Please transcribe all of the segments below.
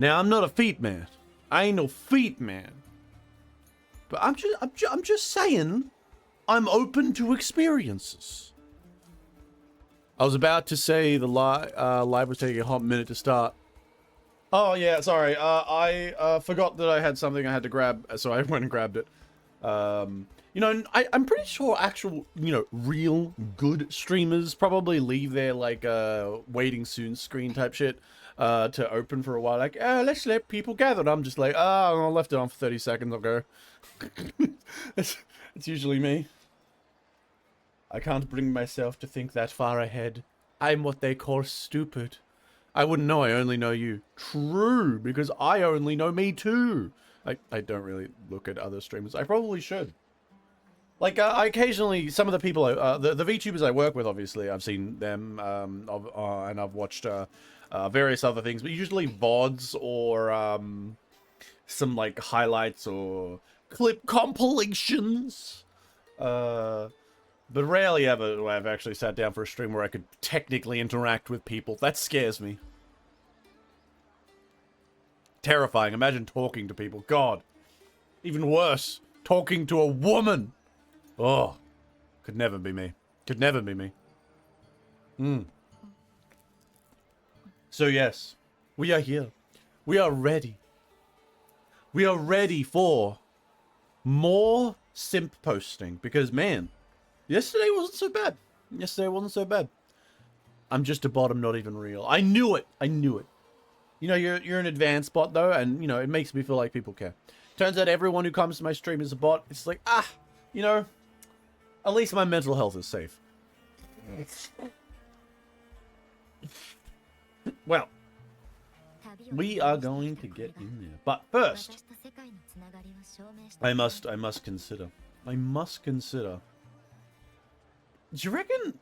Now, I'm not a feet man. I ain't no feet man. But I'm just saying, I'm open to experiences. I was about to say the live was taking a hot minute to start. Oh yeah, sorry. I forgot that I had something I had to grab, so I went and grabbed it. You know, I'm pretty sure actual, you know, real good streamers probably leave their like waiting soon screen type shit to open for a while. Like, let's let people gather. And I'm just like, I left it on for 30 seconds. I'll go. it's usually me. I can't bring myself to think that far ahead. I'm what they call stupid. I wouldn't know, I only know you. True, because I only know me too. I don't really look at other streamers. I probably should. Like, I occasionally, some of the people, the VTubers I work with, obviously, I've seen them, and I've watched various other things, but usually VODs or some, like, highlights or clip compilations. But rarely ever do I've actually sat down for a stream where I could technically interact with people. That scares me. Terrifying. Imagine talking to people. God. Even worse. Talking to a woman. Oh. Could never be me. Could never be me. So yes. We are here. We are ready. We are ready for more simp posting. Because, man, yesterday wasn't so bad. Yesterday wasn't so bad. I'm just a bot, I'm not even real. I knew it. I knew it. You know, you're an advanced bot, though, and, you know, it makes me feel like people care. Turns out everyone who comes to my stream is a bot. It's like, you know, at least my mental health is safe. Well, we are going to get in there. But first, I must consider. I must consider. Do you reckon...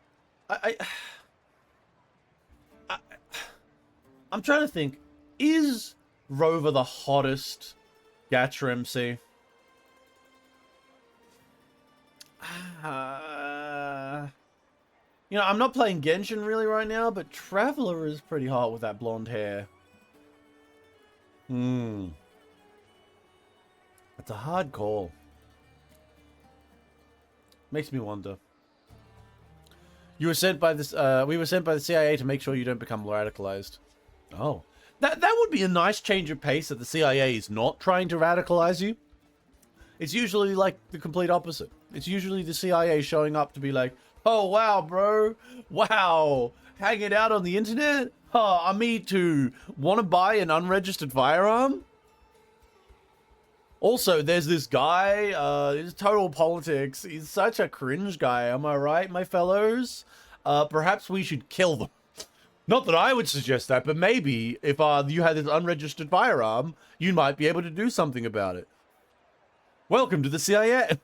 I'm trying to think. Is Rover the hottest Gacha MC? You know, I'm not playing Genshin really right now, but Traveler is pretty hot with that blonde hair. It's a hard call. Makes me wonder. You were sent by this. We were sent by the CIA to make sure you don't become radicalized. Oh, that would be a nice change of pace. That the CIA is not trying to radicalize you. It's usually like the complete opposite. It's usually the CIA showing up to be like, "Oh wow, bro, wow, hanging out on the internet. Oh, me too. Want to buy an unregistered firearm?" Also, there's this guy, he's total politics. He's such a cringe guy, am I right, my fellows? Perhaps we should kill them. Not that I would suggest that, but maybe if you had this unregistered firearm, you might be able to do something about it. Welcome to the CIA.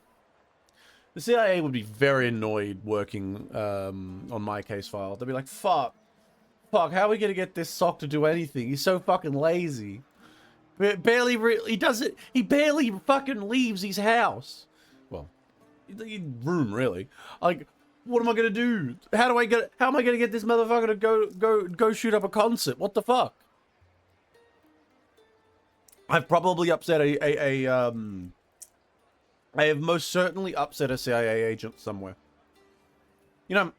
The CIA would be very annoyed working on my case file. They'd be like, fuck, how are we going to get this sock to do anything? He's so fucking lazy. He barely fucking leaves his house. Well, room really. Like, what am I gonna do? How am I gonna get this motherfucker to go shoot up a concert? What the fuck? I've probably upset I have most certainly upset a CIA agent somewhere. You know,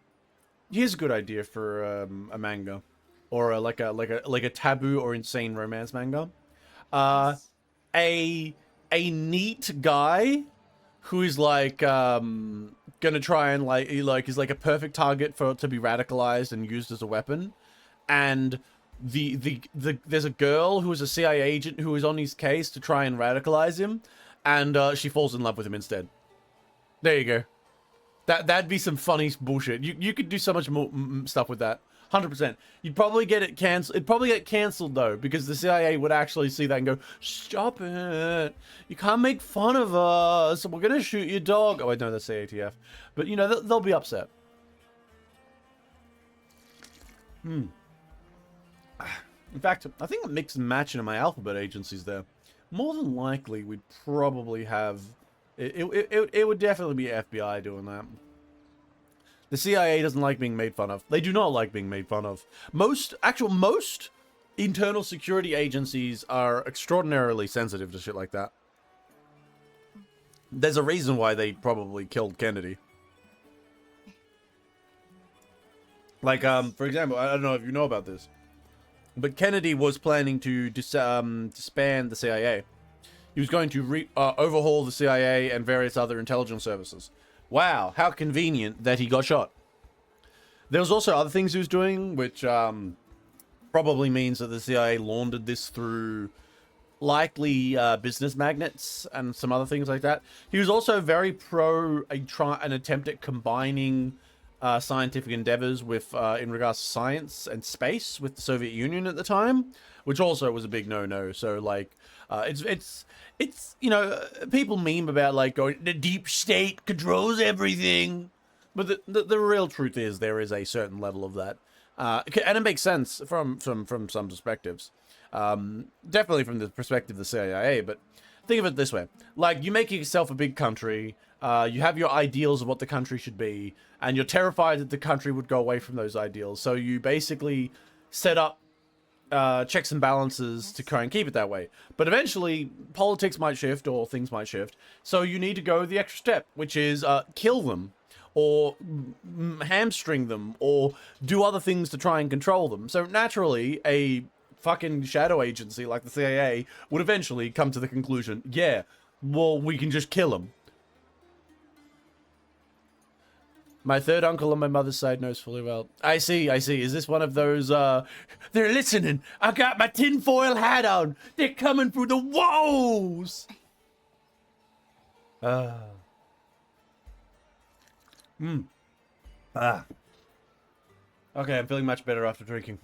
here's a good idea for a manga, or like a taboo or insane romance manga. A neat guy who is like gonna try and is like a perfect target to be radicalized and used as a weapon, and there's a girl who is a CIA agent who is on his case to try and radicalize him, and she falls in love with him instead. There you go. That'd be some funny bullshit. You could do so much more stuff with that. 100%. You'd probably get it canceled. It'd probably get canceled though, because the CIA would actually see that and go, "Stop it! You can't make fun of us. We're gonna shoot your dog." Oh wait, no, that's the ATF. But you know, they'll be upset. In fact, I think I'm mix and matching in my alphabet agencies there. More than likely, we'd probably have it would definitely be FBI doing that. The CIA doesn't like being made fun of. They do not like being made fun of. Most internal security agencies are extraordinarily sensitive to shit like that. There's a reason why they probably killed Kennedy. Like, for example, I don't know if you know about this, but Kennedy was planning to disband the CIA. He was going to overhaul the CIA and various other intelligence services. Wow, how convenient that he got shot. There was also other things he was doing, which probably means that the CIA laundered this through likely business magnates and some other things like that. He was also very pro an attempt at combining scientific endeavors with in regards to science and space with the Soviet Union at the time, which also was a big no-no. So like it's you know, people meme about like going, the deep state controls everything, but the real truth is there is a certain level of that, and it makes sense from some perspectives. Definitely from the perspective of the CIA, but think of it this way. Like, you make yourself a big country, you have your ideals of what the country should be, and you're terrified that the country would go away from those ideals. So you basically set up checks and balances to try and keep it that way. But eventually, politics might shift or things might shift. So you need to go the extra step, which is kill them, or hamstring them, or do other things to try and control them. So naturally, a fucking shadow agency like the CIA would eventually come to the conclusion, yeah, well, we can just kill them. My third uncle on my mother's side knows fully well. I see. Is this one of those, they're listening. I got my tinfoil hat on. They're coming through the walls. Okay, I'm feeling much better after drinking.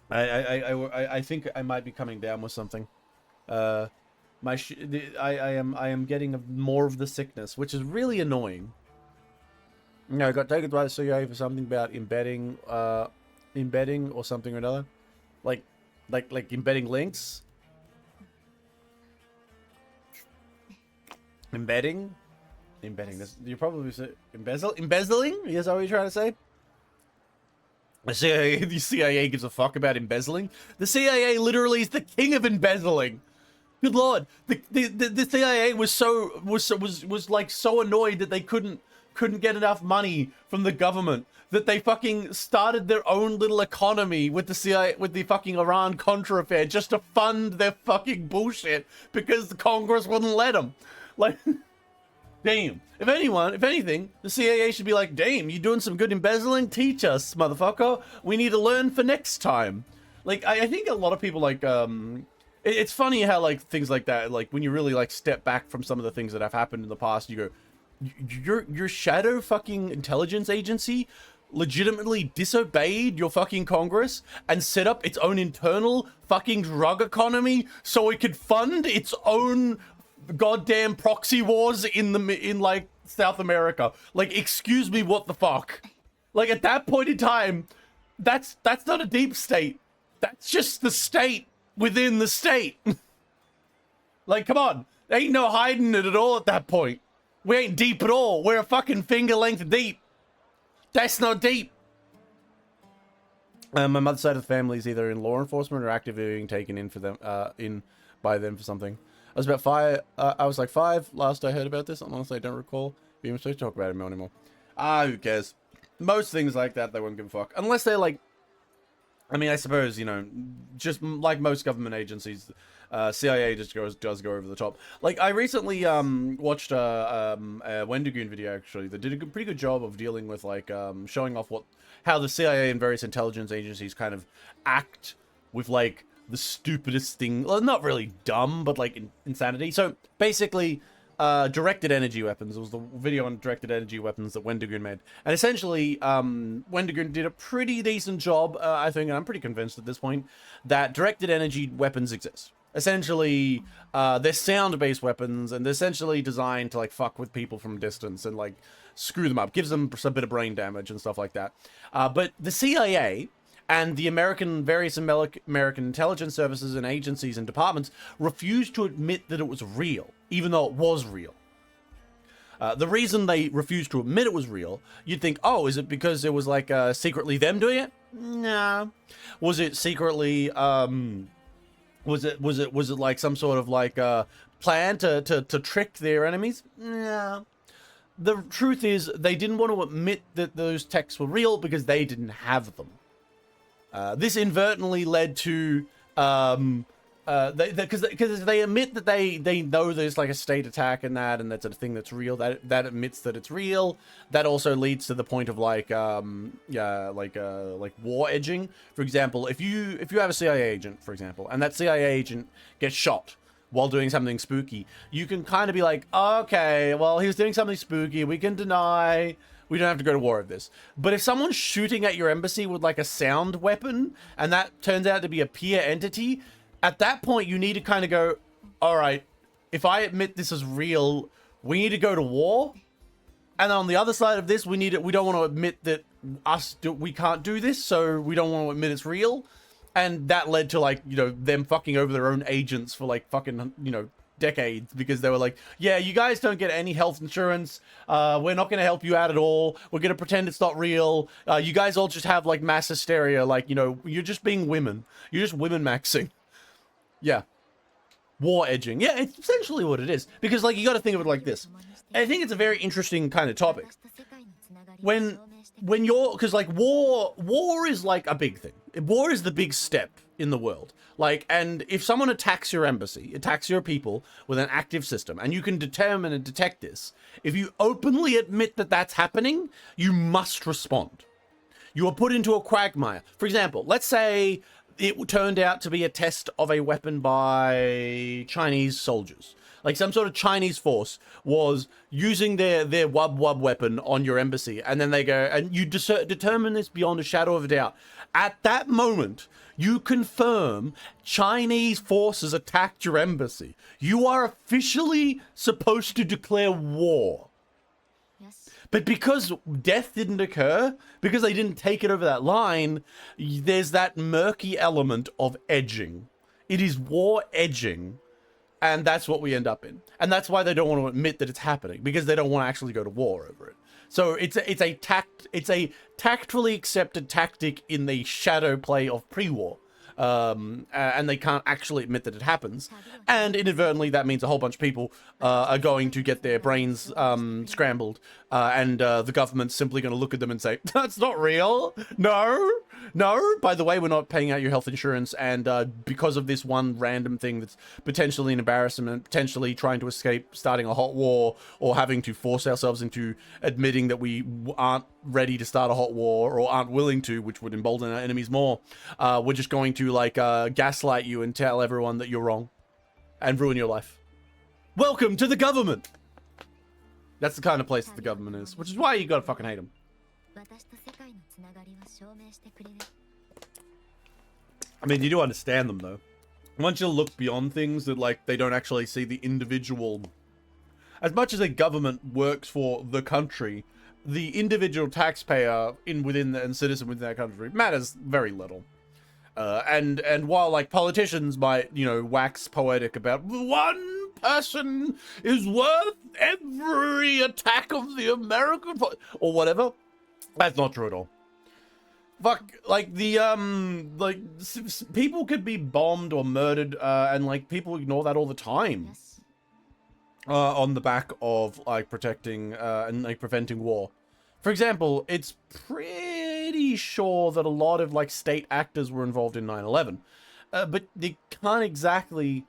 I think I might be coming down with something. I am getting more of the sickness, which is really annoying. You know, I got taken by the CIA for something about embedding or something or another, like embedding links. Embedding. This you probably say embezzling. Is that what you're trying to say? The CIA gives a fuck about embezzling. The CIA literally is the king of embezzling. Good lord, the CIA was like so annoyed that they couldn't get enough money from the government that they fucking started their own little economy with the CIA, with the fucking Iran-Contra affair, just to fund their fucking bullshit because the Congress wouldn't let them. Like, damn. If anything, the CIA should be like, damn, you doing some good embezzling? Teach us, motherfucker. We need to learn for next time. Like, I think a lot of people, like, it's funny how, like, things like that, like, when you really, like, step back from some of the things that have happened in the past, you go, your shadow fucking intelligence agency legitimately disobeyed your fucking Congress and set up its own internal fucking drug economy so it could fund its own goddamn proxy wars in like South America. Like, excuse me, what the fuck? Like, at that point in time, that's not a deep state. That's just the state within the state. Like, come on. There ain't no hiding it at all at that point. We ain't deep at all. We're a fucking finger length deep. That's not deep. My mother's side of the family is either in law enforcement or actively being taken in for them, by them for something. I was about 5. I was like 5 last I heard about this. Honestly, I don't recall being supposed to talk about it anymore. Who cares? Most things like that, they won't give a fuck. Unless they're like, I mean, I suppose, you know, just like most government agencies, CIA just does go over the top. Like, I recently watched a Wendigoon video, actually, that did a pretty good job of dealing with, like, showing off how the CIA and various intelligence agencies kind of act with, like, the stupidest thing. Well, not really dumb, but, like, insanity. So, basically, directed energy weapons. It was the video on directed energy weapons that Wendigoon made. And essentially, Wendigoon did a pretty decent job, I think, and I'm pretty convinced at this point, that directed energy weapons exist. Essentially, they're sound-based weapons, and they're essentially designed to, like, fuck with people from distance and, like, screw them up. Gives them a bit of brain damage and stuff like that. But the CIA and the various American intelligence services and agencies and departments refused to admit that it was real, even though it was real. The reason they refused to admit it was real, you'd think, oh, is it because it was like secretly them doing it? No. Was it secretly? Was it like some sort of like plan to trick their enemies? No. The truth is, they didn't want to admit that those texts were real because they didn't have them. This inadvertently led to because they admit that they know there's like a state attack and that's a thing that's real, that admits that it's real. That also leads to the point of like war edging. For example, if you have a CIA agent, for example, and that CIA agent gets shot while doing something spooky, you can kind of be like, okay, well, he was doing something spooky, we can deny, we don't have to go to war with this. But if someone's shooting at your embassy with like a sound weapon and that turns out to be a peer entity, at that point, you need to kind of go, all right, if I admit this is real, we need to go to war. And on the other side of this, we don't want to admit that we can't do this, so we don't want to admit it's real. And that led to like, them fucking over their own agents for like fucking, decades, because they were like, yeah, you guys don't get any health insurance. We're not going to help you out at all. We're going to pretend it's not real. You guys all just have like mass hysteria. Like, you're just being women. You're just women maxing. Yeah. War edging. Yeah, it's essentially what it is. Because, like, you got to think of it like this. I think it's a very interesting kind of topic. When you're... Because, like, war is, like, a big thing. War is the big step in the world. Like, and if someone attacks your embassy, attacks your people with an active system, and you can determine and detect this, if you openly admit that that's happening, you must respond. You are put into a quagmire. For example, let's say it turned out to be a test of a weapon by Chinese soldiers. Like some sort of Chinese force was using their wub weapon on your embassy. And then they go, and you determine this beyond a shadow of a doubt. At that moment, you confirm Chinese forces attacked your embassy. You are officially supposed to declare war. But because death didn't occur, because they didn't take it over that line, there's that murky element of edging. It is war edging, and that's what we end up in. And that's why they don't want to admit that it's happening, because they don't want to actually go to war over it. So it's a tactfully accepted tactic in the shadow play of pre-war. And they can't actually admit that it happens. And inadvertently, that means a whole bunch of people are going to get their brains scrambled. And the government's simply going to look at them and say, that's not real. No. By the way, we're not paying out your health insurance. And because of this one random thing that's potentially an embarrassment, potentially trying to escape starting a hot war, or having to force ourselves into admitting that we aren't ready to start a hot war or aren't willing to, which would embolden our enemies more, we're just going to like gaslight you and tell everyone that you're wrong and ruin your life. Welcome to the government. That's the kind of place that the government is, which is why you gotta fucking hate them. I mean, you do understand them though. Once you look beyond things that like they don't actually see the individual. As much as a government works for the country, the individual taxpayer and citizen within that country matters very little. And while like politicians might, wax poetic about one person is worth every attack of the American or whatever, that's not true at all. Fuck, like people could be bombed or murdered, and like people ignore that all the time. On the back of like protecting and like preventing war. For example, it's pretty sure that a lot of like state actors were involved in 9/11, but they can't exactly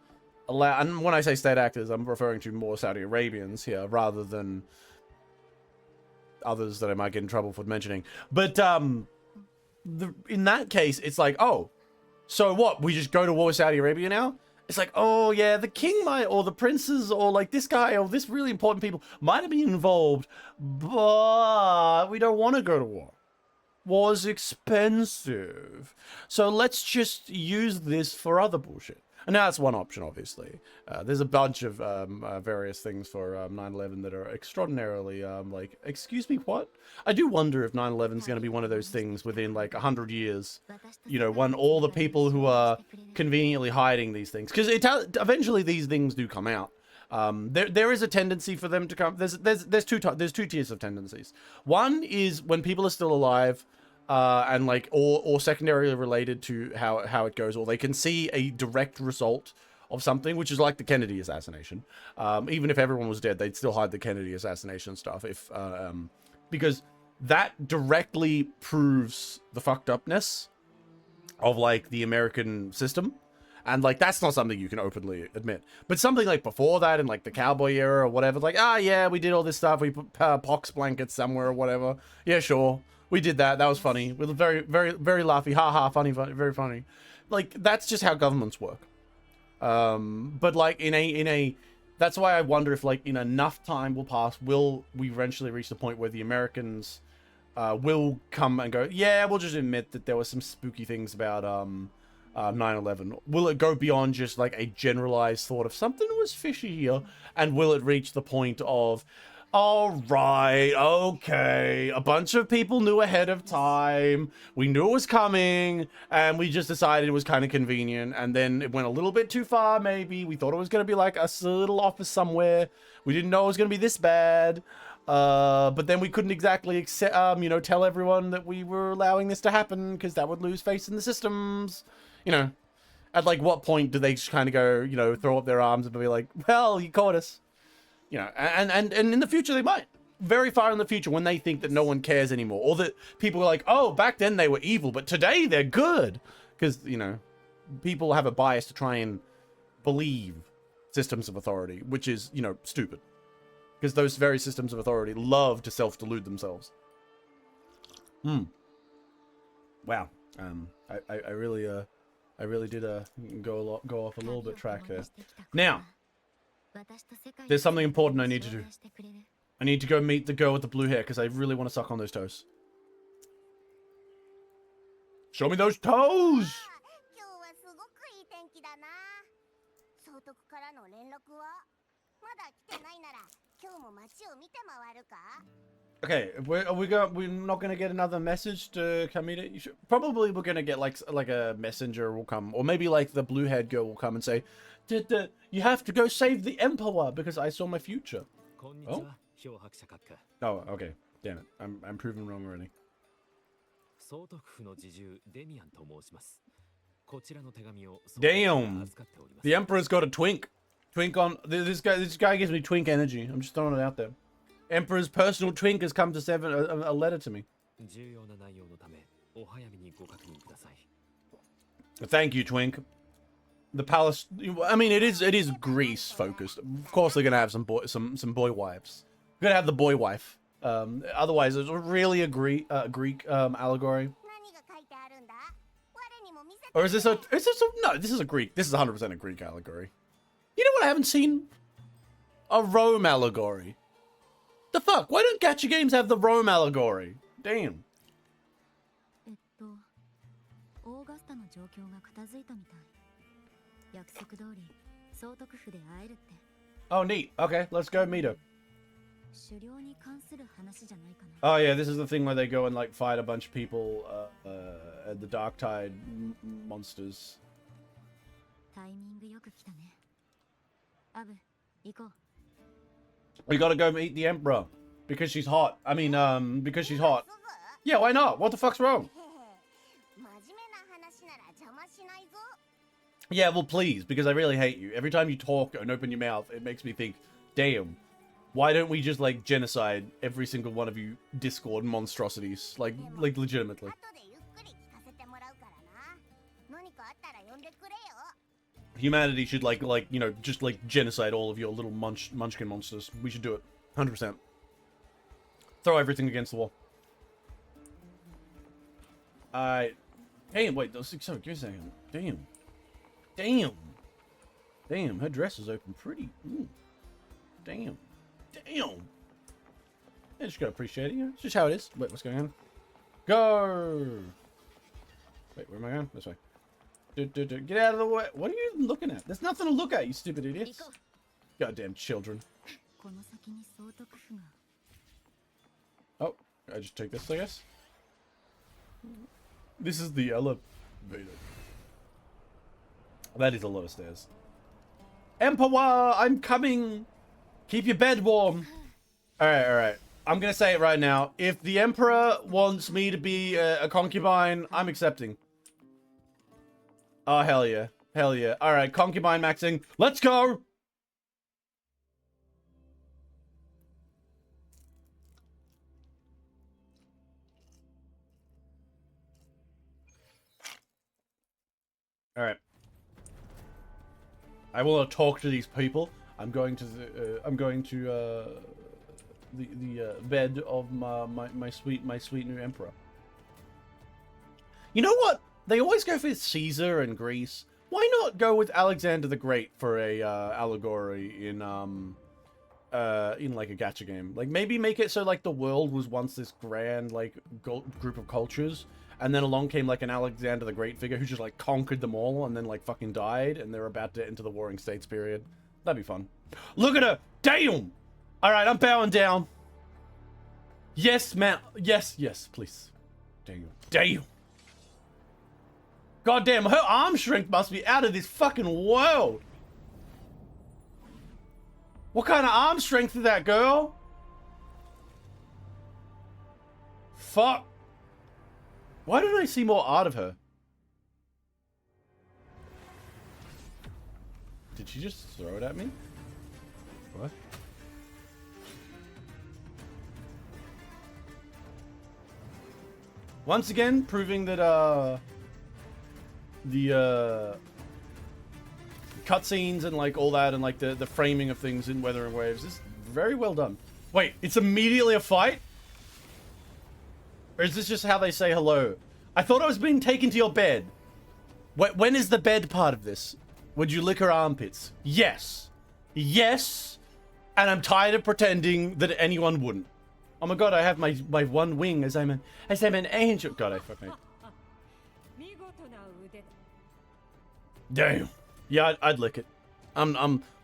allow. And when I say state actors, I'm referring to more Saudi Arabians here rather than others that I might get in trouble for mentioning. But in that case, it's like, oh, so what? We just go to war with Saudi Arabia now? It's like, oh yeah, the king might, or the princes, or like this guy, or this really important people might have been involved, but we don't want to go to war. War's expensive. So let's just use this for other bullshit. And now that's one option, obviously. There's a bunch of various things for 9/11 that are extraordinarily, like, excuse me, what? I do wonder if 9/11 is going to be one of those things within, like, 100 years. When all the people who are conveniently hiding these things... Because eventually these things do come out. There is a tendency for them to come. There's two tiers of tendencies. One is when people are still alive, and like or secondarily related to how it goes, or they can see a direct result of something, which is like the Kennedy assassination. Even if everyone was dead, they'd still hide the Kennedy assassination stuff because that directly proves the fucked upness of like the American system. And like that's not something you can openly admit, but something like before that in like the cowboy era or whatever, like yeah, we did all this stuff, we put pox blankets somewhere or whatever. Yeah, sure, we did that. That was funny. With a very, very, very laughy, funny, very funny. Like that's just how governments work. But like in a that's why I wonder if like in enough time will pass, will we eventually reach the point where the Americans will come and go, yeah, we'll just admit that there were some spooky things about 9/11. Will it go beyond just like a generalized thought of something was fishy here, and will it reach the point of, all right, okay, a bunch of people knew ahead of time, we knew it was coming, and we just decided it was kind of convenient, and then it went a little bit too far, maybe. We thought it was going to be like a little office somewhere. We didn't know it was going to be this bad. But then we couldn't exactly accept, tell everyone that we were allowing this to happen because that would lose faith in the systems. At like what point do they just kind of go, throw up their arms and be like, well, you caught us. And in the future they might. Very far in the future when they think that no one cares anymore. Or that people are like, oh, back then they were evil, but today they're good. Because, people have a bias to try and believe systems of authority, which is, stupid. Because those very systems of authority love to self-delude themselves. Wow. I really did go off a little bit track there. Now, there's something important I need to do. I need to go meet the girl with the blue hair because I really want to suck on those toes. Show me those toes! Okay, we're not gonna get another message to Kamita. Probably we're gonna get like a messenger will come, or maybe like the blue-haired girl will come and say, "You have to go save the emperor because I saw my future." Oh. Oh, okay. Damn it, I'm proven wrong already. Damn, the emperor's got a twink. Twink on this guy gives me twink energy. I'm just throwing it out there. Emperor's personal twink has come to send a letter to me. Thank you, twink. The palace. I mean, it is Greece focused. Of course, they're gonna have some boy wives. We're gonna have the boy wife. Otherwise, it's really a Greek allegory. Or is this a? No, this is a Greek. This is 100% a Greek allegory. You know what I haven't seen? A Rome allegory. The fuck? Why don't gacha games have the Rome allegory? Damn. Oh, neat. Okay, let's go meet her. Oh yeah, this is the thing where they go and like fight a bunch of people at the Dark Tide monsters. We gotta go meet the Emperor because she's hot. I mean, because she's hot. Yeah, why not? What the fuck's wrong? Yeah, well, please, because I really hate you. Every time you talk and open your mouth, it makes me think, damn, why don't we just, like, genocide every single one of you Discord monstrosities? Like legitimately. Humanity should, just, genocide all of your little munchkin monsters. We should do it. 100%. Throw everything against the wall. Hey, wait, sorry, give me a second. Damn. Damn, her dress is open pretty. Ooh. Damn. I just gotta appreciate it, It's just how it is. Wait, what's going on? Go! Wait, where am I going? This way. Get out of the way. What are you even looking at? There's nothing to look at, you stupid idiots. Goddamn children. Oh, I just take this, I guess. This is the elevator. That is a lot of stairs. Emperor, I'm coming. Keep your bed warm. All right. I'm gonna say it right now. If the Emperor wants me to be a concubine, I'm accepting. Oh, hell yeah. Hell yeah. All right, concubine maxing. Let's go. All right. I will talk to these people. I'm going to the bed of my sweet new emperor. You know what? They always go for Caesar and Greece. Why not go with Alexander the Great for a allegory in like a gacha game? Like maybe make it so like the world was once this grand like group of cultures, and then along came like an Alexander the Great figure who just like conquered them all and then like fucking died, and they're about to enter the Warring States period. That'd be fun. Look at her! Damn! Alright, I'm bowing down. Yes, man. Yes, please. Damn. God damn, her arm strength must be out of this fucking world. What kind of arm strength is that, girl? Fuck. Why don't I see more art of her? Did she just throw it at me? What? Once again, proving that, the, cutscenes and, like, all that, and, like, the framing of things in Wuthering Waves is very well done. Wait, it's immediately a fight? Or is this just how they say hello? I thought I was being taken to your bed. When is the bed part of this? Would you lick her armpits? Yes. Yes. And I'm tired of pretending that anyone wouldn't. Oh my god, I have my one wing as I'm an angel. God, I fucking... Damn. Yeah, I'd lick it.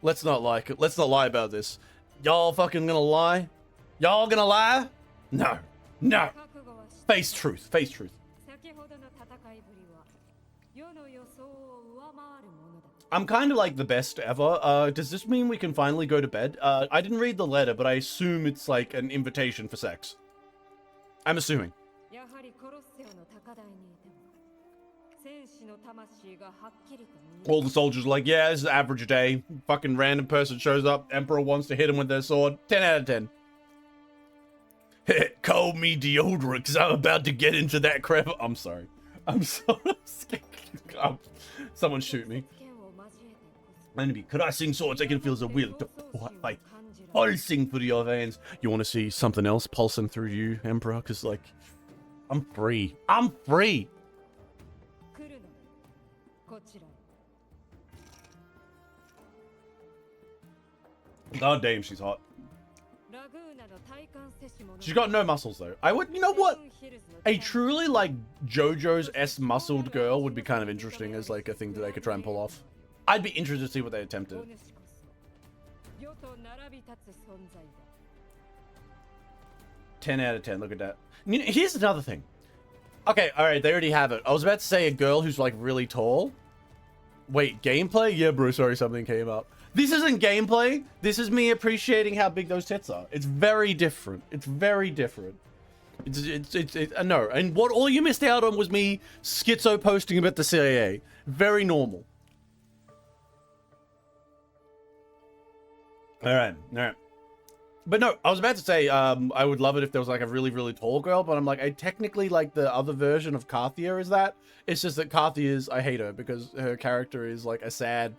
Let's not like it. Let's not lie about this. Y'all fucking gonna lie? Y'all gonna lie? No. No. Face truth. Face truth. I'm kind of like the best ever. Does this mean we can finally go to bed? I didn't read the letter, but I assume it's like an invitation for sex. I'm assuming. All the soldiers are like, yeah, this is average day. Fucking random person shows up. Emperor wants to hit him with their sword. 10 out of 10. Call me deodorant because I'm about to get into that crap. I'm sorry. I'm so scared. Someone shoot me. Enemy, caressing swords, I can feel the will to like pulsing through your veins. You want to see something else pulsing through you, Emperor? Because, like, I'm free. I'm free. God damn, she's hot. She's got no muscles though. You know what? A truly like JoJo's muscled girl would be kind of interesting as like a thing that they could try and pull off. I'd be interested to see what they attempted. 10 out of 10. Look at that. You know, here's another thing. Okay, all right, they already have it. I was about to say a girl who's like really tall. Wait, gameplay? Yeah, bro. Sorry, something came up. This isn't gameplay. This is me appreciating how big those tits are. It's very different. It's very different. No. And what all you missed out on was me schizo posting about the CIA. Very normal. All right. But no, I was about to say, I would love it if there was like a really, really tall girl, but I'm like, I technically like the other version of Carthia is that. It's just that Carthia I hate her because her character is like a sad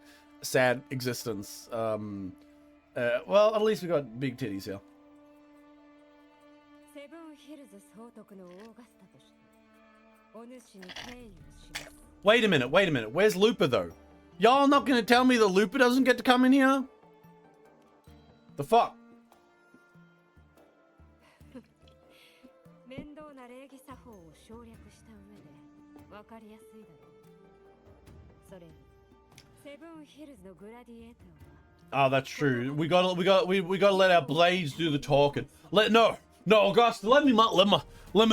existence. Well, at least we got big titties here. Wait a minute. Where's Lupa though? Y'all not gonna tell me that Lupa doesn't get to come in here? The fuck? Oh, that's true. We gotta let our blades do the talking. No, Augusta. Let me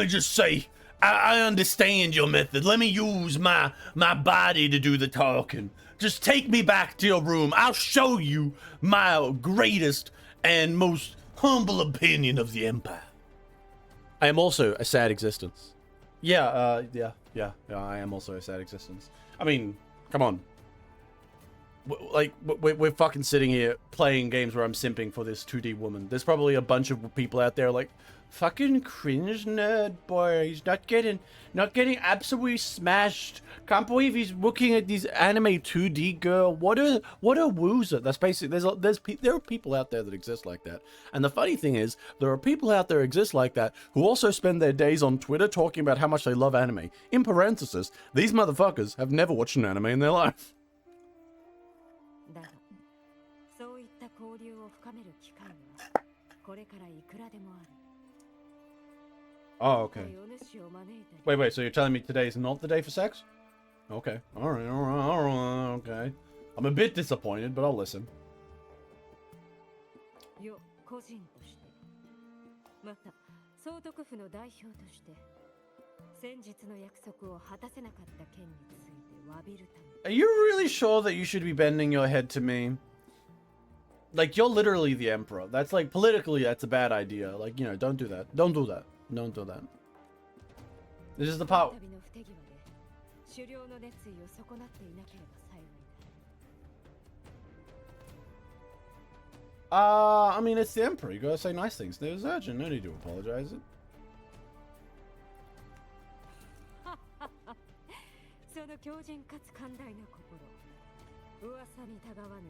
just say, I understand your method. Let me use my body to do the talking. Just take me back to your room. I'll show you my greatest and most humble opinion of the Empire. I am also a sad existence. Yeah, I am also a sad existence. I mean, come on. We're fucking sitting here playing games where I'm simping for this 2D woman. There's probably a bunch of people out there like, fucking cringe nerd boy. He's not getting absolutely smashed. Can't believe he's looking at these anime 2D girl. What a woozer. That's basically there are people out there that exist like that. And the funny thing is, there are people out there exist like that who also spend their days on Twitter talking about how much they love anime. In parenthesis, these motherfuckers have never watched an anime in their life. Oh, okay. Wait, so you're telling me today is not the day for sex? Okay. Alright, okay. I'm a bit disappointed, but I'll listen. Are you really sure that you should be bending your head to me? Like, you're literally the emperor. That's like, politically, that's a bad idea. Like, you know, don't do that. Don't do that. Don't do that. This is the part. I mean, it's the emperor. You gotta say nice things. There's urgent. No need to apologize.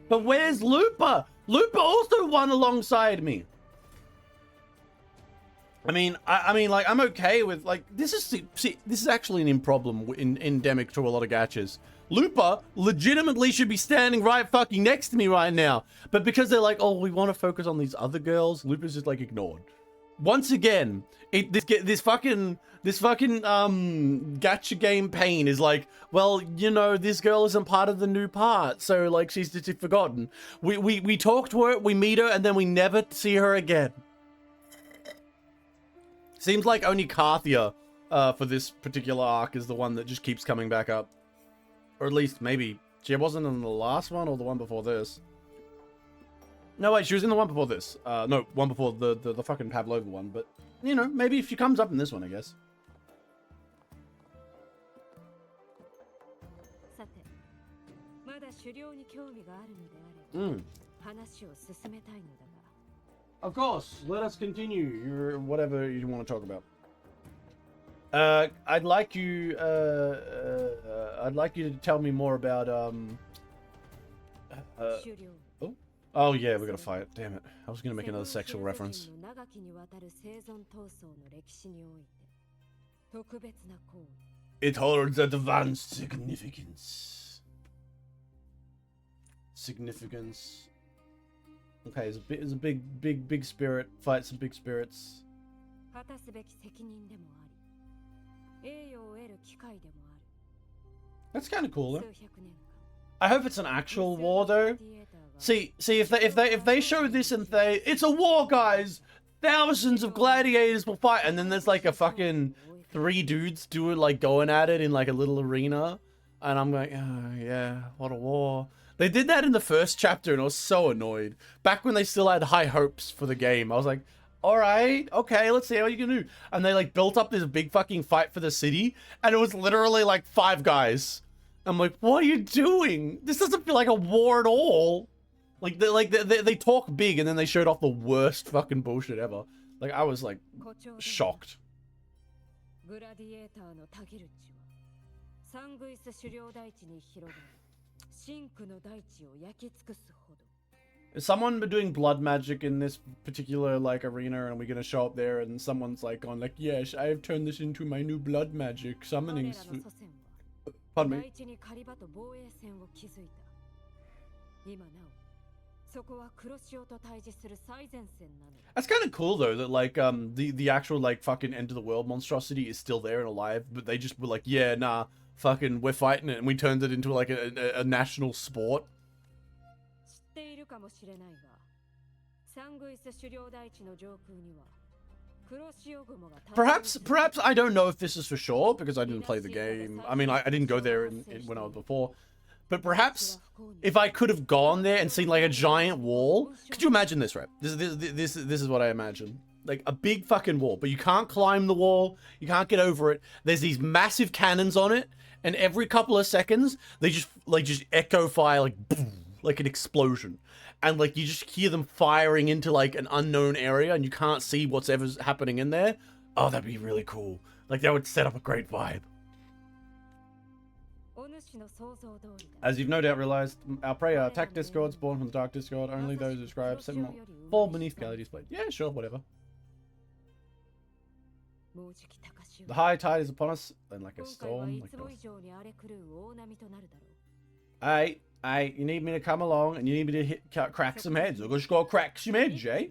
But where's Lupa? Lupa also won alongside me. I mean, like, I'm okay with, like, this is actually an problem endemic to a lot of gachas. Lupa legitimately should be standing right fucking next to me right now. But because they're like, oh, we want to focus on these other girls, Lupa's just, like, ignored. Once again, this fucking gacha game pain is like, well, you know, this girl isn't part of the new part, so, like, she's just forgotten. We talk to her, we meet her, and then we never see her again. Seems like only Karthia for this particular arc is the one that just keeps coming back up. Or at least, maybe. She wasn't in the last one or the one before this. No, wait, she was in the one before this. No, one before the fucking Pavlova one. But, you know, maybe if she comes up in this one, I guess. Of course, let us continue your whatever you want to talk about. I'd like you to tell me more about oh yeah, we're gonna fight. Damn it! I was gonna make another sexual reference. It holds advanced significance. Okay, it's a big spirit. Fight some big spirits. That's kind of cool, though. I hope it's an actual war, though. See, if they show this and it's a war, guys. Thousands of gladiators will fight, and then there's like a fucking 3 dudes going at it in like a little arena, and I'm like, oh yeah, what a war. They did that in the first chapter, and I was so annoyed. Back when they still had high hopes for the game, I was like, all right, okay, let's see how you can do. And they like built up this big fucking fight for the city, and it was literally like 5 guys. I'm like, what are you doing? This doesn't feel like a war at all. Like they talk big, and then they showed off the worst fucking bullshit ever. Like, I was like shocked. Is someone doing blood magic in this particular like arena, and are we gonna show up there and someone's like going like, yes, I have turned this into my new blood magic summoning. Pardon me. That's kind of cool though, that like the actual like fucking end of the world monstrosity is still there and alive, but they just were like, yeah, nah, fucking we're fighting it, and we turned it into like a national sport. Perhaps I don't know if this is for sure because I didn't play the game. I mean, I didn't go there when I was before. But perhaps if I could have gone there and seen like a giant wall, could you imagine this, right? This is what I imagine. Like a big fucking wall, but you can't climb the wall, you can't get over it. There's these massive cannons on it, and every couple of seconds they just echo fire like boom, like an explosion. And like you just hear them firing into like an unknown area and you can't see what's ever happening in there. Oh, that'd be really cool. Like that would set up a great vibe. As you've no doubt realized, our prey are attack discords born from the dark discord. Only those who describe Sentinel fall beneath Galady's blade. Yeah, sure, whatever. The high tide is upon us, and like a storm. Like Hey, you need me to come along, and you need me to crack some heads. I'll just go crack some heads, eh?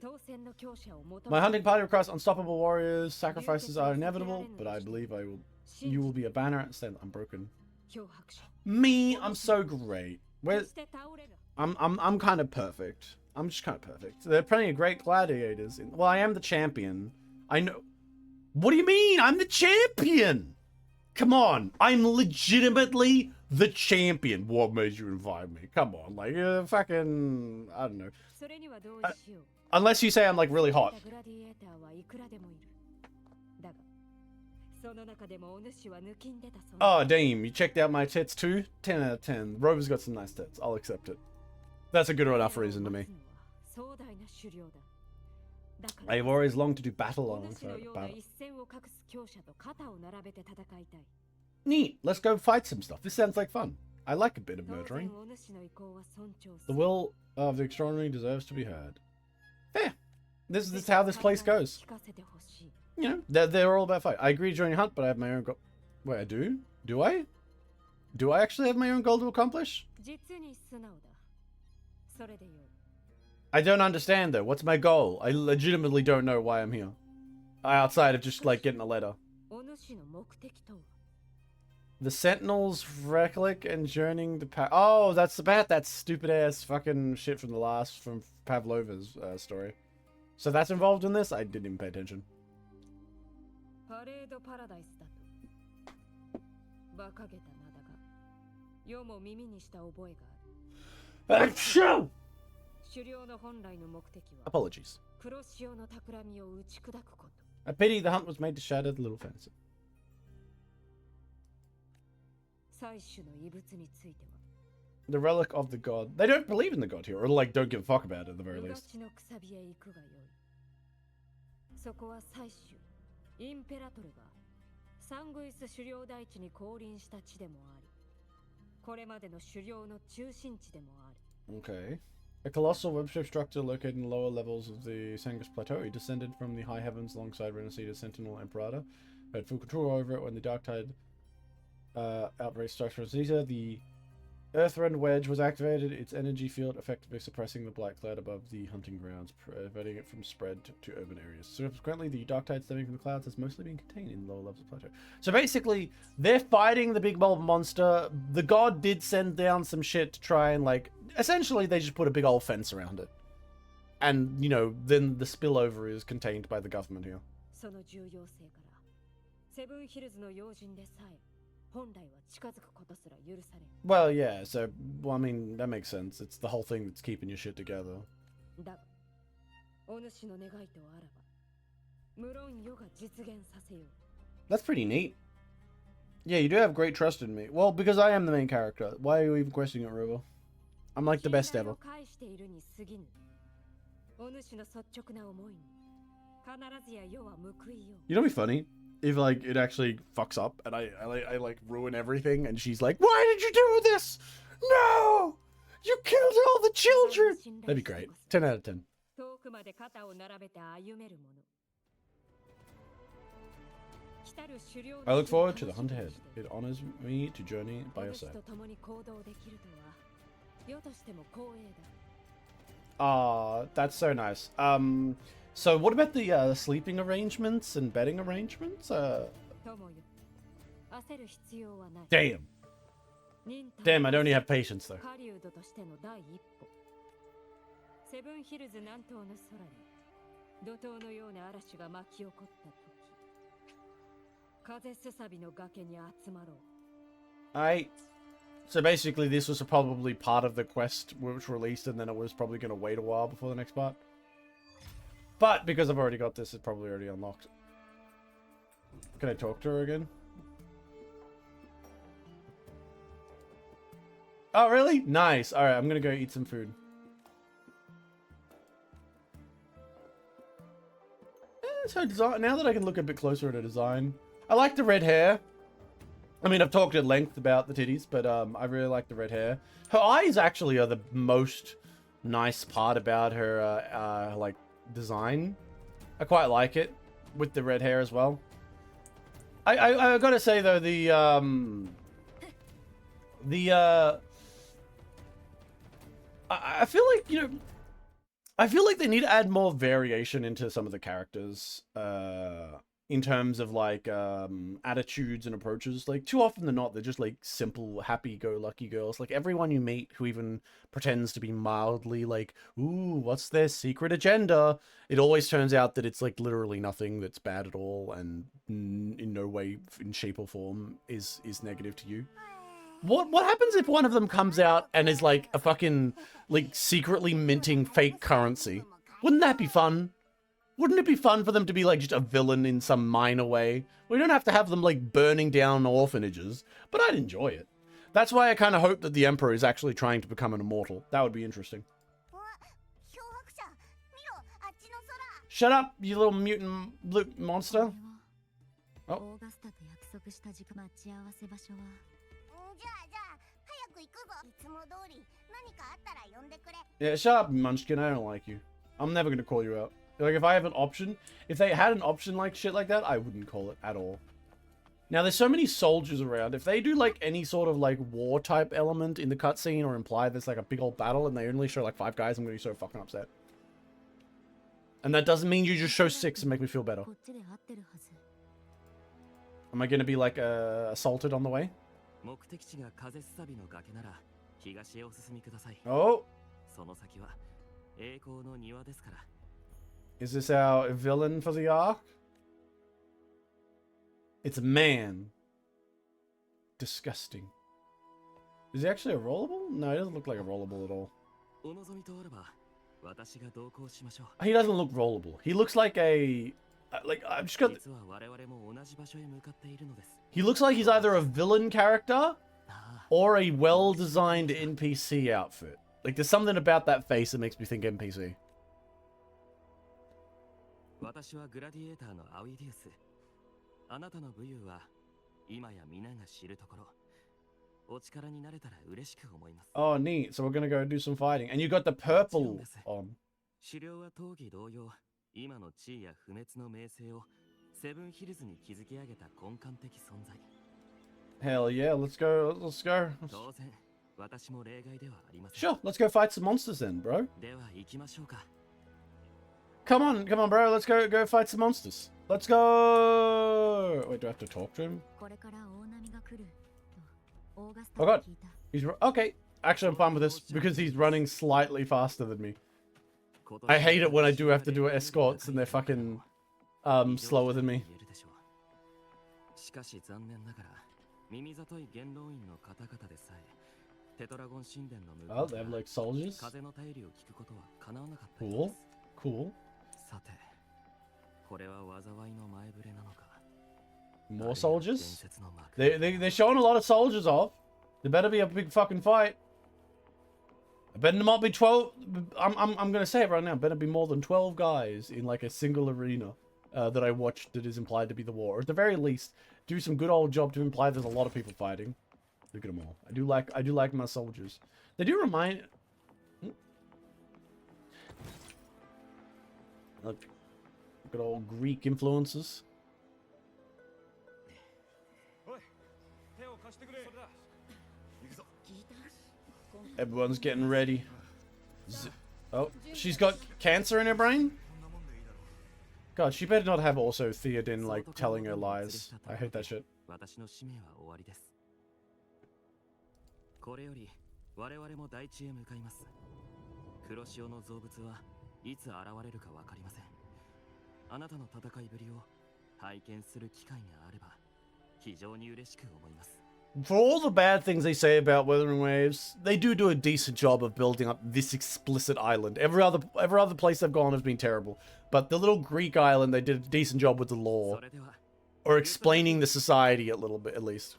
My hunting party requires unstoppable warriors. Sacrifices are inevitable, but I believe you will be a banner. I'm broken. Me, I'm so great. I'm kind of perfect. I'm just kind of perfect. There are plenty of great gladiators. Well, I am the champion. I know. What do you mean? I'm the champion. Come on. I'm legitimately the champion. What made you invite me? Come on. Like, fucking, I don't know. Unless you say I'm like really hot. Oh, damn. You checked out my tits too? 10 out of 10. Rover's got some nice tits. I'll accept it. That's a good enough reason to me. I've always longed to do battle alongside battle. Neat. Let's go fight some stuff. This sounds like fun. I like a bit of murdering. The will of the extraordinary deserves to be heard. Fair. This is how this place goes. You know, they're all about fight. I agree to join your hunt, but I have my own goal. Wait, I do? Do I? Do I actually have my own goal to accomplish? I don't understand though. What's my goal? I legitimately don't know why I'm here. Outside of just like getting a letter. The Sentinels recollect and journeying the Oh, that's about that stupid ass fucking shit from Pavlova's story. So that's involved in this? I didn't even pay attention. Achoo! Apologies. I pity the hunt was made to shatter the little fence. The relic of the god. They don't believe in the god here, or like don't give a fuck about it at the very least. Okay. A colossal web-shaped structure located in the lower levels of the Sangus Plateau. He descended from the high heavens alongside Renaceda's Sentinel Imperator, who had full control over it when the Dark Tide outbreak struck Renacedia. The Earthrend Wedge was activated, its energy field effectively suppressing the black cloud above the hunting grounds, preventing it from spread to urban areas. Subsequently, the dark tide stemming from the clouds has mostly been contained in the lower levels of the plateau. So basically, they're fighting the big mob monster. The god did send down some shit to try and, like, essentially they just put a big old fence around it. And, you know, then the spillover is contained by the government here. Well, yeah, so, well, I mean, that makes sense. It's the whole thing that's keeping your shit together. That's pretty neat. Yeah, you do have great trust in me. Well, because I am the main character. Why are you even questioning it, Robo? I'm like the best ever. You know what'd be funny? If like it actually fucks up and I like ruin everything and she's like, why did you do this? No! You killed all the children! That'd be great. 10 out of 10. I look forward to the hunt ahead. It honors me to journey by your side. Ah, that's so nice. So what about the sleeping arrangements and bedding arrangements? Damn. Damn, I don't even have patience though. So basically, this was probably part of the quest which released, and then it was probably going to wait a while before the next part. But because I've already got this, it's probably already unlocked. Can I talk to her again? Oh, really? Nice. All right, I'm going to go eat some food. So design, now that I can look a bit closer at her design, I like the red hair. I mean, I've talked at length about the titties, but I really like the red hair. Her eyes actually are the most nice part about her, like, design. I quite like it with the red hair as well. I gotta say though, I feel like, you know, I feel like they need to add more variation into some of the characters, in terms of like attitudes and approaches. Like too often than not, they're just like simple, happy-go-lucky girls. Like everyone you meet who even pretends to be mildly like, ooh, what's their secret agenda? It always turns out that it's like literally nothing that's bad at all, and in no way, in shape or form, is negative to you. What happens if one of them comes out and is like a fucking like secretly minting fake currency? Wouldn't that be fun? Wouldn't it be fun for them to be like just a villain in some minor way? We don't have to have them like burning down orphanages, but I'd enjoy it. That's why I kind of hope that the Emperor is actually trying to become an immortal. That would be interesting. Shut up, you little mutant monster. Oh. Yeah, shut up, Munchkin. I don't like you. I'm never going to call you out. Like, if I have an option, if they had an option like shit like that, I wouldn't call it at all. Now, there's so many soldiers around. If they do, like, any sort of, like, war-type element in the cutscene or imply there's, like, a big old battle and they only show, like, 5 guys, I'm going to be so fucking upset. And that doesn't mean you just show 6 and make me feel better. Am I going to be, like, assaulted on the way? Oh! Is this our villain for the arc? It's a man. Disgusting. Is he actually a rollable? No, he doesn't look like a rollable at all. He doesn't look rollable. He looks like a... Like, I've just got... He looks like he's either a villain character or a well-designed NPC outfit. Like, there's something about that face that makes me think NPC. Oh, neat. So we're gonna go do some fighting. And you got the purple on. Hell yeah, let's go. Let's go. Sure, let's go fight some monsters then, bro. Come on, bro. Let's go fight some monsters. Let's go. Wait, do I have to talk to him? Oh god, he's okay. Actually, I'm fine with this because he's running slightly faster than me. I hate it when I do have to do escorts and they're fucking slower than me. Oh, they have like soldiers. Cool, cool. More soldiers? They're showing a lot of soldiers off. There better be a big fucking fight. I better not be 12. I'm gonna say it right now. Better be more than 12 guys in like a single arena that I watched that is implied to be the war. Or at the very least, do some good old job to imply there's a lot of people fighting. Look at them all. I do like my soldiers. They do remind. Look, good old Greek influences. Everyone's getting ready. Oh, she's got cancer in her brain? God, she better not have also Theoden, like, telling her lies. I hate that shit. For all the bad things they say about Wuthering Waves, they do a decent job of building up this explicit island. Every other place I've gone has been terrible, but the little Greek island, they did a decent job with the lore, or explaining the society a little bit at least.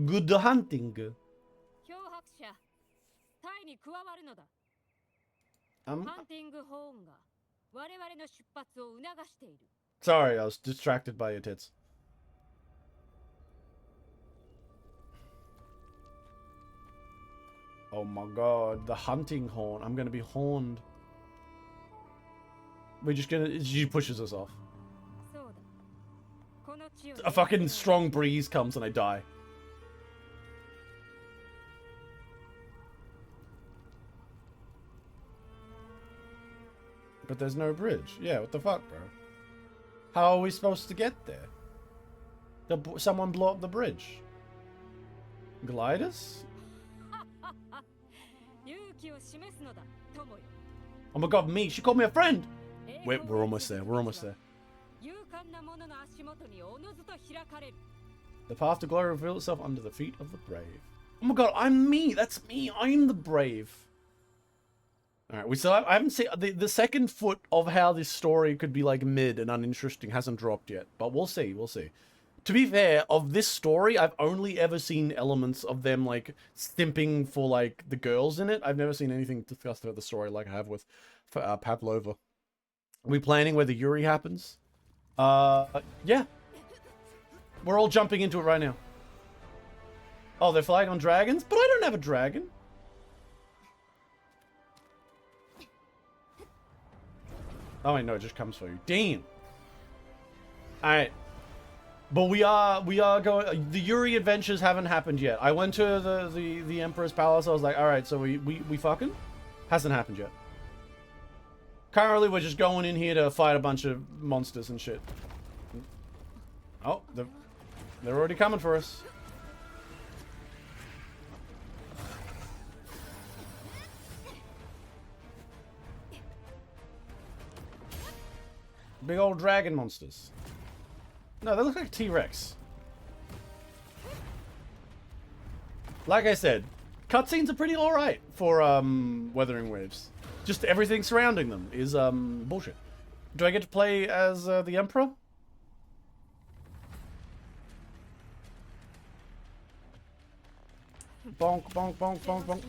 Good hunting. Sorry, I was distracted by your tits. Oh my god, the hunting horn. I'm gonna be horned. We're just gonna... She pushes us off. A fucking strong breeze comes and I die. But there's no bridge. Yeah, what the fuck, bro? How are we supposed to get there? Someone blow up the bridge. Gliders? Oh my god, me! She called me a friend! Wait, we're almost there. We're almost there. The path to glory reveals itself under the feet of the brave. Oh my god, I'm me! That's me! I'm the brave! Alright, we still have, I haven't seen... The second foot of how this story could be, like, mid and uninteresting hasn't dropped yet. But we'll see, we'll see. To be fair, of this story, I've only ever seen elements of them, like, stimping for, like, the girls in it. I've never seen anything discussed about the story like I have with Pavlova. Are we planning where the Yuri happens? Yeah. We're all jumping into it right now. Oh, they're flying on dragons? But I don't have a dragon. Oh, wait, no, it just comes for you. Damn. Alright. But we are going... The Yuri adventures haven't happened yet. I went to the Emperor's Palace. I was like, alright, so we fucking? Hasn't happened yet. Currently, we're just going in here to fight a bunch of monsters and shit. Oh, they're already coming for us. Big old dragon monsters. No, they look like T-Rex. Like I said, cutscenes are pretty alright for Wuthering Waves. Just everything surrounding them is bullshit. Do I get to play as the Emperor? Bonk, bonk, bonk, bonk, bonk.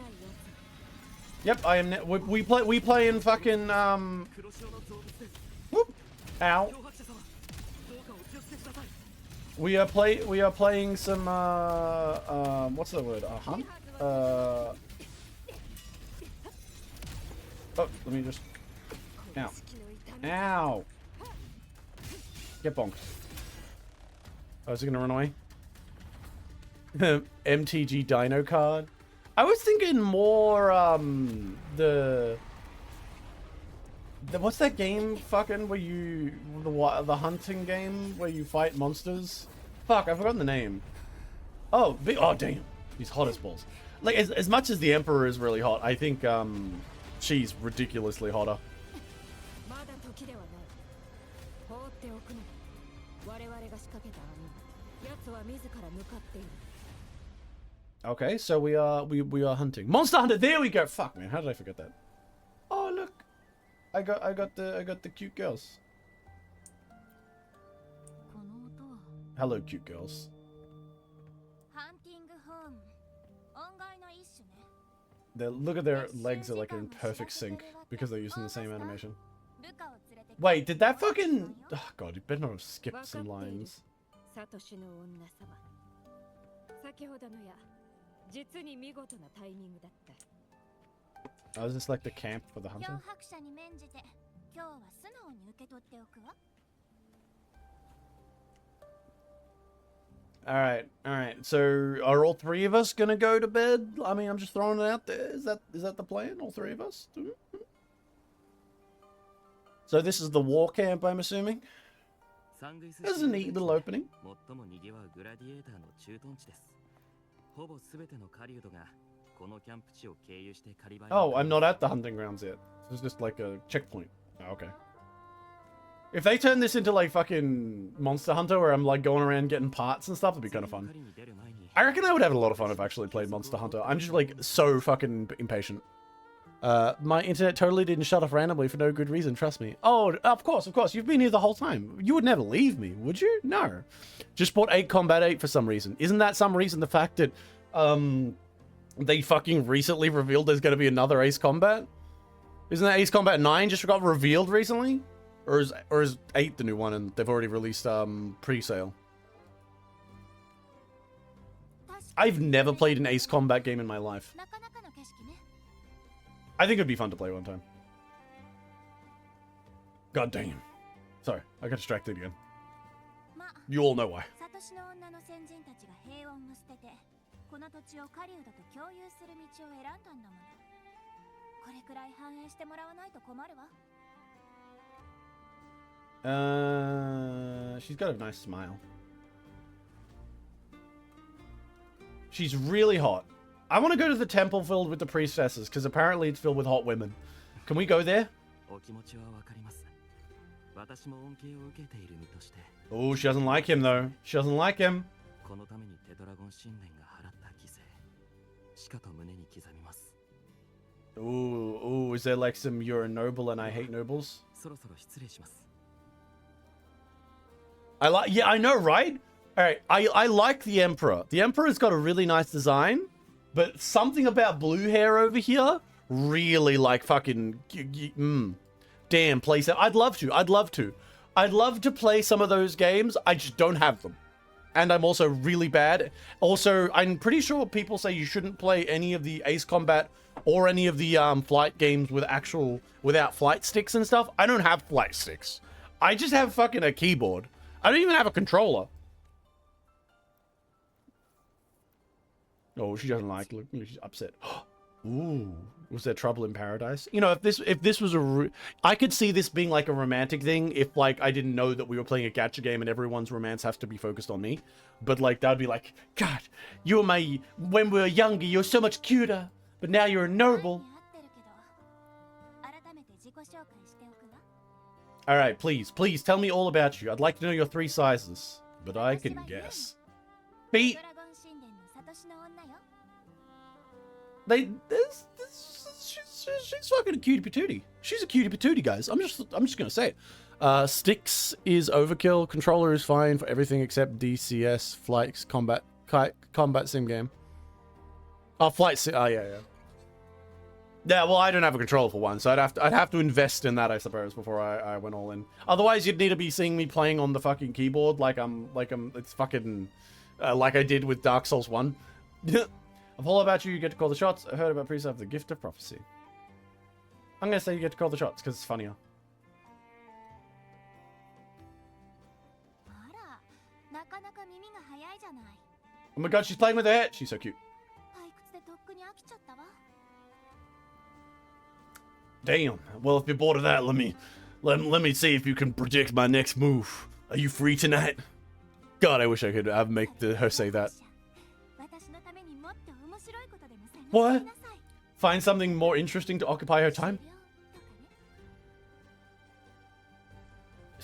Yep, I am. We play in fucking whoop. Ow. We are playing some what's the word? Hunt? Oh, let me just... Ow. Ow! Get bonked. Oh, is it gonna run away? MTG Dino card? I was thinking more, what's that game fucking where you... The hunting game where you fight monsters? Fuck, I've forgotten the name. Oh, oh damn. He's hot as balls. Like, as much as the Emperor is really hot, I think, she's ridiculously hotter. Okay, so we are hunting. Monster Hunter, there we go! Fuck man, how did I forget that? Oh look! I got the cute girls. Hello, cute girls. Look at their legs are like in perfect sync because they're using the same animation. Wait, did that fucking... Oh god, you better not have skipped some lines. Oh, is this like the camp for the hunter? Alright, alright. So, are all three of us gonna go to bed? I mean, I'm just throwing it out there. Is that the plan? All three of us? So this is the war camp, I'm assuming? There's a neat little opening. Oh, I'm not at the hunting grounds yet. This is just like a checkpoint. Oh, okay. If they turn this into like fucking Monster Hunter where I'm like going around getting parts and stuff, that'd be kind of fun. I reckon I would have a lot of fun if I actually played Monster Hunter. I'm just like so fucking impatient. My internet totally didn't shut off randomly for no good reason, trust me. Oh, of course. You've been here the whole time. You would never leave me, would you? No. Just bought 8 Combat 8 for some reason. Isn't that some reason the fact that they fucking recently revealed there's going to be another Ace Combat? Isn't that Ace Combat 9 just got revealed recently? Or is 8 the new one and they've already released pre-sale? I've never played an Ace Combat game in my life. I think it'd be fun to play one time. God damn. Sorry, I got distracted again. You all know why. She's got a nice smile. She's really hot. I want to go to the temple filled with the priestesses, because apparently it's filled with hot women. Can we go there? Oh, she doesn't like him, though. She doesn't like him. Ooh, is there like some you're a noble and I hate nobles? Yeah, I know, right? Alright, I like the Emperor. The Emperor's got a really nice design. But something about blue hair over here, really like fucking, damn, play some. I'd love to. I'd love to play some of those games. I just don't have them. And I'm also really bad. Also, I'm pretty sure people say you shouldn't play any of the Ace Combat or any of the flight games without flight sticks and stuff. I don't have flight sticks. I just have fucking a keyboard. I don't even have a controller. Oh, she doesn't like. Look, she's upset. Ooh, was there trouble in paradise? You know, if this was I could see this being like a romantic thing. If like I didn't know that we were playing a gacha game and everyone's romance has to be focused on me. But like that'd be like, God, you were when we were younger, you were so much cuter, but now you're a noble. All right, please tell me all about you. I'd like to know your 3 sizes, but I can guess. Feet. She's fucking a cutie patootie. She's a cutie patootie, guys. I'm just gonna say it. Sticks is overkill. Controller is fine for everything except DCS, flights, combat sim game. Oh, flight sim. Oh yeah. Yeah, well, I don't have a controller for one, so I'd have to invest in that, I suppose, before I went all in. Otherwise, you'd need to be seeing me playing on the fucking keyboard, like it's fucking like I did with Dark Souls 1. I've all about you get to call the shots. I heard about priests have the gift of prophecy. I'm gonna say you get to call the shots because it's funnier. Oh my god, she's playing with her hair. She's so cute. Damn. Well, if you're bored of that, let me see if you can predict my next move. Are you free tonight? God, I wish I could make her say that. What? Find something more interesting to occupy her time?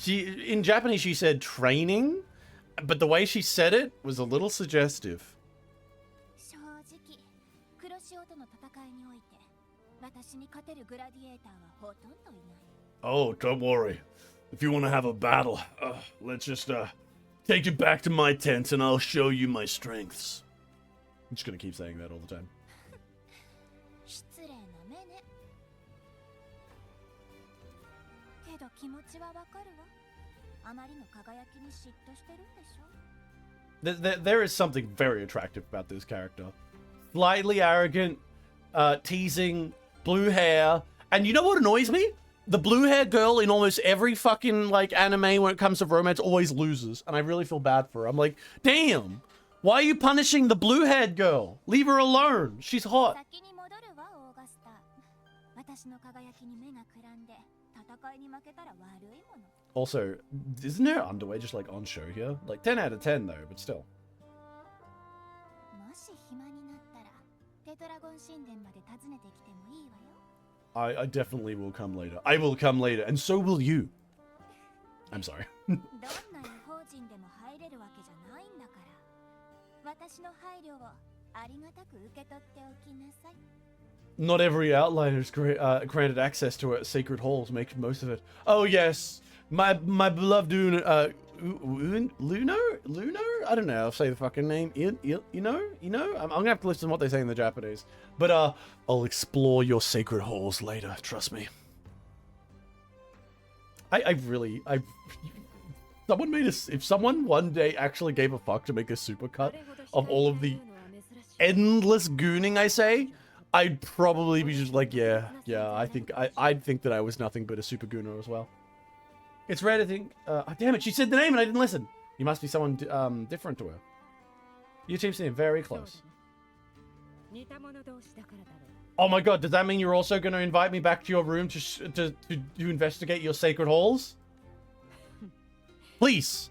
In Japanese, she said training, but the way she said it was a little suggestive. Oh, don't worry. If you want to have a battle, let's just take you back to my tent and I'll show you my strengths. I'm just gonna keep saying that all the time. There is something very attractive about this character. Slightly arrogant, teasing, blue hair. And you know what annoys me? The blue hair girl in almost every fucking like anime when it comes to romance always loses. And I really feel bad for her. I'm like, damn, why are you punishing the blue haired girl? Leave her alone. She's hot. Also, isn't her underwear just like on show here? Like 10 out of 10 though, but still. I definitely will come later. I will come later, and so will you. I'm sorry. Not every outlier is granted access to sacred halls. Make most of it. Oh yes, my beloved Luno. I don't know. I'll say the fucking name. You know. I'm gonna have to listen to what they say in the Japanese. But I'll explore your sacred halls later. Trust me. Someone made a. If someone one day actually gave a fuck to make a supercut of all of the endless gooning I say, I'd probably be just like, yeah. I'd think that I was nothing but a super gooner as well. It's rare to think. Damn it, she said the name and I didn't listen. You must be someone different to her. You two seem very close. Oh my god, does that mean you're also going to invite me back to your room to investigate your sacred halls? Please.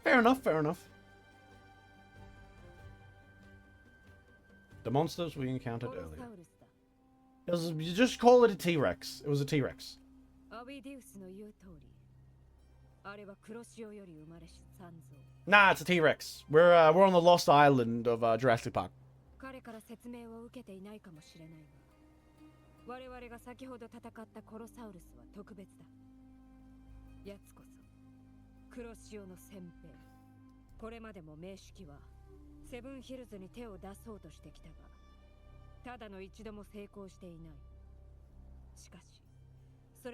Fair enough, fair enough. The monsters we encountered earlier. You just call it a T-Rex. It was a T-Rex. Nah, it's a T-Rex. We're on the Lost Island of Jurassic Park.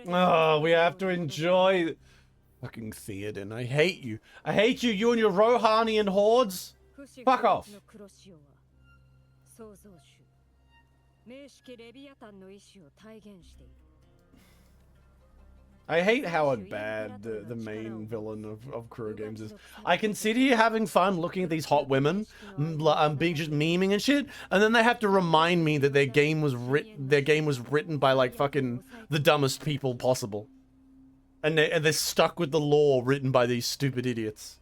Oh, we have to enjoy fucking Theoden. I hate you. I hate you, you and your Rohanian hordes. Fuck off. I hate how bad the main villain of Kuro games is. I can sit here having fun looking at these hot women, being just memeing and shit, and then they have to remind me that their game was written by like fucking the dumbest people possible, and they're stuck with the lore written by these stupid idiots.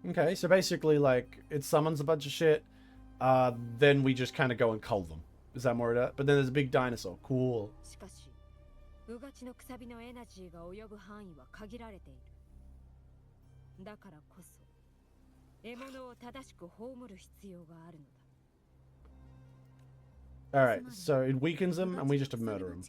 Okay, so basically, like, it summons a bunch of shit, then we just kind of go and cull them. Is that more of that? But then there's a big dinosaur. Cool. Alright, so it weakens them, and we just have to murder them.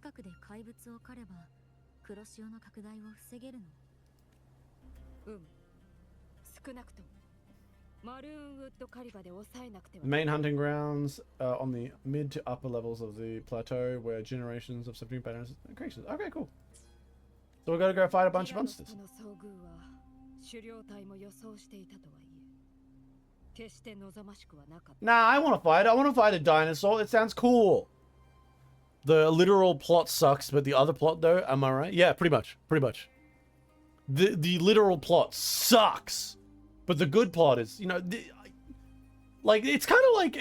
The main hunting grounds on the mid to upper levels of the plateau where generations of subdued patterns increases. Okay, cool. So we gotta go fight a bunch of monsters. Nah, I want to fight. I want to fight a dinosaur. It sounds cool. The literal plot sucks, but the other plot though, am I right? Yeah, pretty much. Pretty much. The literal plot sucks, but the good plot is, you know, like it's kind of like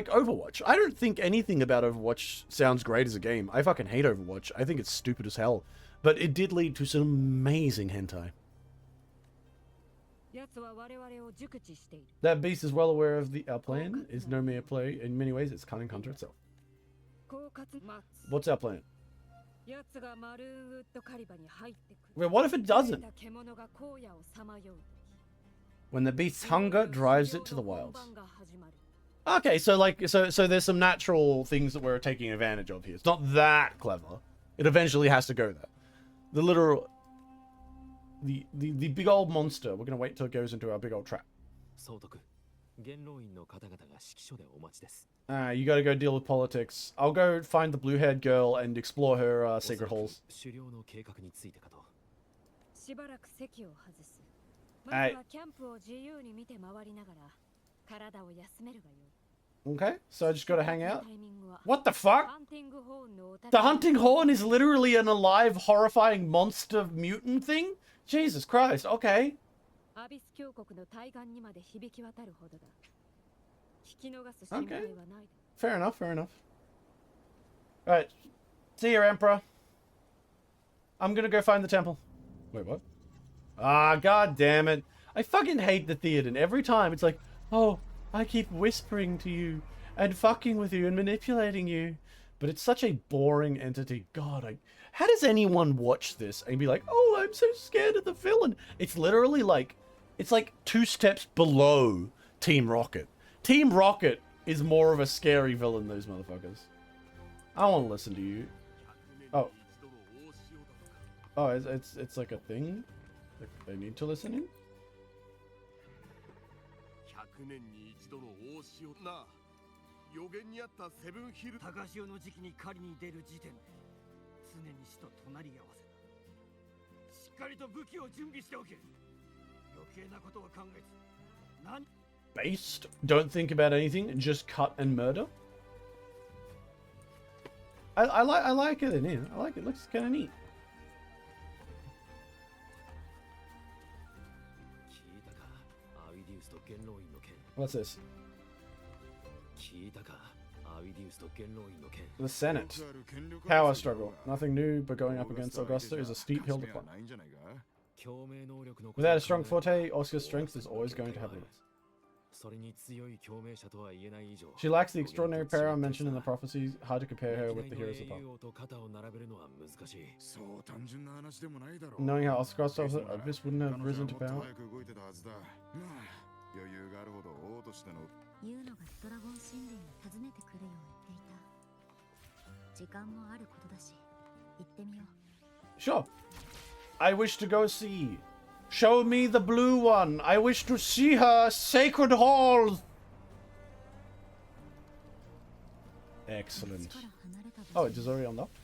Overwatch. I don't think anything about Overwatch sounds great as a game. I fucking hate Overwatch. I think it's stupid as hell, but it did lead to some amazing hentai. That beast is well aware of our plan. Is no mere play. In many ways, it's cunning hunter itself. What's our plan? Well, what if it doesn't? When the beast's hunger drives it to the wilds. Okay, so like, so there's some natural things that we're taking advantage of here. It's not that clever. It eventually has to go there. The literal, the big old monster. We're gonna wait till it goes into our big old trap. You gotta go deal with politics. I'll go find the blue-haired girl and explore her sacred halls. Okay, so I just gotta hang out. What the fuck? The hunting horn is literally an alive, horrifying monster mutant thing? Jesus Christ, okay. Okay. Fair enough, fair enough. Alright. See you, Emperor. I'm gonna go find the temple. Wait, what? Ah, god damn it. I fucking hate the Theoden. Every time it's like, oh, I keep whispering to you and fucking with you and manipulating you. But it's such a boring entity. God, how does anyone watch this and be like, oh, I'm so scared of the villain? It's literally like, it's like 2 steps below Team Rocket. Team Rocket is more of a scary villain than those motherfuckers. I don't want to listen to you. Oh. Oh, it's like a thing? Like they need to listen in? 100年に一度の大潮な予言にあったセブンヒル高潮の時期に狩りに出る時点で常に死と隣り合わせだしっかりと武器を準備しておけ余計なことは考えず何 Based? Don't think about anything, just cut and murder? I like it in here. I like it. Looks kind of neat. What's this? The Senate. Power struggle. Nothing new, but going up against Augusta is a steep hill to climb. Without a strong forte, Oscar's strength is always going to have limits. She lacks the extraordinary power mentioned in the prophecies. Hard to compare her with the heroes of the past. Knowing how Oscar Abyss wouldn't have risen to power. Sure. I wish to go see. Show me the blue one. I wish to see her sacred halls. Excellent. Oh, it is already unlocked?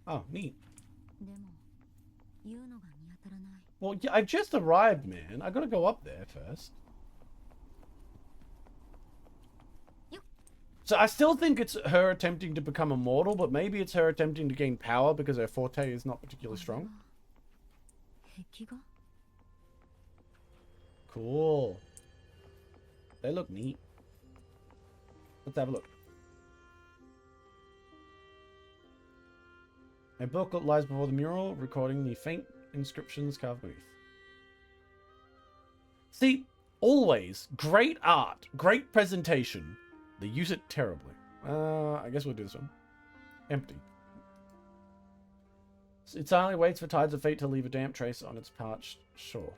Oh, neat. Well, yeah, I've just arrived, man. I gotta go up there first. So I still think it's her attempting to become immortal, but maybe it's her attempting to gain power because her forte is not particularly strong. Cool. They look neat. Let's have a look. A booklet lies before the mural, recording the faint inscriptions carved beneath. See, always great art, great presentation. They use it terribly. I guess we'll do this one. Empty. It silently waits for tides of fate to leave a damp trace on its parched shore.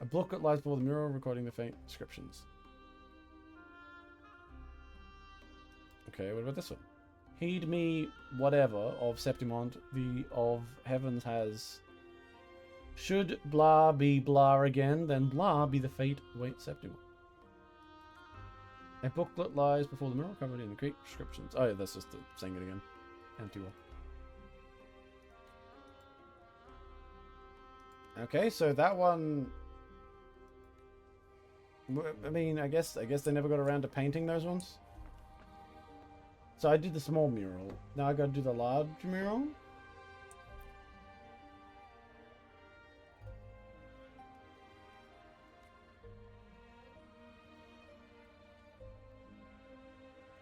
A booklet lies before the mural, recording the faint inscriptions. Okay, what about this one? Heed me, whatever, of Septimont, the of heavens has. Should blah be blah again, then blah be the fate await Septimont. A booklet lies before the mural, covered in Greek inscriptions. Oh yeah, that's just saying it again. Empty wall. Okay, so that one. I mean, I guess they never got around to painting those ones. So I did the small mural. Now I got to do the large mural.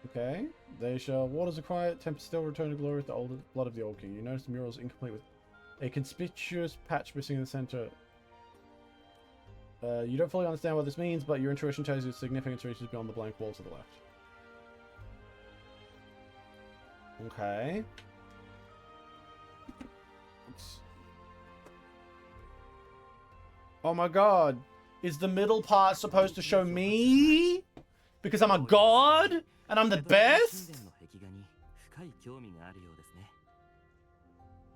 Okay. They shall. Waters are quiet. Tempest still return to glory with the old blood of the old king. You notice the mural is incomplete with a conspicuous patch missing in the center. You don't fully understand what this means, but your intuition tells you its significance reaches beyond the blank wall to the left. Okay. Oh my god. Is the middle part supposed to show me? Because I'm a god? And I'm the best?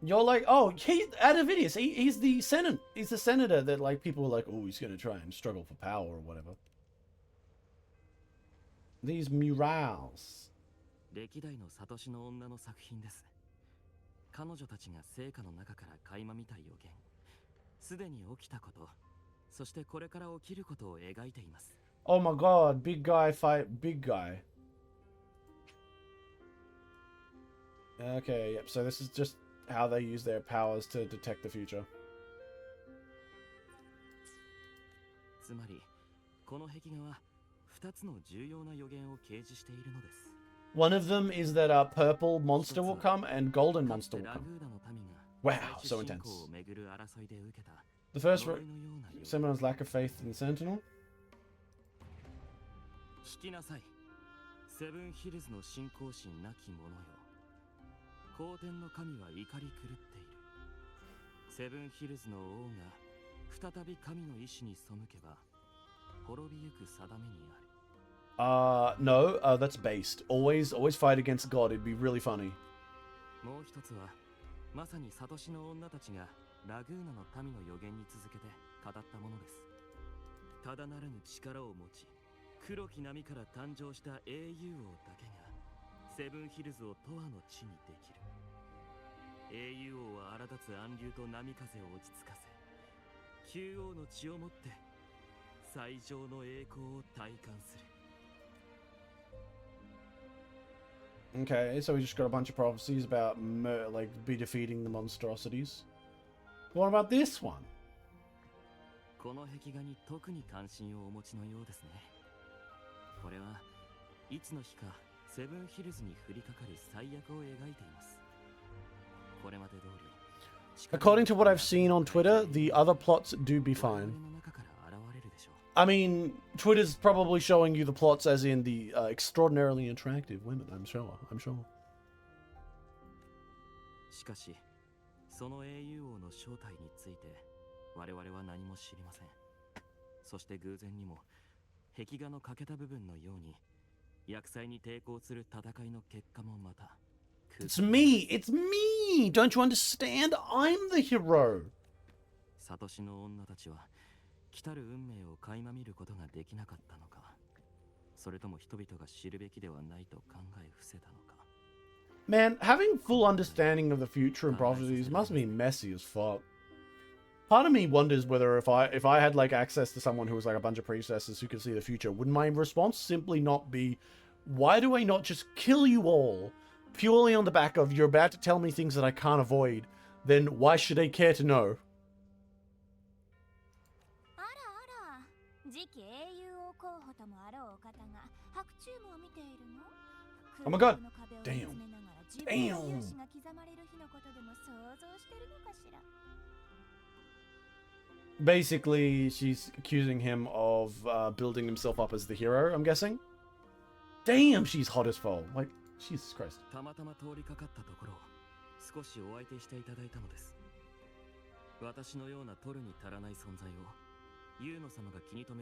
You're like, oh, Adavidius, he's the Senate. He's the senator that, like, people were like, oh, he's gonna try and struggle for power or whatever. These murals. 歴代のサトシの女の作品です。彼女たちが聖火の中から垣間見た予言、すでに起きたこと、そしてこれから起きることを描いています。Oh my god, big guy fight big guy. Okay, yep, so this is just how they use their powers to detect the future. つまり、この壁画は2つの重要な予言を掲示しているのです。One of them is that a purple monster will come and golden monster will come. Wow, so intense. The first Seminole's lack of faith in the Sentinel. 聞きなさい。セブンヒルズの信仰心なき者よ。皇天の神は怒り狂っている。セブンヒルズの王が再び神の意志に背けば滅びゆく定めにある。No, that's based. Always fight against God. It'd be really funny. もう一つは、まさにサトシの女たちがラグーナの民の予言に続けて語ったものです。ただならぬ力を持ち、黒き波から誕生した英雄王だけがセブンヒルズを永遠の地にできる。英雄王は荒立つ暗流と波風を落ち着かせ、旧王の血をもって最上の栄光を体感する。Okay, so we just got a bunch of prophecies about like be defeating the monstrosities. What about this one? この壁画に特に関心をお持ちのようですね。これはいつの日かセブンヒルズに降りかかる最悪を描いています。これまで通り。According to what I've seen on Twitter, the other plots do be fine. I mean, Twitter's probably showing you the plots as in the extraordinarily attractive women, I'm sure. しかし、その英雄王の正体について我々は何も知りません。そして偶然にも壁画の欠けた部分のように厄災に抵抗する戦いの結果もまた。It's me! It's me! Don't you understand? I'm the hero! サトシの女たちは来たる運命を垣間見ることができなかったのか、それとも人々が知るべきではないと考え伏せたのか。Man, having full understanding of the future and prophecies must be messy as fuck. Part of me wonders whether if I had like access to someone who was like a bunch of priestesses who could see the future, would my response simply not be, why do I not just kill you all? Purely on the back of, you're about to tell me things that I can't avoid, then why should I care to know? Oh my god! Damn. Damn! Basically, she's accusing him of building himself up as the hero, I'm guessing? Damn, she's hot as fuck. Like, Jesus Christ.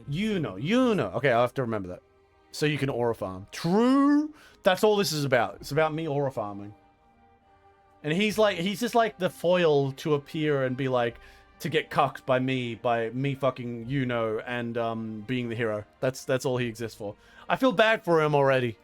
You know. Okay, I'll have to remember that. So you can aura farm. True! That's all this is about. It's about me aura farming. And he's just like the foil to appear and be like, to get cucked by me fucking and being the hero. That's all he exists for. I feel bad for him already.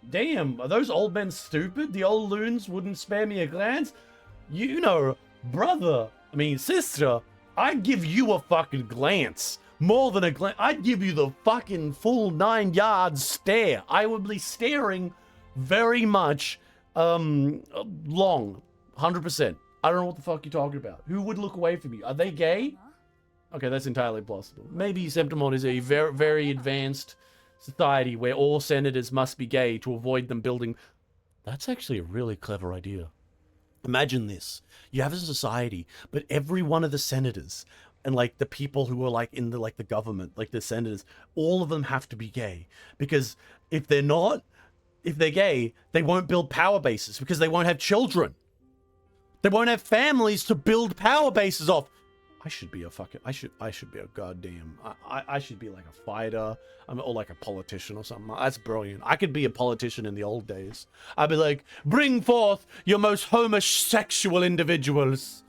Damn, are those old men stupid? The old loons wouldn't spare me a glance? Brother, sister, I'd give you a fucking glance. More than a glance. I'd give you the fucking full 9 yards stare. I would be staring very much long. 100%. I don't know what the fuck you're talking about. Who would look away from you? Are they gay? Okay, that's entirely plausible. Maybe Septimon is a very, very advanced society where all senators must be gay to avoid them building... That's actually a really clever idea. Imagine this. You have a society, but every one of the senators and like the people who are like in the like the government, like the senators, all of them have to be gay. Because if they're gay, they won't build power bases because they won't have children. They won't have families to build power bases off. I should be a goddamn, I should be like a fighter, or like a politician or something. That's brilliant. I could be a politician in the old days. I'd be like, bring forth your most homosexual individuals.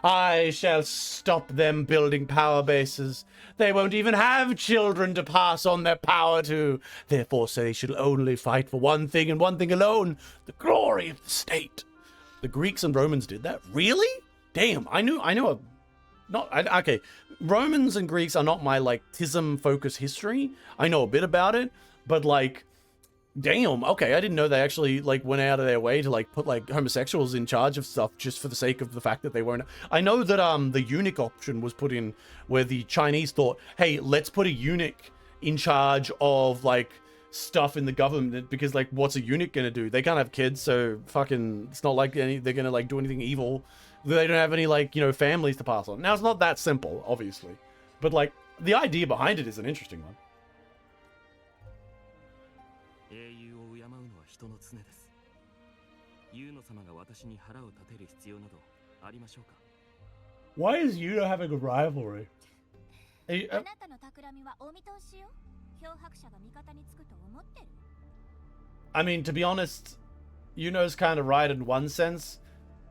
I shall stop them building power bases. They won't even have children to pass on their power to. Therefore, they should only fight for one thing and one thing alone, the glory of the state. The Greeks and Romans did that? Really? Damn, I knew okay, Romans and Greeks are not my, like, tism-focused history. I know a bit about it, but, like, Damn, okay, I didn't know they actually, like, went out of their way to, like, put, like, homosexuals in charge of stuff just for the sake of the fact that they weren't... I know that, the eunuch option was put in where the Chinese thought, hey, let's put a eunuch in charge of, like, stuff in the government, because, like, what's a eunuch gonna do? They can't have kids, so fucking... It's not like they're gonna, like, do anything evil. They don't have any, like, you know, families to pass on. Now, it's not that simple, obviously. But, like, the idea behind it is an interesting one. 英雄を敬うのは人の常です。ユーノ様が私に腹を立てる必要などありましょうか。Why is Yuno having a rivalry? あなたの企みはお見通しよ。漂白者が味方につくと思ってる。I mean, to be honest, Yuno's kind of right in one sense.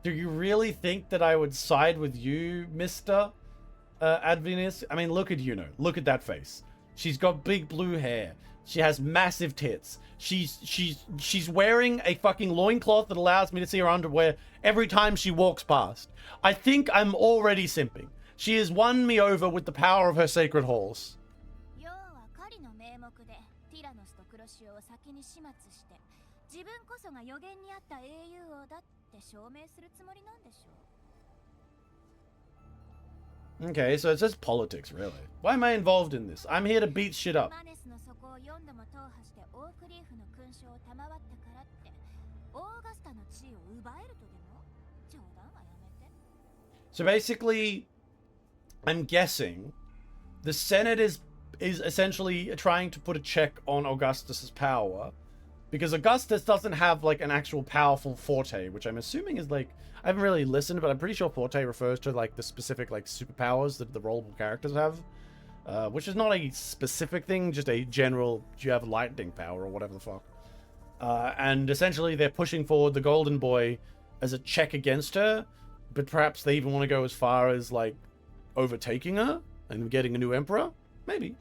Do you really think that I would side with you, Mr. Advinis? I mean, look at Yuno. Look at that face. She's got big blue hair. She has massive tits. She's wearing a fucking loincloth that allows me to see her underwear every time she walks past. I think I'm already simping. She has won me over with the power of her sacred halls. 要は狩りの名目でティラノスとクロシオを先に始末して、自分こそが予言にあった英雄王だって証明するつもりなんでしょう。 Okay, so it's just politics, really. Why am I involved in this? I'm here to beat shit up. マネスの底を4度も踏破してオークリーフの勲章を賜ったからって、オーガスタの地位を奪えるとでも？冗談はやめて。 So basically, I'm guessing the Senate is essentially trying to put a check on Augustus's power, because Augustus doesn't have like an actual powerful forte, which I'm assuming is like, I haven't really listened, but I'm pretty sure forte refers to like the specific like superpowers that the rollable characters have, which is not a specific thing, just a general, do you have lightning power or whatever the fuck. And essentially they're pushing forward the Golden Boy as a check against her, but perhaps they even want to go as far as like overtaking her and getting a new emperor? Maybe.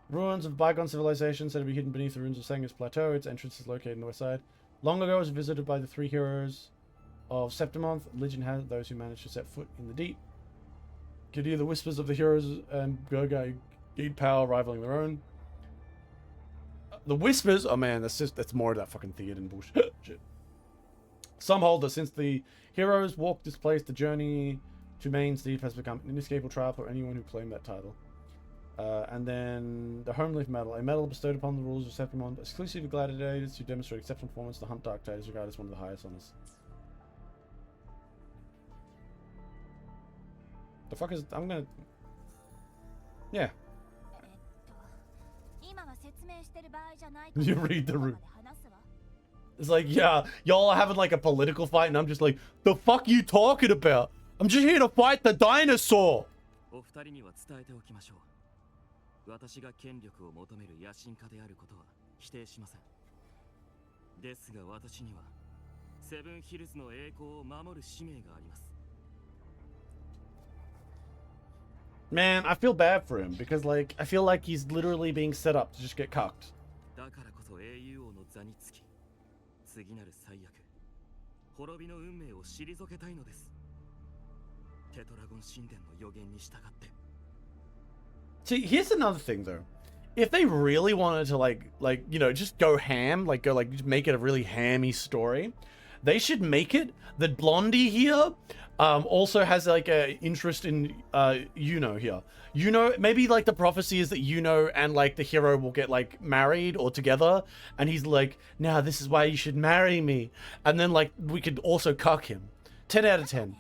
Ruins of bygone civilization said to be hidden beneath the ruins of Sangus Plateau. Its entrance is located on the west side. Long ago, it was visited by the three heroes of Septimonth. Legend has it those who managed to set foot in the deep could hear the whispers of the heroes and Gurgai gained power rivaling their own. The whispers? Oh man, that's more of that fucking Theoden bullshit. Shit. Some hold that since the heroes walked this place, the journey to Main's Deep has become an inescapable trial for anyone who claimed that title. And then the Homeleaf Medal, a medal bestowed upon the rulers of Septimon, exclusive to gladiators who demonstrate exceptional performance. The Hunt Dark Tide is regarded as one of the highest honors. The fuck is... I'm gonna... Yeah. You read the room. It's like, yeah, y'all are having like a political fight and I'm just like, the fuck you talking about? I'm just here to fight the dinosaur! お二人には伝えておきましょう。私が権力を求める野心家であることは否定しません。ですが私にはセブンヒルズの栄光を守る使命があります。 Man, I feel bad for him because like I feel like he's literally being set up to just get cucked. だからこそ英雄王の座につき、次なる最悪、滅びの運命を退けたいのです。テトラゴン神殿の予言に従って。 See, here's another thing though. If they really wanted to like you know, just go ham, just make it a really hammy story, they should make it that Blondie here also has like a interest in Yuno here. Yuno, maybe like the prophecy is that Yuno and like the hero will get like married or together, and he's like, now this is why you should marry me, and then like we could also cuck him. 10 out of 10.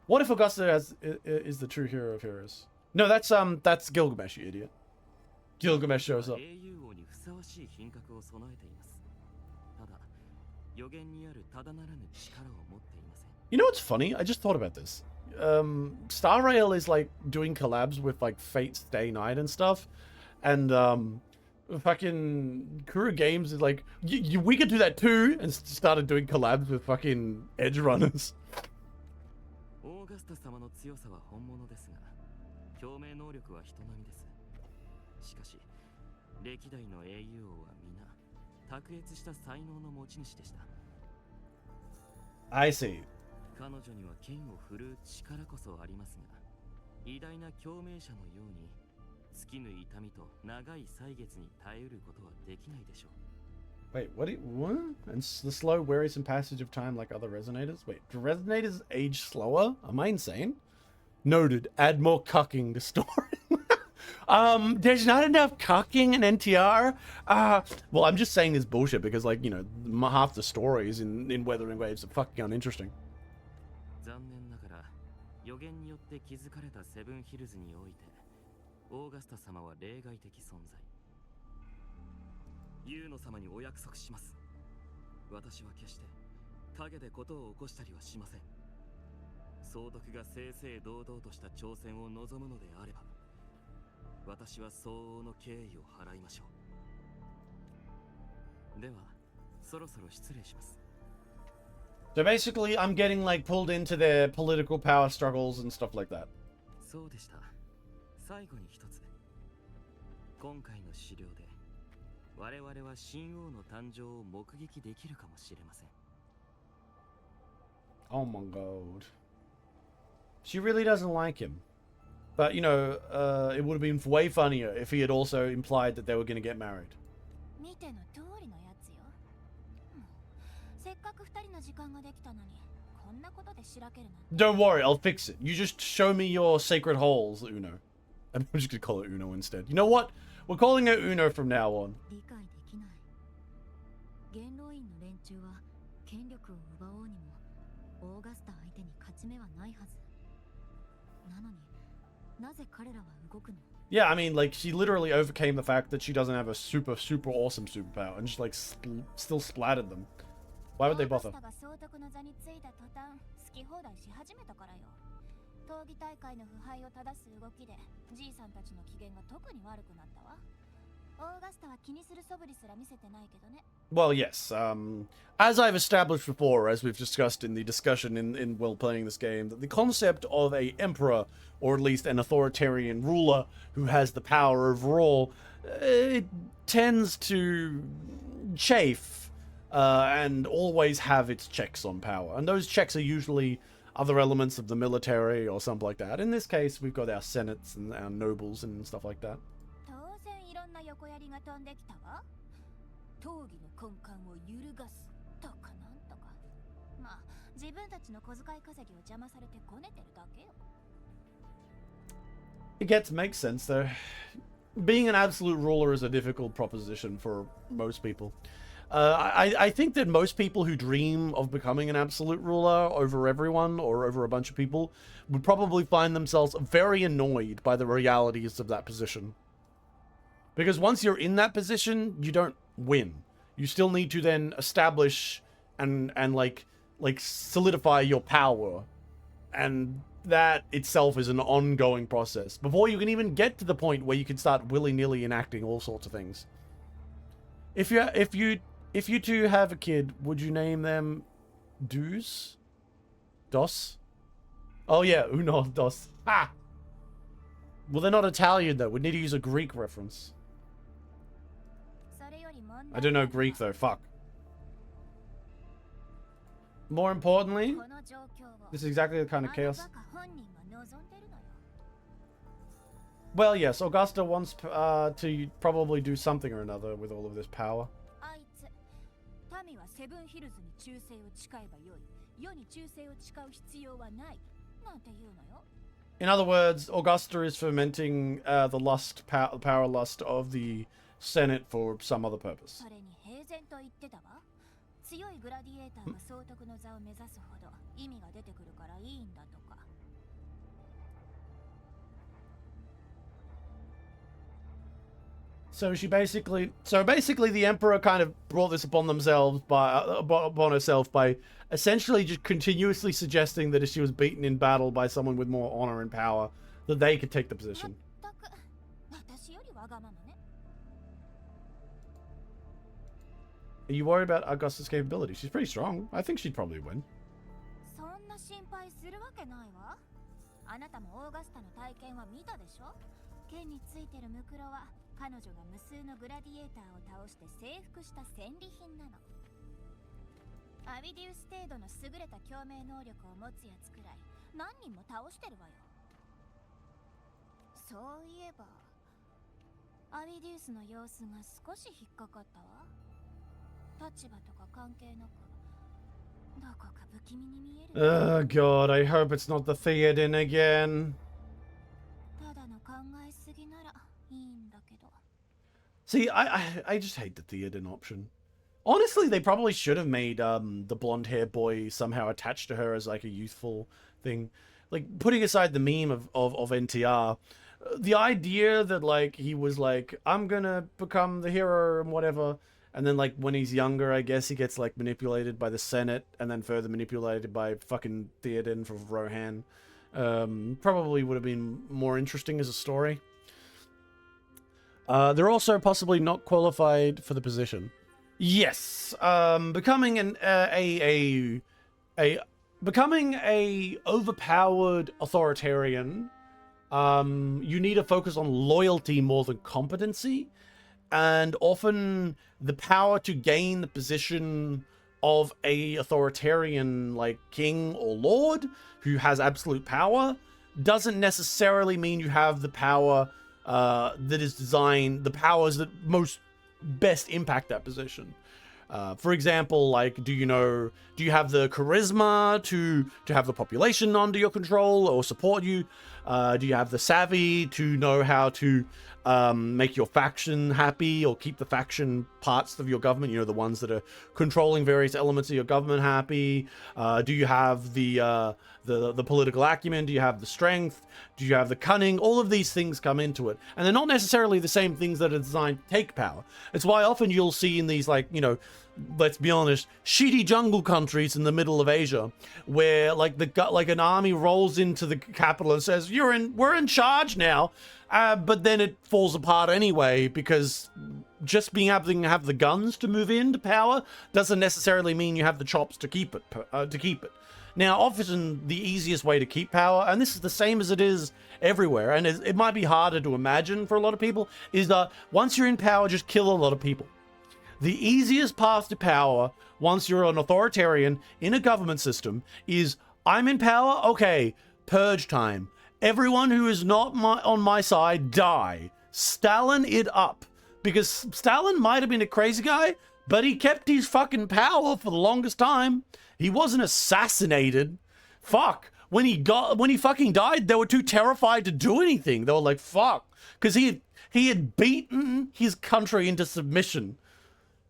What if Augusta is the true hero of heroes? No, that's Gilgamesh, you idiot. Gilgamesh shows up. You know what's funny? I just thought about this. Star Rail is like doing collabs with like Fate's Day Night and stuff, and fucking Kuru Games is like, we could do that too, and started doing collabs with fucking Edge Runners. オーガスタ様の強さは本物ですが、共鳴能力は人並みです。しかし、歴代の英雄王は皆、卓越した才能の持ち主でした。I see. 彼女には剣を振るう力こそありますが、偉大な共鳴者のように尽きぬ痛みと長い歳月に耐えうることはできないでしょう。 Wait, what? And the slow, wearisome passage of time like other resonators? Wait, do resonators age slower? Am I insane? Noted. Add more cucking to story. There's not enough cucking in NTR. Well, I'm just saying this bullshit because, like, you know, half the stories in Wuthering Waves are fucking uninteresting. 残念ながら予言によって築かれたセブンヒルズにおいてオーガスタ様は例外的存在。ユーノ様にお約束します。私は決して陰でことを起こしたりはしません。総督が正々堂々とした挑戦を望むのであれば、私は相応の敬意を払いましょう。では、そろそろ失礼します。 So basically, I'm getting, like, pulled into their political power struggles and stuff like that. そうでした。最後に一つ。今回の資料で、我々は神王の誕生を目撃できるかもしれません。 Oh my god. She really doesn't like him. But, you know, it would have been way funnier if he had also implied that they were going to get married. 見ての通りのやつよ。せっかく二人の時間ができたのに、こんなことでしらけるなんて。 Don't worry, I'll fix it. You just show me your sacred holes, Uno. I'm just going to call it Uno instead. You know what? We're calling it Uno from now on. 理解できない。元老院の連中は権力を奪おうにもオーガスタ相手に勝ち目はないはず。なのになぜ彼らは動くの？ Yeah, I mean, like, she literally overcame the fact that she doesn't have a super awesome superpower and just, like, still splattered them. Why would they bother? オーガスタが総督の座についた途端、好き放題し始めたからよ。闘技大会の腐敗を正す動きで、じいさんたちの機嫌が特に悪くなったわ。オーガスタは気にする素振りすら見せてないけどね。 Well, yes. As I've established before, as we've discussed in the discussion in while playing this game, that the concept of a emperor, or at least an authoritarian ruler who has the power overall, it tends to chafe and always have its checks on power. And those checks are usually other elements of the military or something like that. In this case, we've got our senates and our nobles and stuff like that. 当然いろんな横やりが飛んできたわ。闘技の根幹を揺るがすとかなんとか。まあ自分たちの小遣い稼ぎを邪魔されてこねてるだけよ。 It makes sense though. Being an absolute ruler is a difficult proposition for most people. I think that most people who dream of becoming an absolute ruler over everyone or over a bunch of people would probably find themselves very annoyed by the realities of that position. Because once you're in that position, you don't win. You still need to then establish and like solidify your power. And that itself is an ongoing process before you can even get to the point where you can start willy-nilly enacting all sorts of things. If you two have a kid, would you name them Dos? Dos? Oh yeah, Uno Dos. Ah! Well, they're not Italian though. We need to use a Greek reference. I don't know Greek though. Fuck. More importantly, this is exactly the kind of chaos. Well, yes, Augusta wants to probably do something or another with all of this power. In other words, Augusta is fermenting the power lust of the Senate for some other purpose. 強いグラディエーターが総督の座を目指すほど意味が出てくるからいいんだとか。So basically the Emperor kind of brought this upon herself by essentially just continuously suggesting that if she was beaten in battle by someone with more honor and power, that they could take the position. Are you worried about Augusta's capability? She's pretty strong. I think she'd probably win. そんな心配するわけないわ。あなたもオーガスタの体験は見たでしょ？剣についてるムクロは彼女が無数のグラディエーターを倒して征服した戦利品なの。アビディウス程度の優れた共鳴能力を持つやつくらい何人も倒してるわよ。そういえばアビデュースの様子が少し引っかかったわ。立場とか関係なく、どこか不気味に見える。Oh god, I hope it's not the Theoden again. ただの考えすぎならいいんだけど。See, I just hate the Theoden option. Honestly, they probably should have made the blonde hair boy somehow attached to her as like a youthful thing. Like, putting aside the meme of NTR, the idea that like he was like, I'm gonna become the hero and whatever, and then like when he's younger, I guess he gets like manipulated by the Senate and then further manipulated by fucking Theoden from Rohan. Probably would have been more interesting as a story. They're also possibly not qualified for the position. Yes, becoming becoming a overpowered authoritarian. You need to focus on loyalty more than competency, and often the power to gain the position of a authoritarian like king or lord who has absolute power doesn't necessarily mean you have the power that is designed, the powers that most best impact that position. For example, like, do you have the charisma to have the population under your control or support you? Do you have the savvy to know how to make your faction happy or keep the faction parts of your government, the ones that are controlling various elements of your government happy? Do you have the political acumen? Do you have the strength? Do you have the cunning? All of these things come into it. And they're not necessarily the same things that are designed to take power. It's why often you'll see in these, like, let's be honest, shitty jungle countries in the middle of Asia, where like an army rolls into the capital and says, we're in charge now. But then it falls apart anyway, because just being able to have the guns to move into power doesn't necessarily mean you have the chops to keep it. Now, often the easiest way to keep power, and this is the same as it is everywhere, and it might be harder to imagine for a lot of people, is that once you're in power, just kill a lot of people. The easiest path to power, once you're an authoritarian in a government system, is I'm in power, okay, purge time. Everyone who is not on my side, die. Stalin it up. Because Stalin might have been a crazy guy, but he kept his fucking power for the longest time. He wasn't assassinated. Fuck. When he fucking died, they were too terrified to do anything. They were like, fuck. Because he had beaten his country into submission.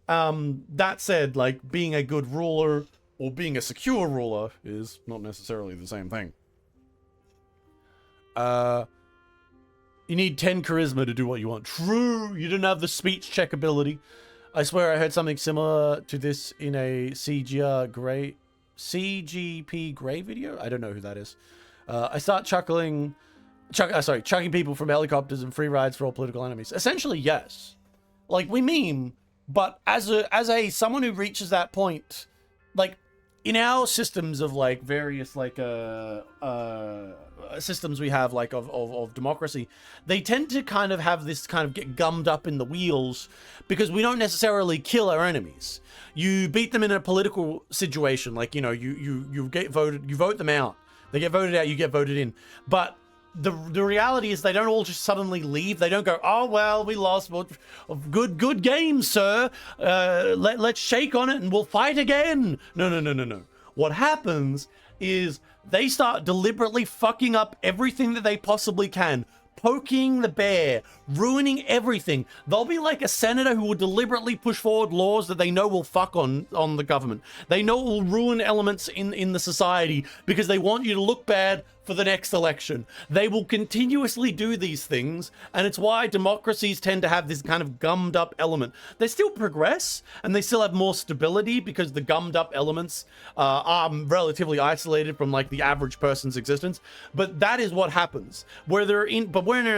That said, like, being a good ruler or being a secure ruler is not necessarily the same thing. You need 10 charisma to do what you want. True, you didn't have the speech check ability. I swear I heard something similar to this in a CGP Grey video. I don't know who that is. I start chucking people from helicopters and free rides for all political enemies. Essentially, yes. Like, we meme, but as a someone who reaches that point, like, in our systems of like various like systems we have like of democracy, they tend to kind of have this kind of get gummed up in the wheels because we don't necessarily kill our enemies. You beat them in a political situation, like, you get voted, you vote them out, they get voted out, you get voted in. But the reality is they don't all just suddenly leave. They don't go, oh, well, we lost. Well, good game, sir. Let's shake on it and we'll fight again. No. What happens is they start deliberately fucking up everything that they possibly can, poking the bear, ruining everything. They'll be like a senator who will deliberately push forward laws that they know will fuck on the government. They know it will ruin elements in the society because they want you to look bad for the next election. They will continuously do these things, and it's why democracies tend to have this kind of gummed up element. They still progress, and they still have more stability because the gummed up elements are relatively isolated from like the average person's existence. But that is what happens. When they're in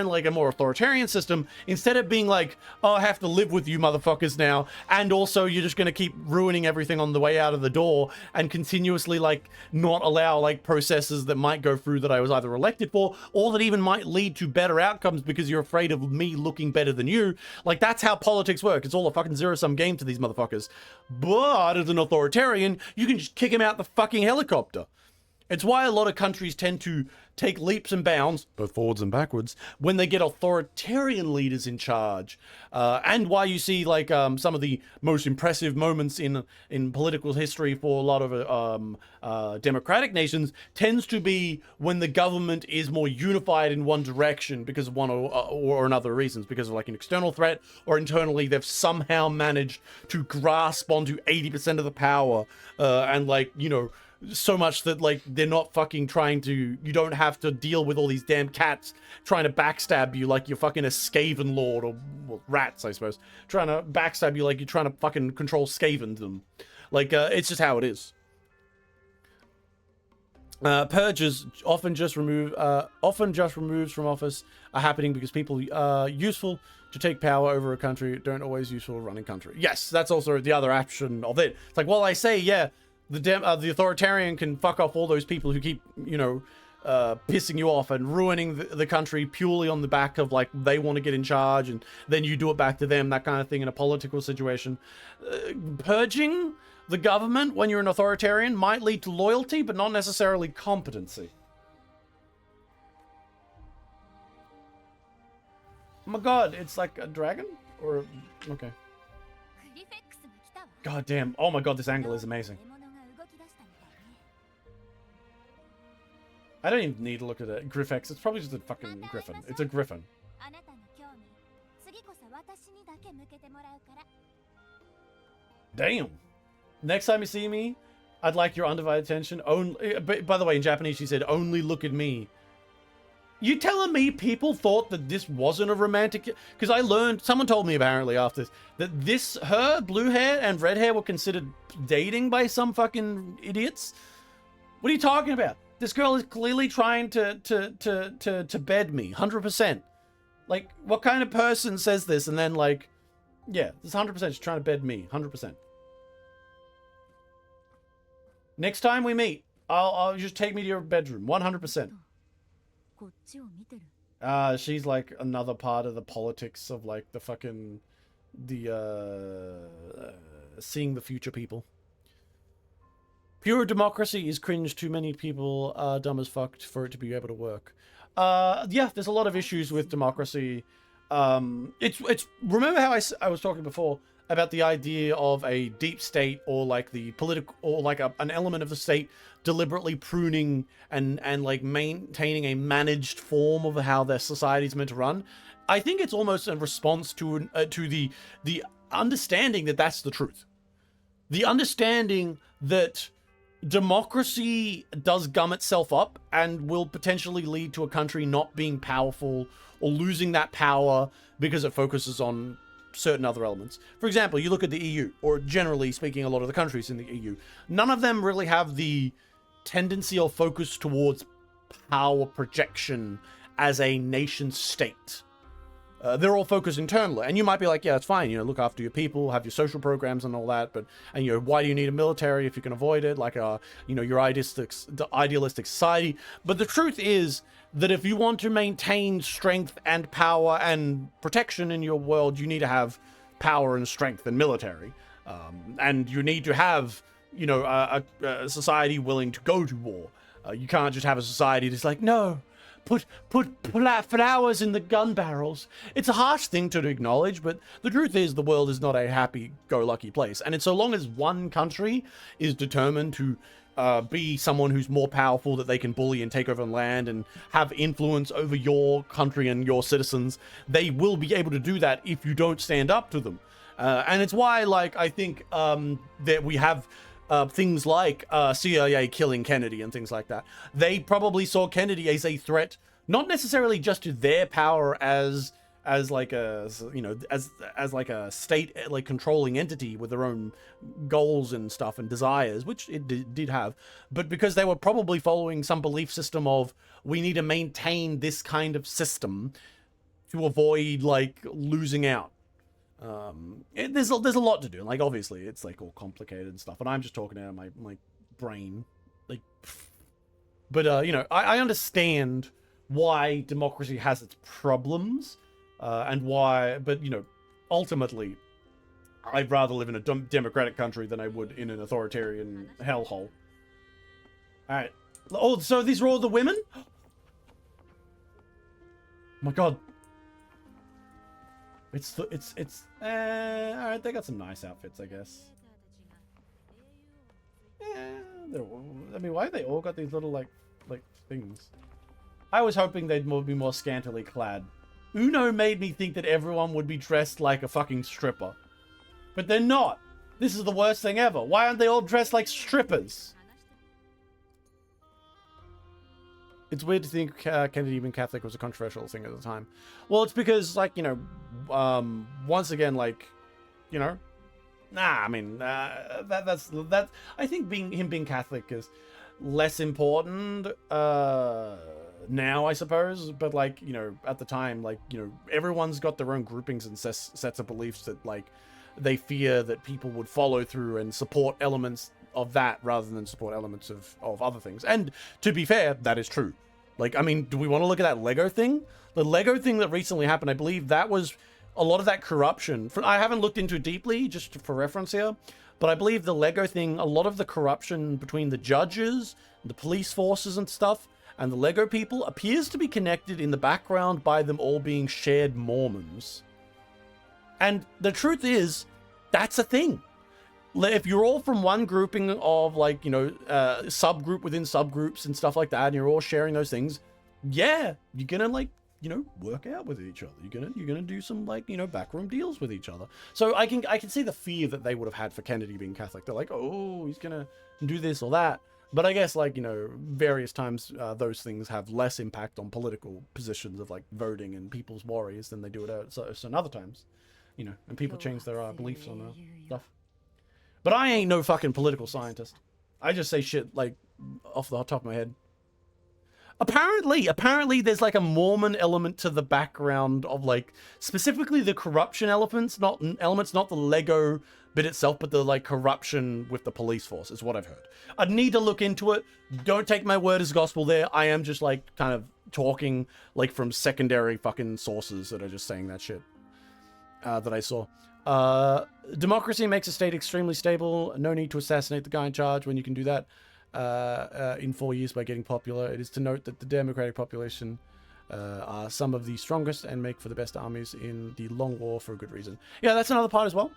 like a more authoritarian system, instead of being like, oh, I have to live with you motherfuckers now, and also you're just gonna keep ruining everything on the way out of the door and continuously like not allow like processes that might go through that I was either elected for or that even might lead to better outcomes because you're afraid of me looking better than you. Like, that's how politics work. It's all a fucking zero-sum game to these motherfuckers. But as an authoritarian, you can just kick him out the fucking helicopter. It's why a lot of countries tend to take leaps and bounds, both forwards and backwards, when they get authoritarian leaders in charge. And why you see like some of the most impressive moments in political history for a lot of democratic nations tends to be when the government is more unified in one direction because of one or another reasons, because of like an external threat, or internally they've somehow managed to grasp onto 80% of the power, and like, you know, so much that like they're not fucking trying to, you don't have to deal with all these damn cats trying to backstab you like you're fucking a Skaven lord, or well, rats I suppose, trying to backstab you like you're trying to fucking control Skaven them. Like it's just how it is. Purges often just removes from office are happening because people useful to take power over a country don't always useful running country. Yes, that's also the other option of it. It's like, well, I say, yeah, the authoritarian can fuck off all those people who keep, you know, pissing you off and ruining the country purely on the back of like they want to get in charge, and then you do it back to them, that kind of thing in a political situation. Purging the government when you're an authoritarian might lead to loyalty, but not necessarily competency. Oh my god, it's like a dragon? Or, okay. God damn, oh my god, this angle is amazing. I don't even need to look at it. Griffex, it's probably just a fucking griffin. It's a griffin. Damn. Next time you see me, I'd like your undivided attention. Only, by the way, in Japanese she said, only look at me. You telling me people thought that this wasn't a romantic... Because I learned, someone told me apparently after this, that this, her, blue hair and red hair were considered dating by some fucking idiots. What are you talking about? This girl is clearly trying to bed me, 100%. Like, what kind of person says this and then like, yeah, this 100% she's trying to bed me, 100%. Next time we meet, I'll just take me to your bedroom, 100%. She's like another part of the politics of like the fucking, seeing the future people. Pure democracy is cringe. Too many people are dumb as fuck for it to be able to work. Yeah, there's a lot of issues with democracy. It's remember how I was talking before about the idea of a deep state, or like the political, or like an element of the state deliberately pruning and like maintaining a managed form of how their society's meant to run. I think it's almost a response to the understanding that that's the truth. The understanding that democracy does gum itself up and will potentially lead to a country not being powerful or losing that power because it focuses on certain other elements. For example, you look at the EU, or generally speaking, a lot of the countries in the EU. None of them really have the tendency or focus towards power projection as a nation state. They're all focused internally, and you might be like, yeah, that's fine, you know, look after your people, have your social programs and all that, but, and you know, why do you need a military if you can avoid it, like you know, your idealistic society. But the truth is that if you want to maintain strength and power and protection in your world, you need to have power and strength and military, and you need to have, you know, a society willing to go to war. You can't just have a society that's like, no, Put flowers in the gun barrels. It's a harsh thing to acknowledge, but the truth is the world is not a happy-go-lucky place. And it's so long as one country is determined to be someone who's more powerful, that they can bully and take over land and have influence over your country and your citizens, they will be able to do that if you don't stand up to them. And it's why, like, I think that we have things like CIA killing Kennedy and things like that. They probably saw Kennedy as a threat, not necessarily just to their power as like a, you know, as like a state, like controlling entity with their own goals and stuff and desires, which it did have, but because they were probably following some belief system of, we need to maintain this kind of system to avoid like losing out. There's a lot to do, like obviously it's like all complicated and stuff, and I'm just talking out of my brain, like, but you know, I understand why democracy has its problems, and why, but you know, ultimately I'd rather live in a democratic country than I would in an authoritarian hellhole. All right, Oh, so these are all the women? Oh my god. Alright, they got some nice outfits, I guess. I mean, why have they all got these little, like things? I was hoping they'd be more scantily clad. Uno made me think that everyone would be dressed like a fucking stripper. But they're not. This is the worst thing ever. Why aren't they all dressed like strippers? It's weird to think Kennedy being Catholic was a controversial thing at the time. Well, it's because, like, you know, once again, like, you know, I mean, that's I think him being Catholic is less important now, I suppose. But, like, you know, at the time, like, you know, everyone's got their own groupings and sets of beliefs that, like, they fear that people would follow through and support elements of that rather than support elements of other things. And to be fair, that is true. Like, I mean, do we want to look at that Lego thing? The Lego thing that recently happened, I believe that was a lot of that corruption. I haven't looked into it deeply, just for reference here, but I believe the Lego thing, a lot of the corruption between the judges, the police forces and stuff, and the Lego people appears to be connected in the background by them all being shared Mormons. And the truth is, that's a thing. If you're all from one grouping of, like, you know, subgroup within subgroups and stuff like that, and you're all sharing those things, yeah, you're gonna, like, you know, work out with each other. You're gonna do some, like, you know, backroom deals with each other. So I can see the fear that they would have had for Kennedy being Catholic. They're like, oh, he's gonna do this or that. But I guess, like, you know, various times those things have less impact on political positions of, like, voting and people's worries than they do at some other times. You know, and people change their beliefs on stuff. But I ain't no fucking political scientist. I just say shit, like, off the top of my head. Apparently there's, like, a Mormon element to the background of, like, specifically the corruption elements, not the Lego bit itself, but the, like, corruption with the police force is what I've heard. I'd need to look into it. Don't take my word as gospel there. I am just, like, kind of talking, like, from secondary fucking sources that are just saying that shit that I saw. Democracy makes a state extremely stable. No need to assassinate the guy in charge when you can do that in 4 years by getting popular. It is to note that the democratic population are some of the strongest and make for the best armies in the long war for a good reason. Yeah, that's another part as well.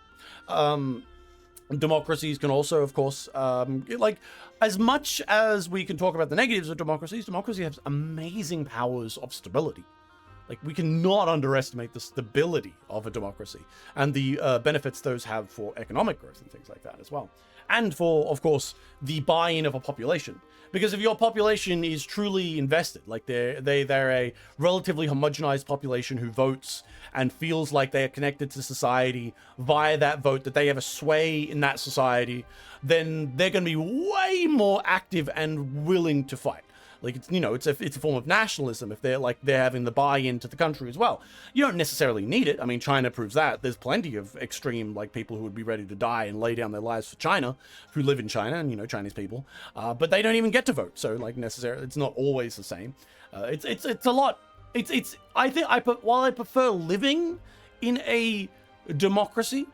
Democracies can also, of course, like, as much as we can talk about the negatives of democracy has amazing powers of stability. Like, we cannot underestimate the stability of a democracy and the benefits those have for economic growth and things like that as well. And for, of course, the buy-in of a population. Because if your population is truly invested, like they're a relatively homogenized population who votes and feels like they are connected to society via that vote, that they have a sway in that society, then they're going to be way more active and willing to fight. Like, it's, you know, it's a form of nationalism if they're having the buy-in to the country as well. You don't necessarily need it. I mean, China proves that. There's plenty of extreme, like, people who would be ready to die and lay down their lives for China, who live in China, and, you know, Chinese people. But they don't even get to vote. So, like, necessarily, it's not always the same. It's a lot. While I prefer living in a democracy,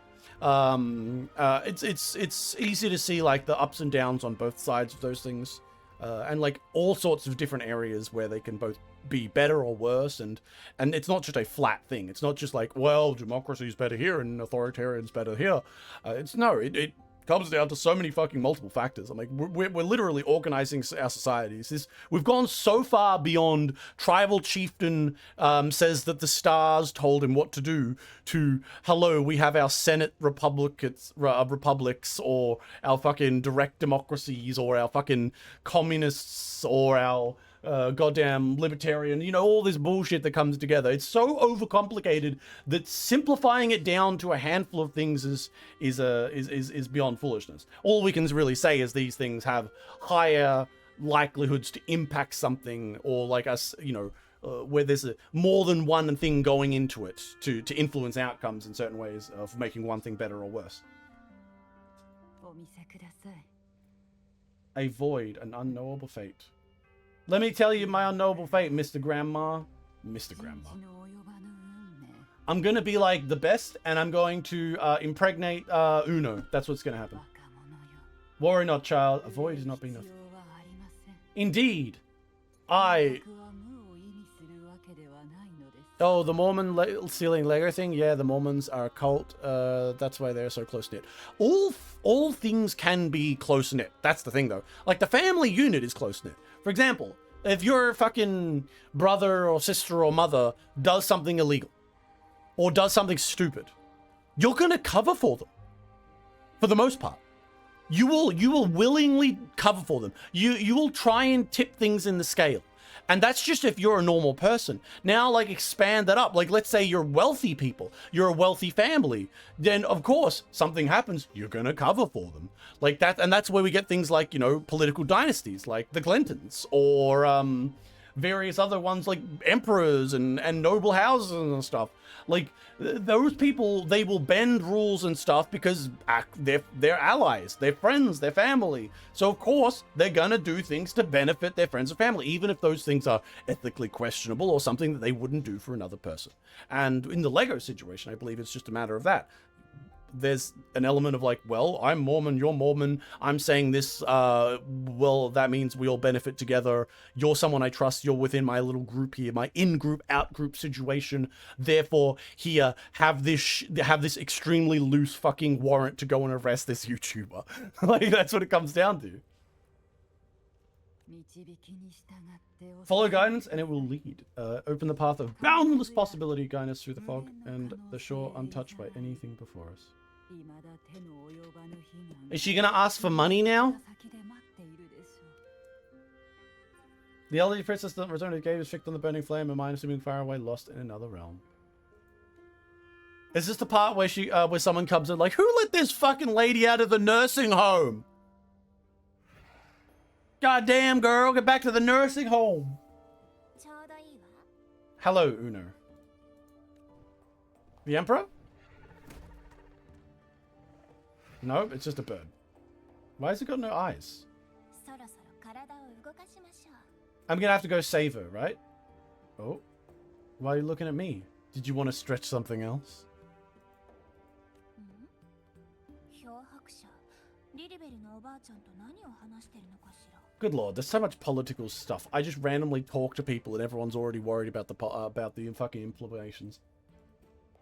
it's easy to see, like, the ups and downs on both sides of those things. And, like, all sorts of different areas where they can both be better or worse, and it's not just a flat thing. It's not just like, well, democracy's better here and authoritarian's better here. It comes down to so many fucking multiple factors. I'm like, we're literally organizing our societies. We've gone so far beyond tribal chieftain says that the stars told him what to do, to, hello, we have our Senate republics, or our fucking direct democracies, or our fucking communists, or our goddamn libertarian, you know, all this bullshit that comes together. It's so overcomplicated that simplifying it down to a handful of things is beyond foolishness. All we can really say is these things have higher likelihoods to impact something, or, like, us, you know, where there's more than one thing going into it to influence outcomes in certain ways of making one thing better or worse. A void, an unknowable fate. Let me tell you my unknowable fate, Mr. Grandma. Mr. Grandma. I'm gonna be, like, the best, and I'm going to impregnate Uno. That's what's gonna happen. Worry not, child. A void is not being enough. Indeed. Oh, the Mormon stealing Lego thing? Yeah, the Mormons are a cult. That's why they're so close-knit. All things can be close-knit. That's the thing, though. Like, the family unit is close-knit. For example, if your fucking brother or sister or mother does something illegal or does something stupid, you're gonna cover for them. For the most part. You will willingly cover for them. You will try and tip things in the scale. And that's just if you're a normal person. Now, like, expand that up. Like, let's say you're wealthy people. You're a wealthy family. Then, of course, something happens. You're going to cover for them. Like that. And that's where we get things like, you know, political dynasties, like the Clintons, or various other ones like emperors and noble houses and stuff. Like, those people, they will bend rules and stuff because they're allies, they're friends, they're family. So, of course, they're gonna do things to benefit their friends and family, even if those things are ethically questionable or something that they wouldn't do for another person. And in the Lego situation, I believe it's just a matter of that. There's an element of like, well, I'm Mormon, you're Mormon, I'm saying this, well, that means we all benefit together. You're someone I trust, you're within my little group here, my in-group, out-group situation. Therefore, here, have this extremely loose fucking warrant to go and arrest this YouTuber. Like, that's what it comes down to. Follow guidance and it will lead. Open the path of boundless possibility, guide us through the fog and the shore untouched by anything before us. Is she gonna ask for money now? The elderly princess that returned to the cave is fixed on the burning flame, and mine assuming far away, lost in another realm. Is this the part where where someone comes in like, who let this fucking lady out of the nursing home? Goddamn, girl, get back to the nursing home. Hello, Uno. The Emperor? No, it's just a bird. Why has it got no eyes? I'm gonna have to go save her, right? Oh. Why are you looking at me? Did you want to stretch something else? Good lord, there's so much political stuff. I just randomly talk to people and everyone's already worried about the fucking implications.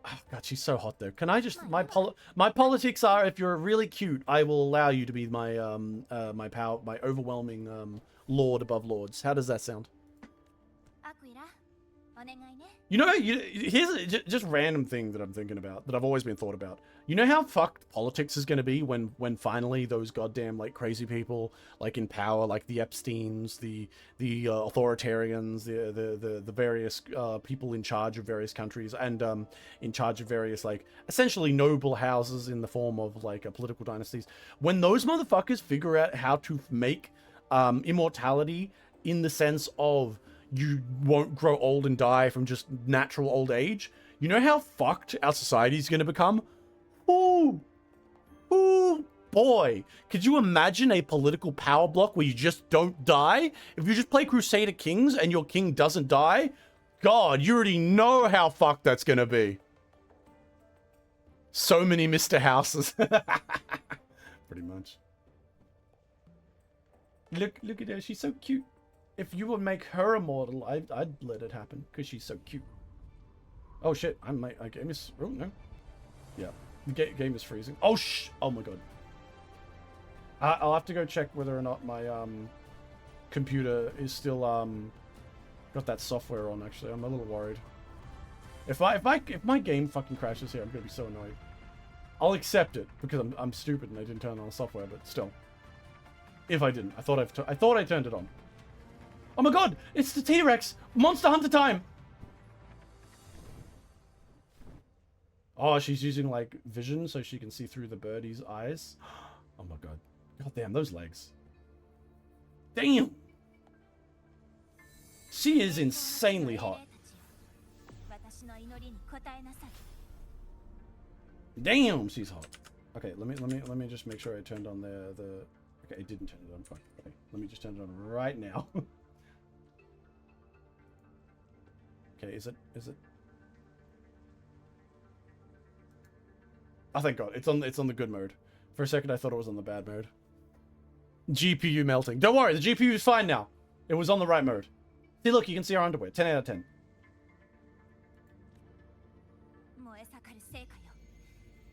Oh god, she's so hot though. Can I just my politics are, if you're really cute, I will allow you to be my my overwhelming lord above lords. How does that sound? You know, here's just random thing that I'm thinking about, that I've always been thought about. You know how fucked politics is going to be when finally those goddamn, like, crazy people, like, in power, like the Epsteins, the authoritarians, the various people in charge of various countries, and in charge of various, like, essentially noble houses in the form of, like, political dynasties. When those motherfuckers figure out how to make immortality in the sense of you won't grow old and die from just natural old age, you know how fucked our society is going to become? Ooh, boy. Could you imagine a political power block where you just don't die? If you just play Crusader Kings and your king doesn't die, God, you already know how fucked that's going to be. So many Mr. Houses. Pretty much. Look at her. She's so cute. If you would make her immortal, I'd let it happen, because she's so cute. Oh shit, I game is... Oh no. Yeah, the game is freezing. Oh oh my god. I'll have to go check whether or not my computer is still got that software on. Actually, I'm a little worried. If my game fucking crashes here, I'm gonna be so annoyed. I'll accept it because I'm stupid and I didn't turn on the software, but still. If I didn't, I thought I turned it on. Oh my god, it's the T-Rex! Monster Hunter time! Oh, she's using, like, vision so she can see through the birdie's eyes. Oh my god. God damn, those legs. Damn! She is insanely hot. Damn, she's hot. Okay, let me just make sure I turned on the okay, it didn't turn it on. Fine. Okay, let me just turn it on right now. Okay, is it? Oh, thank God. It's on the good mode. For a second, I thought it was on the bad mode. GPU melting. Don't worry, the GPU is fine now. It was on the right mode. See, look, you can see her underwear. 10 out of 10. 燃え盛る成果よ。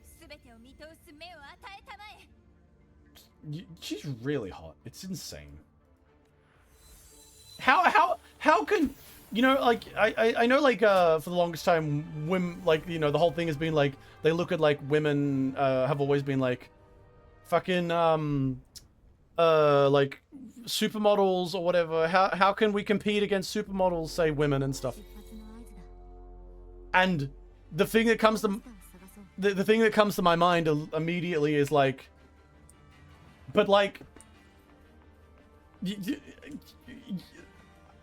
すべてを見通す目を与えたまえ。She's really hot. It's insane. How can, you know, like, I know, like, for the longest time, women, like, you know, the whole thing has been, like, they look at, like, women, have always been, like, fucking, like, supermodels or whatever. How can we compete against supermodels, say, women and stuff? And the thing that comes to, the thing that comes to my mind immediately is, like, but, like,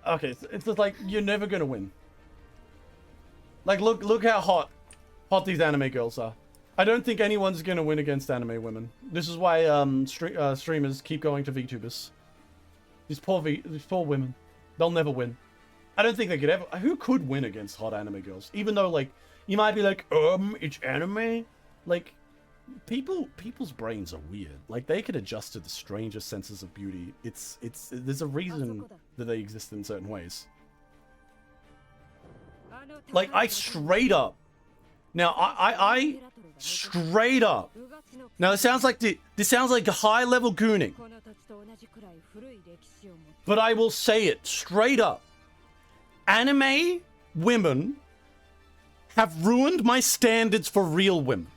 okay, it's just like, you're never gonna win. Like, look how hot these anime girls are. I don't think anyone's gonna win against anime women. This is why streamers keep going to VTubers. These poor women, they'll never win. I don't think they could ever. Who could win against hot anime girls? Even though, like, you might be like, it's anime. Like, people's brains are weird. Like, they could adjust to the strangest senses of beauty. There's a reason that they exist in certain ways. Like, I straight up. Now, I straight up. Now, this sounds like high level gooning. But I will say it straight up. Anime women have ruined my standards for real women.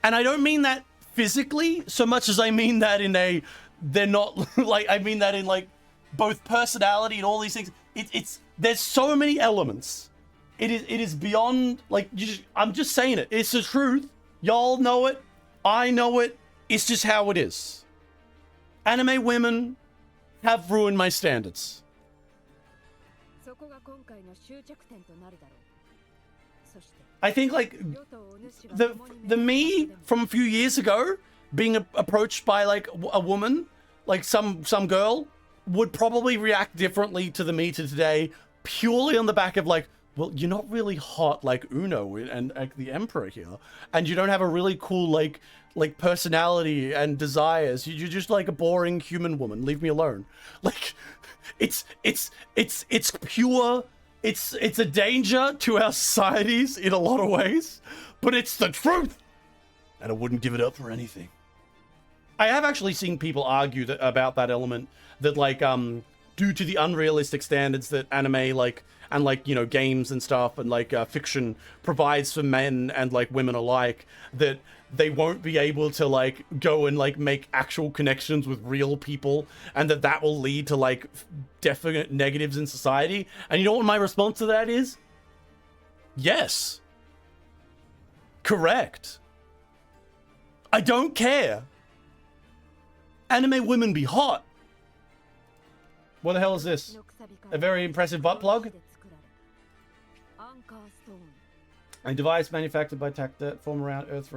And I don't mean that physically so much as I mean that in they're not, like, I mean that in, like, both personality and all these things. There's so many elements. It is beyond, like, I'm just saying it. It's the truth. Y'all know it. I know it. It's just how it is. Anime women have ruined my standards. I think, like, the me from a few years ago being approached by, like, a woman, like some girl, would probably react differently to the me to today, purely on the back of, like, well, you're not really hot like Uno and like the Emperor here, and you don't have a really cool like personality and desires. You're just like a boring human woman. Leave me alone. Like, it's pure. It's a danger to our societies in a lot of ways, but it's the truth, and I wouldn't give it up for anything. I have actually seen people argue about that element, that, like, due to the unrealistic standards that anime, like, and, like, you know, games and stuff and, like, fiction provides for men and, like, women alike, that they won't be able to, like, go and, like, make actual connections with real people, and that will lead to, like, definite negatives in society. And you know what my response to that is? Yes. Correct. I don't care. Anime women be hot. What the hell is this? A very impressive butt plug? A device manufactured by Tactet, form around Earth.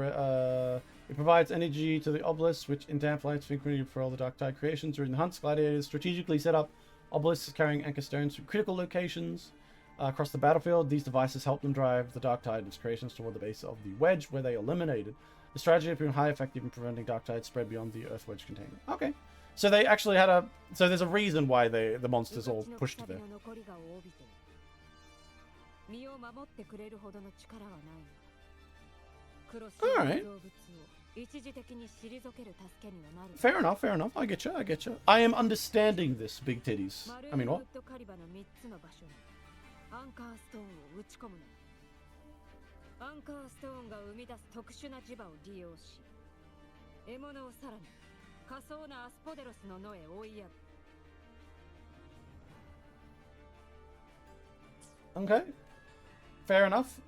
It provides energy to the obelisks, which in damp lights frequently for all the Dark Tide creations. During the hunts, gladiators strategically set up obelisks carrying anchor stones to critical locations across the battlefield. These devices help them drive the Dark Tide and its creations toward the base of the wedge, where they are eliminated. The strategy has been highly effective in preventing Dark Tide spread beyond the Earth wedge containment. Okay. So they actually had so there's a reason why the monsters all pushed there. Alright. Fair enough, fair enough. I get you. I am understanding this, big titties. I mean, what? Okay. Fair enough.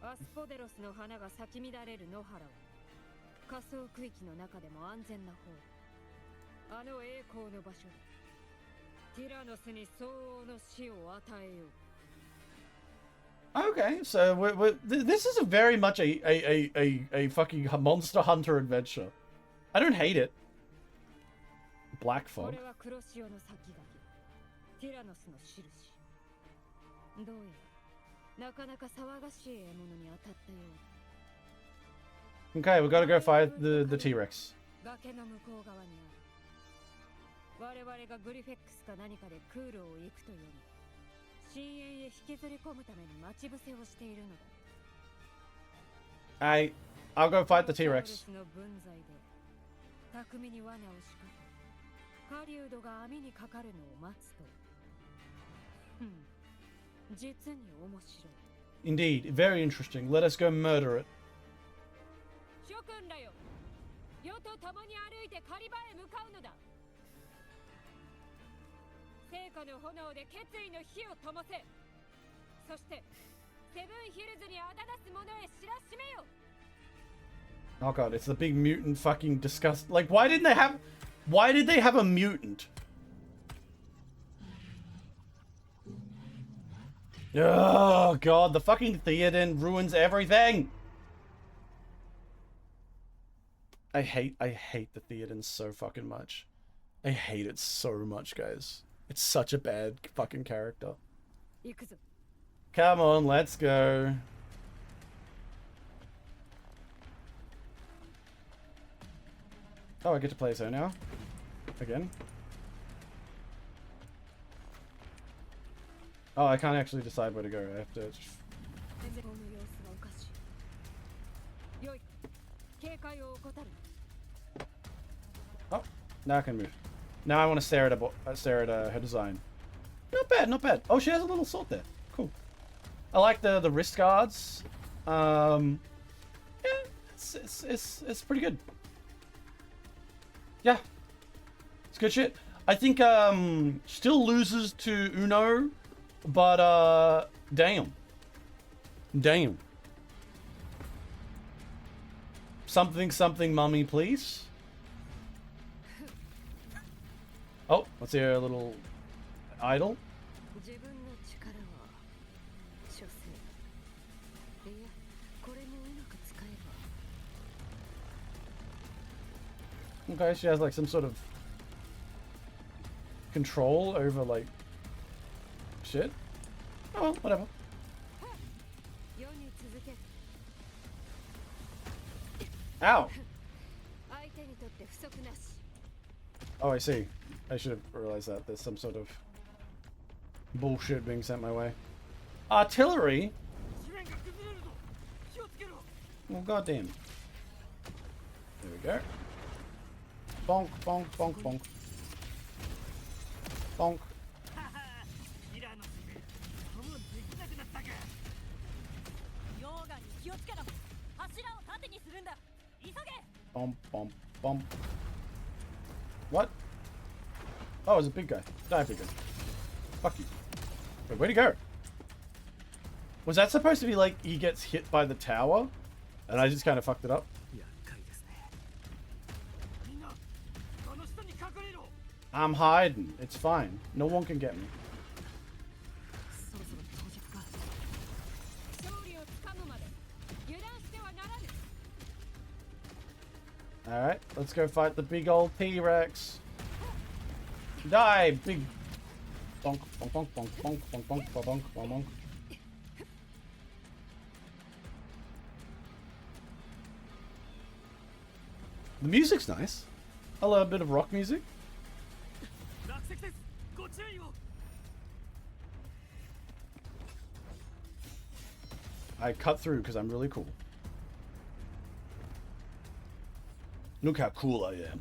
Okay, so this is a very much a fucking Monster Hunter adventure. I don't hate it. Black Fog. Okay, we gotta go fight the T-Rex. 我々がグリフェックスか何かで空路を行くというより深淵へ引きずり込むために待ち伏せをしているのだ。 I'll go fight the サウル T-Rex. スの分際で巧みに罠を仕掛け狩人が網にかかるのを待つと、実に面白い。 Indeed, very interesting. Let us go murder it. 諸君らよ、世と共に歩いて狩り場へ向かうのだ。聖火の炎で決意の火を灯せ。そしてセブンヒルズにあだなす者へ知らしめよ。 Oh god, it's the big mutant fucking disgust. Like, why did they have a mutant? Oh god, the fucking Theoden ruins everything. I hate the Theoden so fucking much. I hate it so much, guys. It's such a bad fucking character. 行くぞ。 Come on, let's go. Oh, I get to play as her now. Again. Oh, I can't actually decide where to go. I have to... この様子がおかしい。よい、警戒を怠る。 Oh, now I can move. Now I want to stare at her design. Not bad, not bad. Oh, she has a little sword there. Cool. I like the wrist guards. Yeah, it's pretty good. Yeah, it's good shit. I think still loses to Uno, but damn. Something mummy, please. Oh, let's hear a little idol. 自分の力は所詮。いや、これもうまく使えば。 Okay, she has like some sort of control over like shit. Oh, whatever. 世に続け。 Ow! 相手にとって不足なし。 Oh, I see. I should have realized that. There's some sort of bullshit being sent my way. Artillery? 地面が崩れるぞ。気をつけろ。 Well, goddamn. There we go. Bonk, bonk, bonk, bonk. Bonk. キラーのスイ我慢できなくなったか。溶岩に気をつけろ。柱を縦にするんだ。急げ。 Bump, bump, bump. What? Oh, it's a big guy. Die, big guy. Fuck you. Wait, where'd he go? Was that supposed to be like he gets hit by the tower? And I just kind of fucked it up? 厄介ですね。みんな、この下に隠れろ。 I'm hiding. It's fine. No one can get me. そろそろ到着か。勝利をつかむまで油断してはならぬ。 Alright, let's go fight the big old T-Rex. Die, big... Bonk, bonk, bonk, bonk, bonk, bonk, bonk, bonk, bonk, bonk, bonk. The music's nice. I love a bit of rock music. 落石です。ご注意を。 I cut through because I'm really cool. Look how cool I am.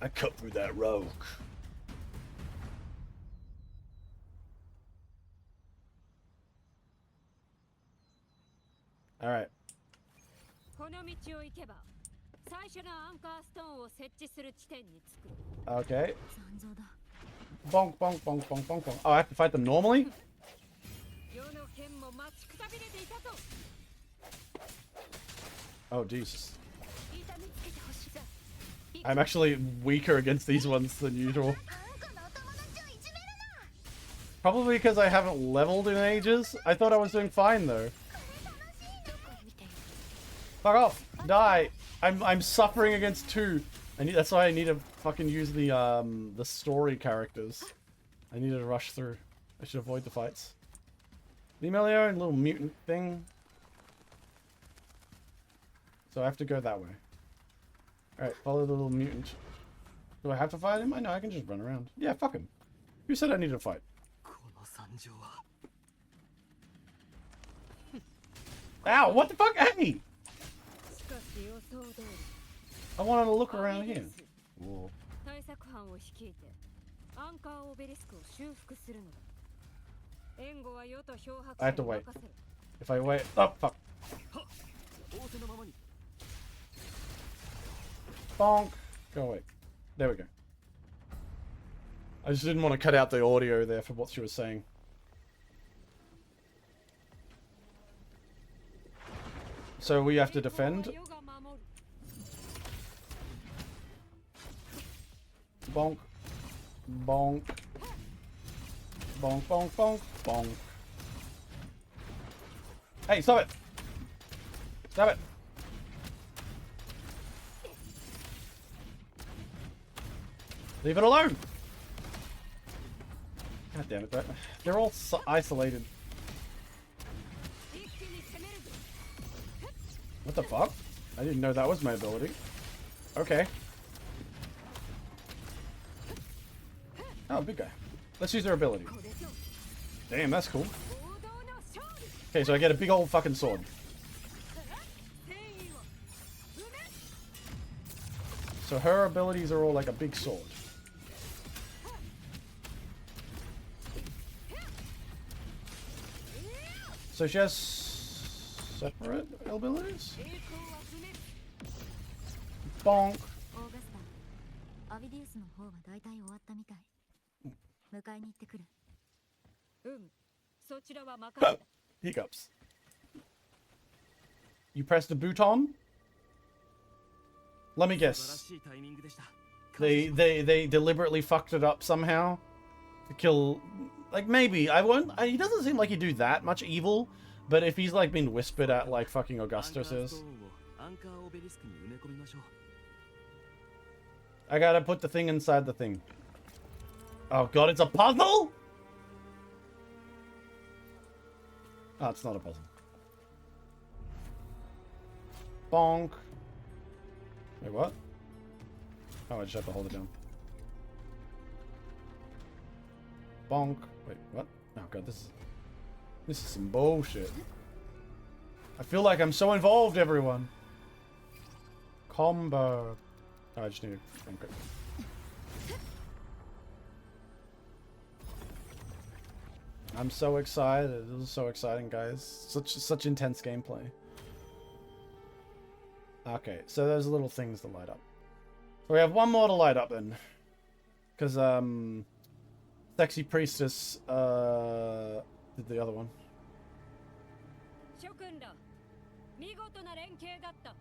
I cut through that rock. Alright. この道を行けば最初のアンカーストーンを設置する地点に着く。 Okay. 残像だ。 Bonk, bonk, bonk, bonk, bonk, bonk. Oh, I have to fight them normally? 世の剣も待ちくたびれていたぞ。 Oh, Jesus. 痛みつけてほしい。 I'm actually weaker against these ones than usual. あんこのお友達をいじめるな。 Probably because I haven't leveled in ages. I thought I was doing fine though. これ楽しいの。 見ている。 Fuck off! Die! I'm suffering against two. That's why I need to fucking use the story characters. I need to rush through. I should avoid the fights. Emilio and little mutant thing. So I have to go that way. Alright, follow the little mutant. Do I have to fight him? I know I can just run around. Yeah, fuck him. Who said I needed to fight? この惨状は Ow, what the fuck? Hey! しかし予想通り I wanted to look ア around ビデ here. ンス Whoa. 対策班を率いてアンカーオベリスクを修復するのだ。援護は世と漂白 I 者 have to に wait. 任せる。 If I wait... Oh, fuck. 仰せのままに Bonk. Go away. There we go. I just didn't want to cut out the audio there for what she was saying. So we have to defend. 世が守る。 Bonk. Bonk. Bonk, bonk, bonk, bonk. Hey, stop it! Stop it! Leave it alone! God damn it, they're all isolated. 一気に攻めるぞ。 What the fuck? I didn't know that was my ability. Okay. Oh, big guy. Let's use their ability. これぞ Damn, that's cool. 王道の勝利。 Okay, so I get a big old fucking sword. 戦意を埋め。 So her abilities are all like a big sword. So she has separate abilities? 栄光は不滅。 Bonk. オーガスタ、アビディウスの方は大体終わったみたい。迎えに行ってくる。そちらは任せた。 Hiccups. You press the button? Let me 素晴ら guess. しいタイミングでした They deliberately fucked it up somehow to kill. Like maybe he doesn't seem like he'd do that much evil, but if he's like been whispered at like fucking アンカー Augustus スト is, ーンをアンカーオベリスクに埋め込みましょう I gotta put the thing inside the thing. Oh god, it's a puzzle? Oh, it's not a puzzle. Bonk. Wait, what? Oh, I just have to hold it down. Bonk. Wait, what? Oh god, this is some bullshit. I feel like I'm so involved, everyone. Combo. Oh, I just need to... Okay. I'm so excited. This is so exciting, guys. Such intense gameplay. Okay, so there's little things to light up. So we have one more to light up then. Because, Sexy Priestess, did the other one. 諸君ら、見事な連携だった。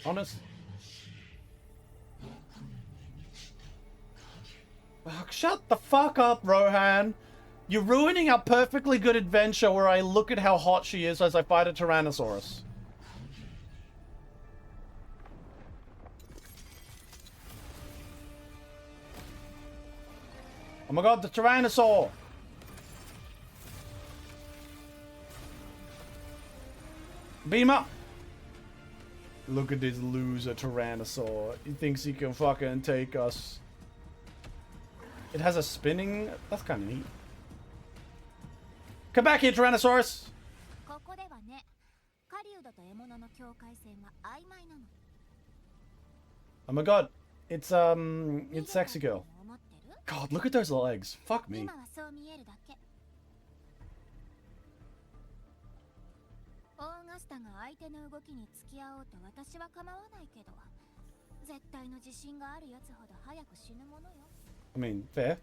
Honest. Oh, shut the fuck up, Rohan. You're ruining our perfectly good adventure where I look at how hot she is as I fight a Tyrannosaurus. Oh my god, the Tyrannosaur! Beam up! Look at this loser Tyrannosaur. He thinks he can fucking take us. It has a spinning... That's kind of neat. Come back here, Tyrannosaurus! ここではね、狩人と獲物の境界線は曖昧なの。 Oh my god. It's Sexy Girl. 思ってる？ God, look at those legs. Fuck me. 今はそう見えるだけ。オーガスタが相手の動きに付き合おうと私は構わないけど、絶対の自信があるやつほど早く死ぬものよ。 I mean, fair.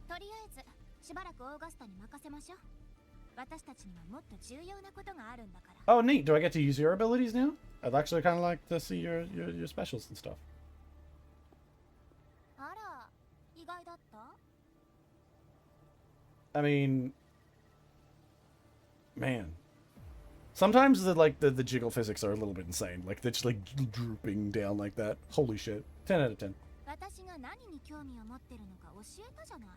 とりあえずしばらくオーガスタに任せましょう。私たちにはもっと重要なことがあるんだから。 Oh, neat. Do I get to use your abilities now? I'd actually kind of like to see your specials and stuff. あら、意外だった？ I mean, man. Sometimes the jiggle physics are a little bit insane. Like they're just like drooping down like that. Holy shit. 10 out of 10. 私が何に興味を持ってるのか教えたじゃない。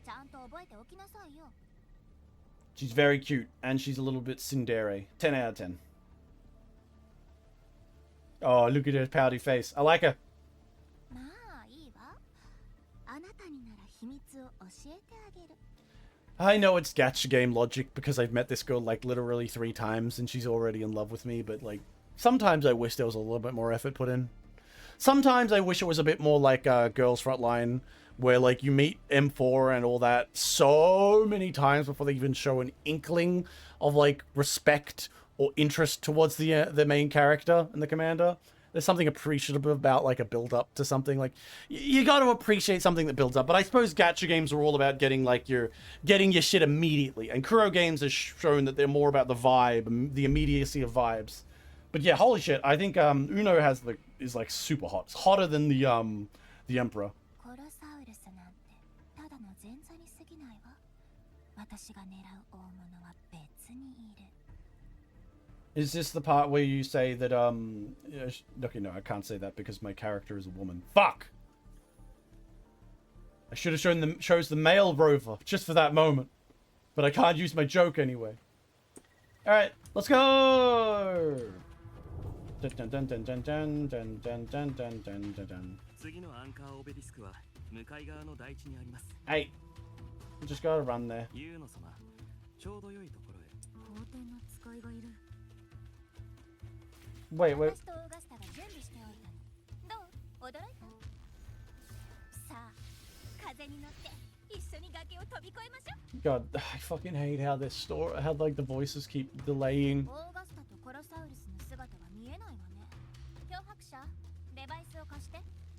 ちゃんと覚えておきなさいよ。 She's very cute and she's a little bit tsundere. 10 out of 10. Oh, look at her pouty face. I like her. まあいいわ。I know it's gacha game logic because I've met this girl like literally 3 times and she's already in love with me, but like sometimes I wish there was a little bit more effort put in. Sometimes I wish it was a bit more like Girls Frontline, where like you meet M4 and all that so many times before they even show an inkling of like respect or interest towards the main character and the commander. There's something appreciative about like a build up to something. Like you got to appreciate something that builds up. But I suppose gacha games are all about getting like your shit immediately. And Kuro games has shown that they're more about the vibe, the immediacy of vibes. But yeah, holy shit! I think Uno is like super hot. It's hotter than the Emperor. Is this the part where you say that, okay, no, I can't say that because my character is a woman. Fuck! I should have chose the male rover, just for that moment. But I can't use my joke anyway. Alright, let's go! Hey, just gotta run there. Wait. God, I fucking hate how this story, how like the voices keep delaying.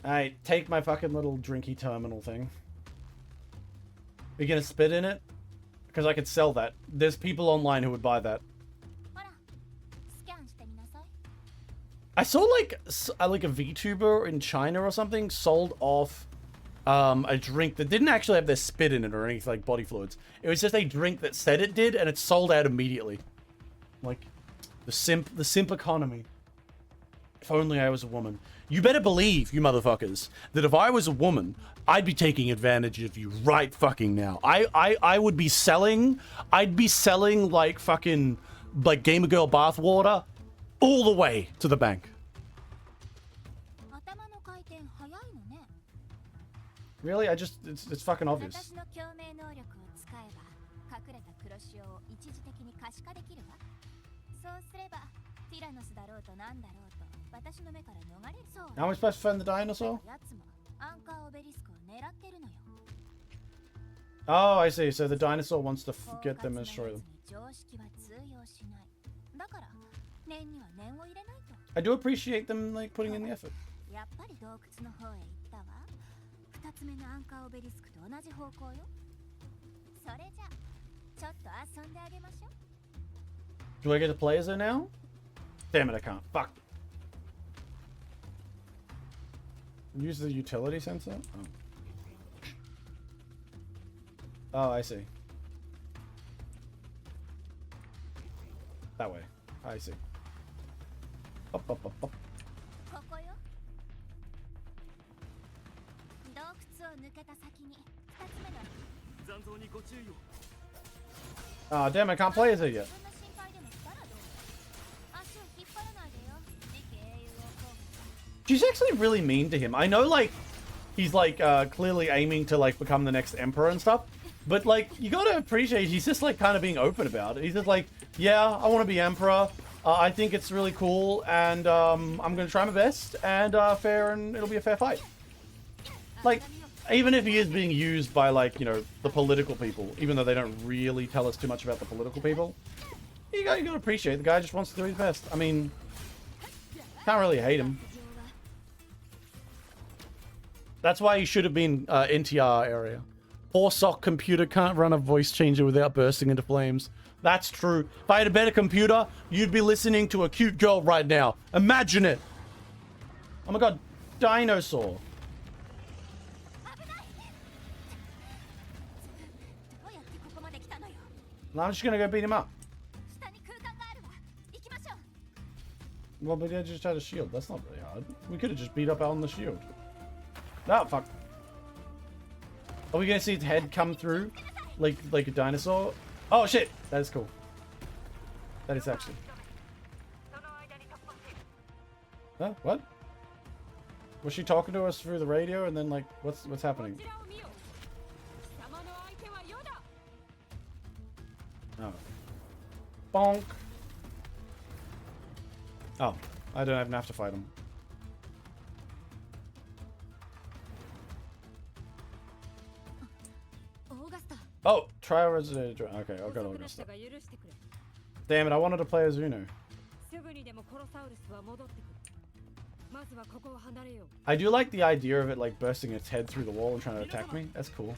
Alright, take my fucking little drinky terminal thing. Are you gonna spit in it? Because I could sell that. There's people online who would buy that. I saw like a VTuber in China or something sold off a drink that didn't actually have their spit in it or anything like body fluids. It was just a drink that said it did, and it sold out immediately. Like the simp economy. If only I was a woman. You better believe, you motherfuckers, that if I was a woman, I'd be taking advantage of you right fucking now. I would be selling. I'd be selling like fucking like Gamer Girl bathwater all the way to the bank. Really? It's fucking obvious. How am I supposed to find the dinosaur? Oh, I see. So the dinosaur wants to get them and destroy them. I do appreciate them like putting in the effort. Do I get to play as her now? Damn it, I can't. Fuck. Use the utility sensor? Oh, I see. That way. I see. Up. Oh, damn, I can't play as her yet. She's actually really mean to him. I know, like, he's, like, clearly aiming to, like, become the next emperor and stuff. But, like, you gotta appreciate he's just, like, kind of being open about it. He's just like, yeah, I want to be emperor. I think it's really cool, and I'm gonna try my best, and it'll be a fair fight. Like, even if he is being used by, like, you know, the political people, even though they don't really tell us too much about the political people, you gotta appreciate the guy just wants to do his best. I mean, can't really hate him. That's why he should have been NTR area. Poor sock computer can't run a voice changer without bursting into flames. That's true. If I had a better computer, you'd be listening to a cute girl right now. Imagine it. Oh my god, dinosaur. Now I'm just gonna go beat him up. Well, but I just had a shield. That's not really hard. We could have just beat up on the shield. Oh, fuck. Are we gonna see its head come through? Like a dinosaur? Oh, shit! That is cool. That is actually... Huh? What? Was she talking to us through the radio and then like what's happening? こちらを見よ。貴様の相手は余だ。 Oh. Bonk. Oh, I don't even have to fight him. Oh, try resident. Okay, I'll go to 遅くなった Augusta. が許してくれ。 Damn it, I wanted to play as Uno. すぐにでもコロサウルスは戻ってくる。まずはここを離れよう。 I do like the idea of it like bursting its head through the wall and trying to attack me. That's cool.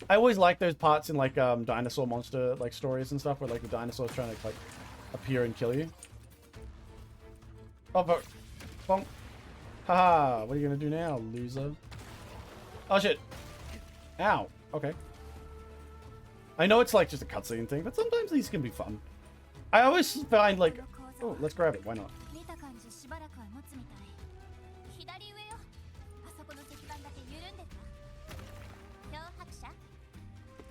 I always like those parts in like dinosaur monster like stories and stuff where like the dinosaur's trying to like appear and kill you. Oh, but bonk. Haha, what are you gonna do now, loser? Oh shit. Ow. Okay. I know it's like just a cutscene thing, but sometimes these can be fun. I always find like, oh, let's grab it. Why not? 見た感じしばらくは持つみたい。左上よ。あそこの石板だけ緩んでた。漂白者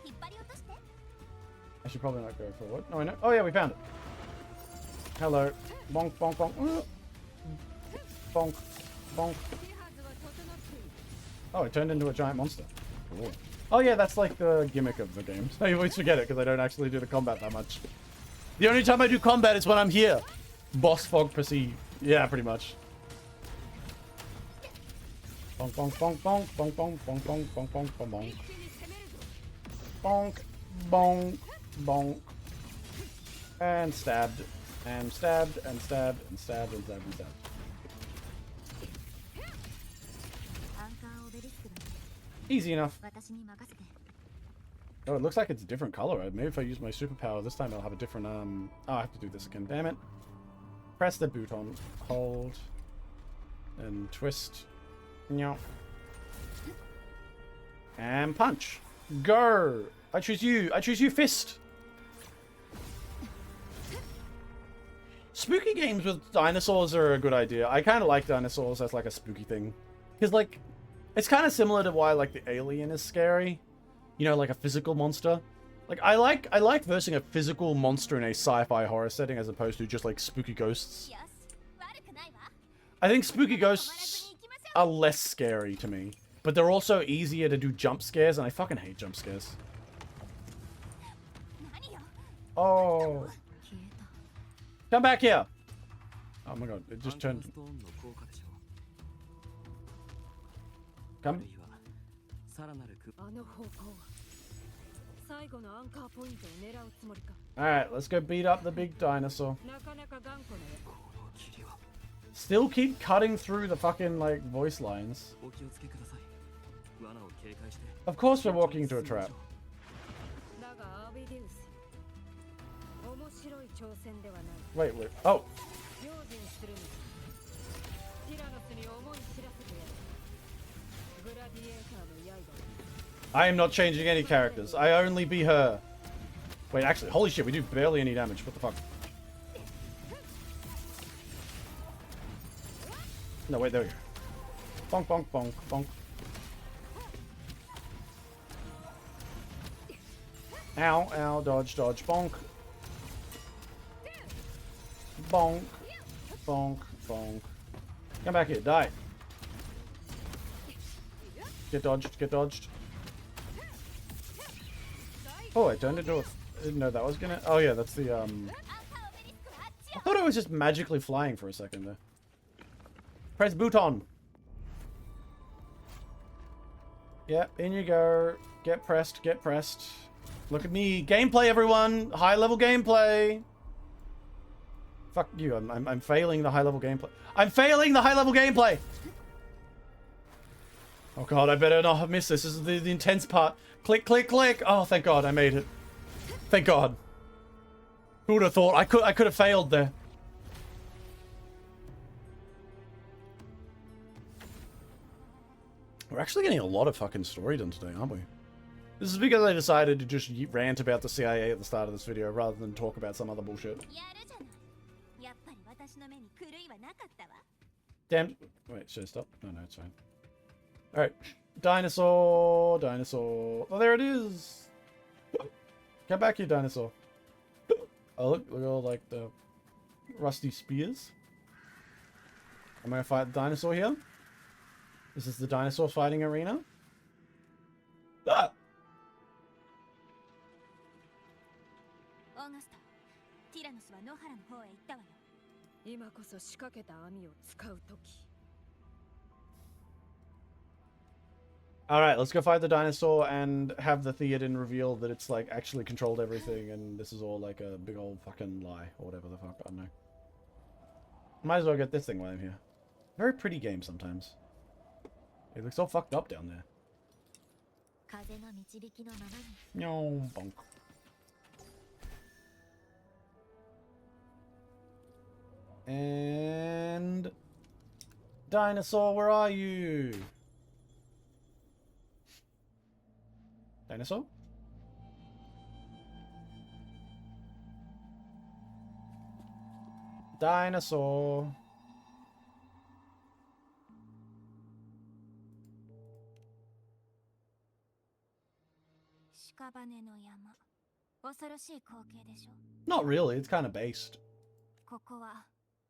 引っ張り落として。 I should probably not go forward. No, I know. Oh yeah, we found it. Hello. Bonk, bonk, bonk. Bonk, bonk. 手はずは整っている。 Oh, it turned into a giant monster. Cool. Oh yeah, that's like the gimmick of the games. I always forget it because I don't actually do the combat that much. The only time I do combat is when I'm here. Boss fog proceed. Yeah, pretty much. Bonk, bonk, bonk, bonk, bonk, bonk, bonk, bonk, bonk, bonk, bonk, bonk. 一気に攻めるぞ。 Bonk, bonk, bonk. And stabbed. And stabbed, and stabbed, and stabbed, and stabbed, and stabbed. アンカーオベリスクだ。 Easy enough. 私に任せて。 Oh, it looks like it's a different color. Maybe if I use my superpower this time, I'll have a different, Oh, I have to do this again. Damn it. Press the button. Hold. And twist. Meow. And punch. Go! I choose you. I choose you, fist. Spooky games with dinosaurs are a good idea. I kind of like dinosaurs as like a spooky thing. Because like, it's kind of similar to why like the alien is scary. You know, like a physical monster. Like I like versing a physical monster in a sci-fi horror setting as opposed to just like spooky ghosts. よし、悪くないわ。 I think spooky ghosts are less scary to me, but they're also easier to do jump scares, and I fucking hate jump scares. 何よ。 Oh, 消えた。 come back here! Oh my god, it ア just ンカー turned. ストーンの効果でしょう。 Come. あるいはさらなるくあの方向は最後のアンカーポイントを狙うつもりか。 Alright, let's go beat up the big dinosaur. なかなか頑固なや。この霧は Still keep cutting through the fucking, like, voice lines. お気をつけください。罠を警戒して Of course we're walking into a trap. だがアビデウス。面白い挑戦ではない。 Wait, wait. Oh, 用心するのだ。ティラノスに思い知らせてやる。グラディエーターの刃を。 I am not changing any characters. I only be her. Wait, actually, holy shit, we do barely any damage. What the fuck? No, wait, there we go. Bonk, bonk, bonk, bonk. Ow, ow, dodge, dodge, bonk. Bonk, bonk, bonk. Come back here, die. Get dodged, get dodged. Oh, I turned into a... I didn't know that was gonna... Oh yeah, that's the, アンカーオベリスクはあっち I よ。 thought it was just magically flying for a second there. Press button. Yep, in you go. Get pressed, get pressed. Look at me. Gameplay, everyone. High level gameplay. Fuck you. I'm failing the high level gameplay. I'm failing the high level gameplay. Oh god, I better not have missed this. This is the intense part. Click, click, click. Oh, thank god, I made it. Thank god. Who would have thought I could have failed there? We're actually getting a lot of fucking story done today, aren't we? This is because I decided to just rant about the CIA at the start of this video rather than talk about some other bullshit. やるじゃない。やっぱり私の目に狂いはなかったわ。 Damn. Wait, should I stop? No, no, it's fine. Alright. Dinosaur. Dinosaur. Oh, there it is. Come back here, dinosaur. Oh, look at all, like, the rusty spears. I'm gonna fight the dinosaur here. This is the dinosaur fighting arena? Ah! オーガスタ、ティラノスは野原の方へ行ったわよ。今こそ仕掛けた網を使う時。 Alright, let's go fight the dinosaur and have the Theoden reveal that it's like actually controlled everything and this is all like a big old fucking lie or whatever the fuck, I don't know. Might as well get this thing while I'm here. Very pretty game sometimes. It looks all fucked up down there. 風の導きのままに。 No, bonk. And... Dinosaur, where are you? Dinosaur? Dinosaur. Not really, it's kind of based. ここは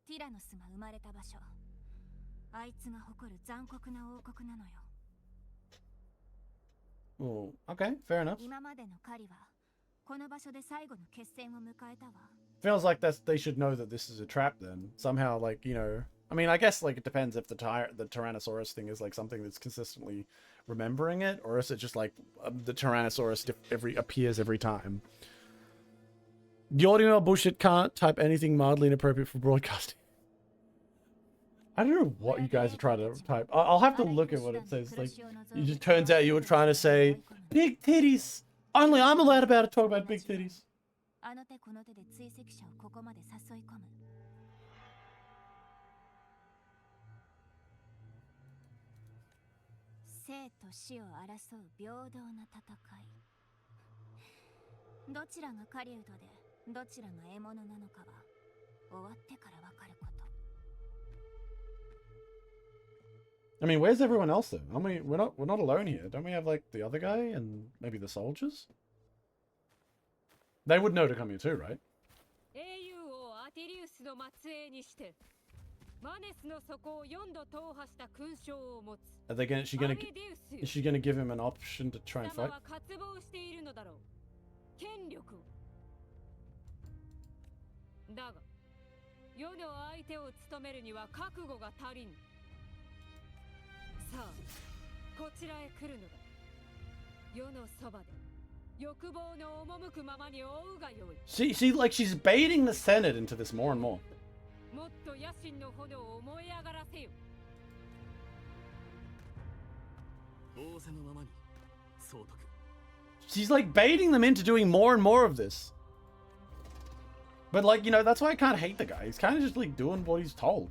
ティラノスが生まれた場所。あいつが誇る残酷な王国なのよ。 Oh, okay, fair enough. 今までの狩りはこの場所で最後の決戦を迎えたわ。 Feels like they should know that this is a trap then. Somehow, like, you know... I mean, I guess, like, it depends if the Tyrannosaurus thing is, like, something that's consistently remembering it, or is it just, like, the Tyrannosaurus appears every time. The audio bullshit can't type anything mildly inappropriate for broadcasting. I don't know what you guys are trying to type. I'll have to look at what it says. Like, it just turns out you were trying to say, big titties! Only I'm allowed to talk about big titties. あの手この手で追跡者をここまで誘い込む。生と死を争う平等な戦い。どちらが狩人でどちらが獲物なのかは終わってからわかること。 I mean, where's everyone else then? We're not alone here. Don't we have like the other guy and maybe the soldiers? They would know to come here too, right? 英雄王アティリウスの末裔にしてマネスの底を4度踏破した勲章を持つ。 Are they gonna? Is she gonna give him an option to try and 貴様 fight? は渇望しているのだろう。権力を。だが世の相手を務めるには覚悟が足りん。さあ、こちらへ来るのだ。世のそばで欲望の赴くままに追うがよい。 She's baiting the Senate into this more and more. もっと野心の炎を燃え上がらせよ。仰せのままに総督。 She's like baiting them into doing more and more of this. But like, you know, that's why I can't hate the guy. He's kind of just like doing what he's told.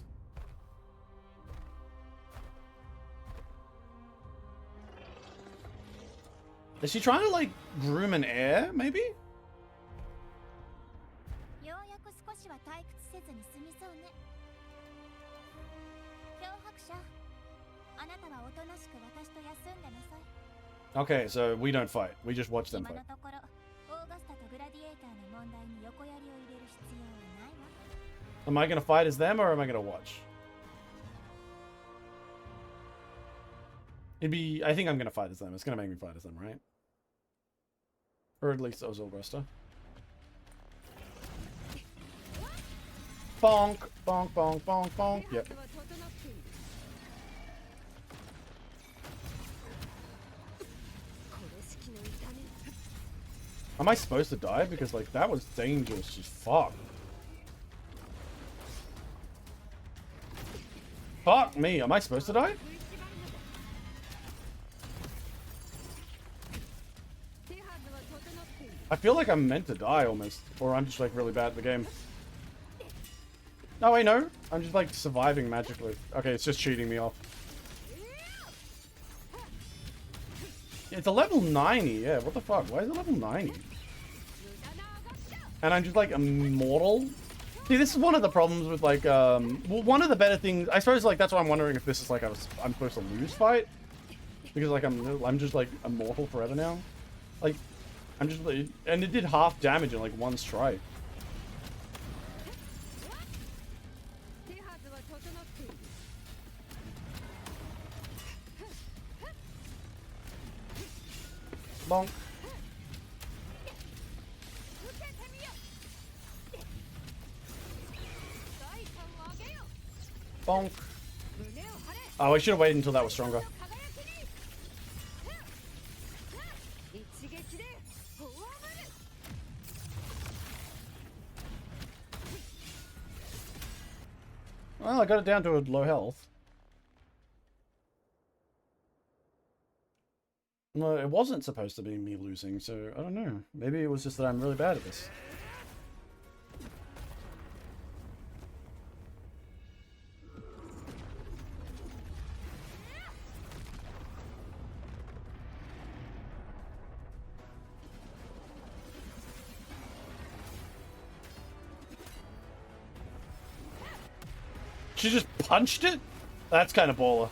Is she trying to like groom an heir, maybe? ようやく少しは退屈せずに済みそうね。漂白者、あなたはおとなしく私と休んでなさい。 Okay, so we don't fight. We just watch them 今 fight. のところ、オーガスタとグラディエーターの問題に横やりを入れる必要はないわ。 Am I gonna fight as them or am I gonna watch? I think I'm gonna fight as them. It's gonna make me fight as them, right? Or at least those Augusta. Bonk, bonk, bonk, bonk, bonk. Yep. Am I supposed to die? Because, like, that was dangerous as fuck. Fuck me. Am I supposed to die? I feel like I'm meant to die almost. Or I'm just, like, really bad at the game. No, wait, no. I'm just, like, surviving magically. Okay, it's just cheating me off. It's a level 90, yeah. What the fuck? Why is it level 90? And I'm just, like, immortal? See, this is one of the problems with, like, well, one of the better things... I suppose, like, that's why I'm wondering if this is, like, I'm supposed to lose fight. Because, like, I'm just, like, immortal forever now. Like, I'm just... And it did half damage in, like, one strike. Bonk. Bonk. Oh, I should have waited until that was stronger. Well, I got it down to a low health. Well, it wasn't supposed to be me losing, so I don't know. Maybe it was just that I'm really bad at this. She just punched it? That's kind of baller.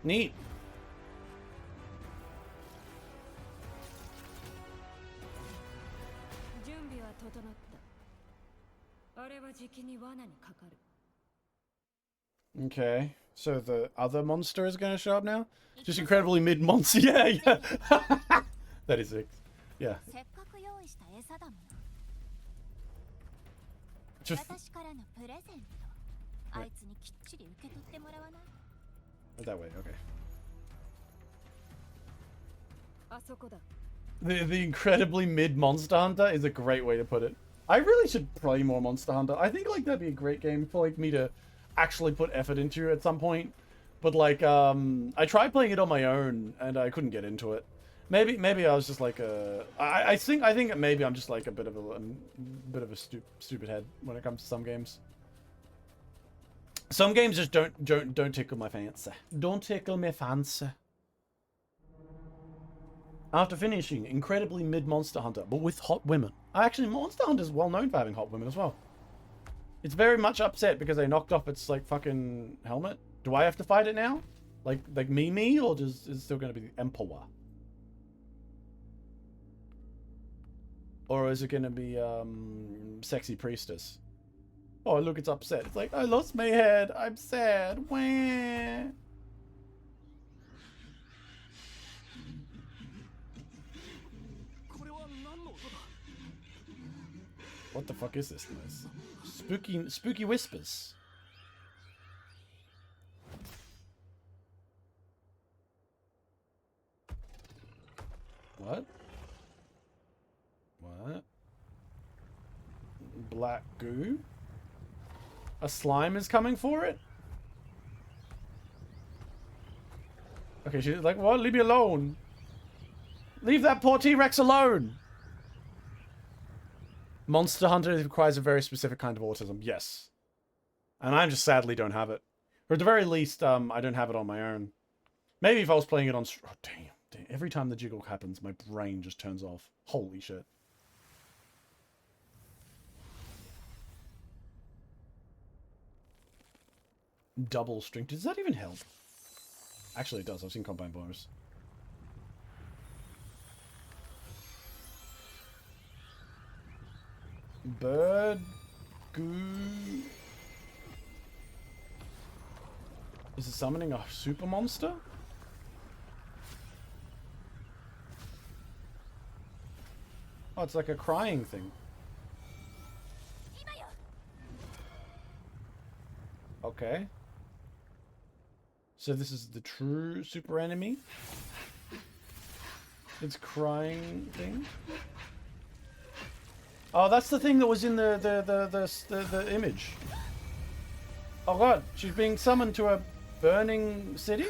Neat. Okay, so the other monster is going to show up now? Just incredibly mid-monster. Yeah, yeah. That is sick. Yeah. Just... That way, okay. The incredibly mid Monster Hunter is a great way to put it. I really should play more Monster Hunter. I think like that'd be a great game for like me to actually put effort into at some point. But like I tried playing it on my own and I couldn't get into it. Maybe I was just like I think maybe I'm just like a bit of a stupid head when it comes to some games. Some games just don't tickle my fancy. Don't tickle my fancy. After finishing incredibly mid Monster Hunter, but with hot women. Actually, Monster Hunter is well known for having hot women as well. It's very much upset because they knocked off its like fucking helmet. Do I have to fight it now? Like me, or is it still going to be the Emperor? Or is it going to be Sexy Priestess? Oh, look, it's upset. It's like, I lost my head. I'm sad. Wah. What the fuck is this noise? Spooky whispers. What? What? Black goo? A slime is coming for it? Okay, she's like, what? Leave me alone. Leave that poor T-Rex alone. Monster Hunter requires a very specific kind of autism. Yes. And I just sadly don't have it. Or at the very least, I don't have it on my own. Maybe if I was playing it on... Oh, damn. Every time the jiggle happens, my brain just turns off. Holy shit. Double strength. Does that even help? Actually, it does. I've seen combine bonus. Bird goo. Is it summoning a super monster? Oh, it's like a crying thing. Okay. So this is the true super enemy. It's crying thing. Oh, that's the thing that was in the image. Oh god, she's being summoned to a burning city?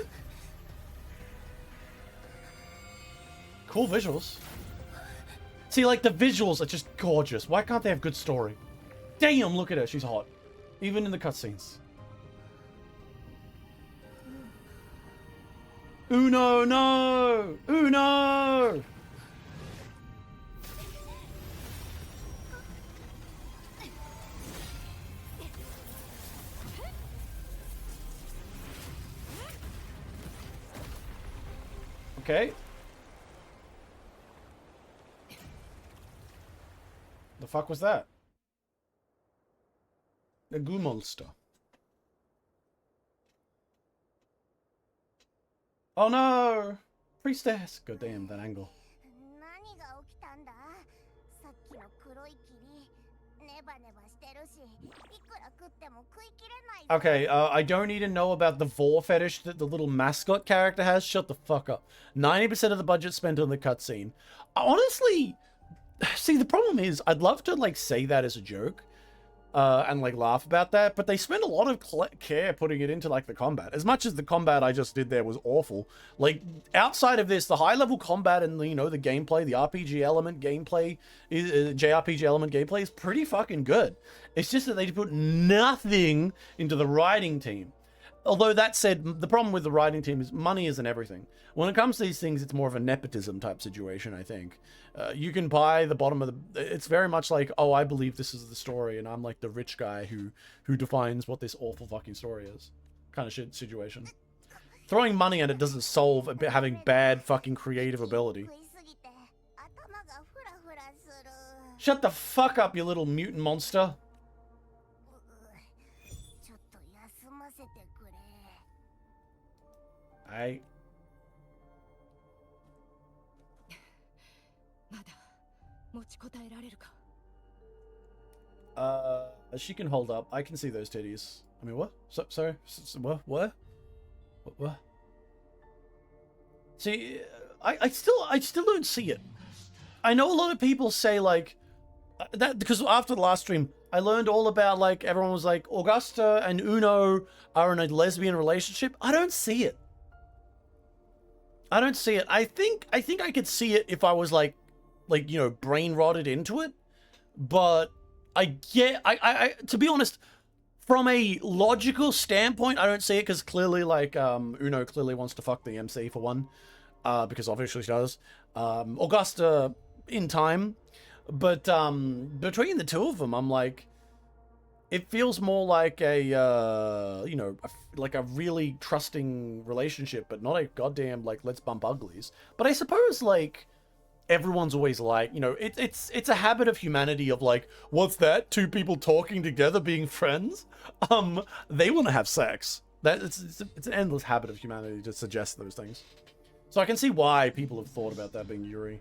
Cool visuals. See, like, the visuals are just gorgeous. Why can't they have good story? Damn, look at her. She's hot. Even in the cutscenes. Uno, no! Uno! Okay. The fuck was that? A goo monster. Oh no! Priestess! God damn, that angle. 何が起きたんだ？さっきの黒い霧、ネバネバしてるし、いくら食っても食い切れないぞ。 Okay, I don't need to know about the vor fetish that the little mascot character has. Shut the fuck up. 90% of the budget spent on the cutscene. Honestly, see, the problem is, I'd love to, like, say that as a joke. And like laugh about that, but they spend a lot of care putting it into like the combat. As much as the combat I just did there was awful, like outside of this, the high level combat and you know the gameplay, the RPG element gameplay, JRPG element gameplay is pretty fucking good. It's just that they put nothing into the writing team. Although that said, the problem with the writing team is money isn't everything. When it comes to these things, it's more of a nepotism type situation, I think. You can buy the bottom of the... It's very much like, oh, I believe this is the story, and I'm like the rich guy who defines what this awful fucking story is. Kind of shit situation. Throwing money at it doesn't solve having bad fucking creative ability. Shut the fuck up, you little mutant monster. I... She can hold up. I can see those titties. I mean, what? Sorry? What? What? See, I still don't see it. I know a lot of people say, like, that, because after the last stream, I learned all about, like, everyone was like, Augusta and Uno are in a lesbian relationship. I don't see it. I don't see it. I think I could see it if I was like, you know, brain rotted into it. But I to be honest, from a logical standpoint, I don't see it because clearly, like, Uno clearly wants to fuck the MC for one, because obviously she does. Augusta in time, but between the two of them, I'm like, it feels more like a, you know, like a really trusting relationship, but not a goddamn, like, let's bump uglies. But I suppose, like, everyone's always like, you know, it's a habit of humanity of like, what's that? Two people talking together being friends? They want to have sex. It's an endless habit of humanity to suggest those things. So I can see why people have thought about that being Yuri.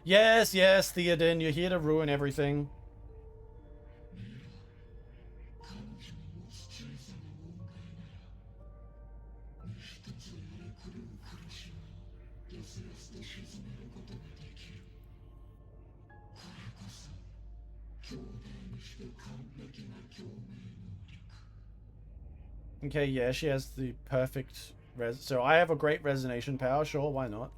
Yes, Theoden, you're here to ruin everything. Okay, yeah, she has the perfect so I have a great resonation power, sure, why not?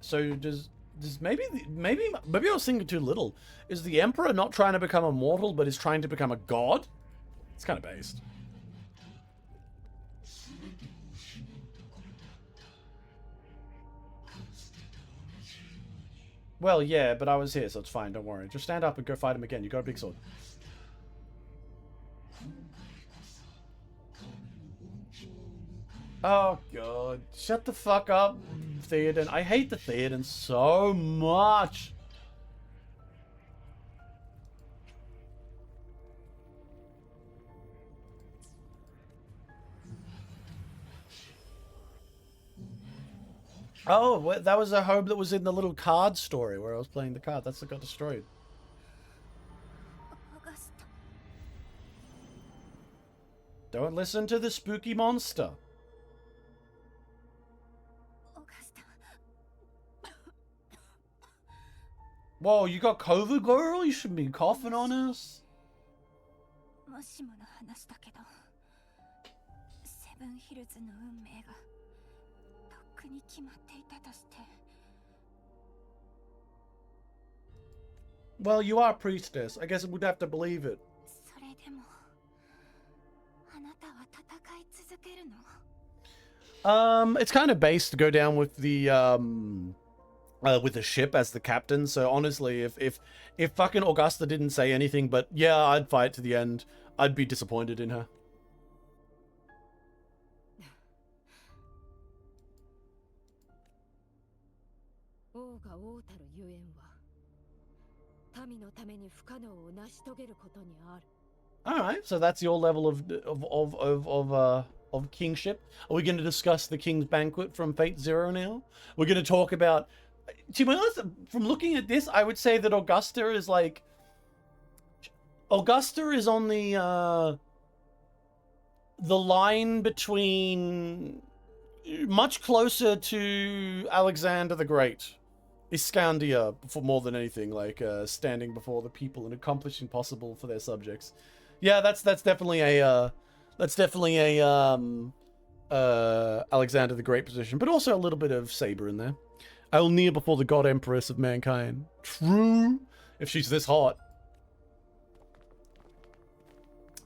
So does maybe I was thinking too little. Is the Emperor not trying to become immortal, but is trying to become a god? It's kind of based. Well, yeah, but I was here, so it's fine. Don't worry. Just stand up and go fight him again. You got a big sword. Oh, God. Shut the fuck up, Theoden. I hate the Theoden so much. Oh, that was a home that was in the little card story where I was playing the card. That's what got destroyed. Don't listen to the spooky monster. Whoa, you got COVID, girl? You shouldn't be coughing on us. Well, you are a priestess. I guess we'd have to believe it. It's kind of based to go down with the ship as the captain. So honestly, if fucking Augusta didn't say anything, but yeah, I'd fight to the end, I'd be disappointed in her. 王が王たるゆえんは民のために不可能を成し遂げることにある。 All right, so that's your level of kingship. Are we going to discuss the King's Banquet from Fate Zero now? We're going to talk about. To be honest, from looking at this, I would say that Augusta is like. Augusta is on the line between much closer to Alexander the Great, Iscandia, for more than anything, like standing before the people and accomplishing possible for their subjects. Yeah, that's definitely a Alexander the Great position, but also a little bit of Saber in there. I will kneel before the God Empress of mankind. True, if she's this hot.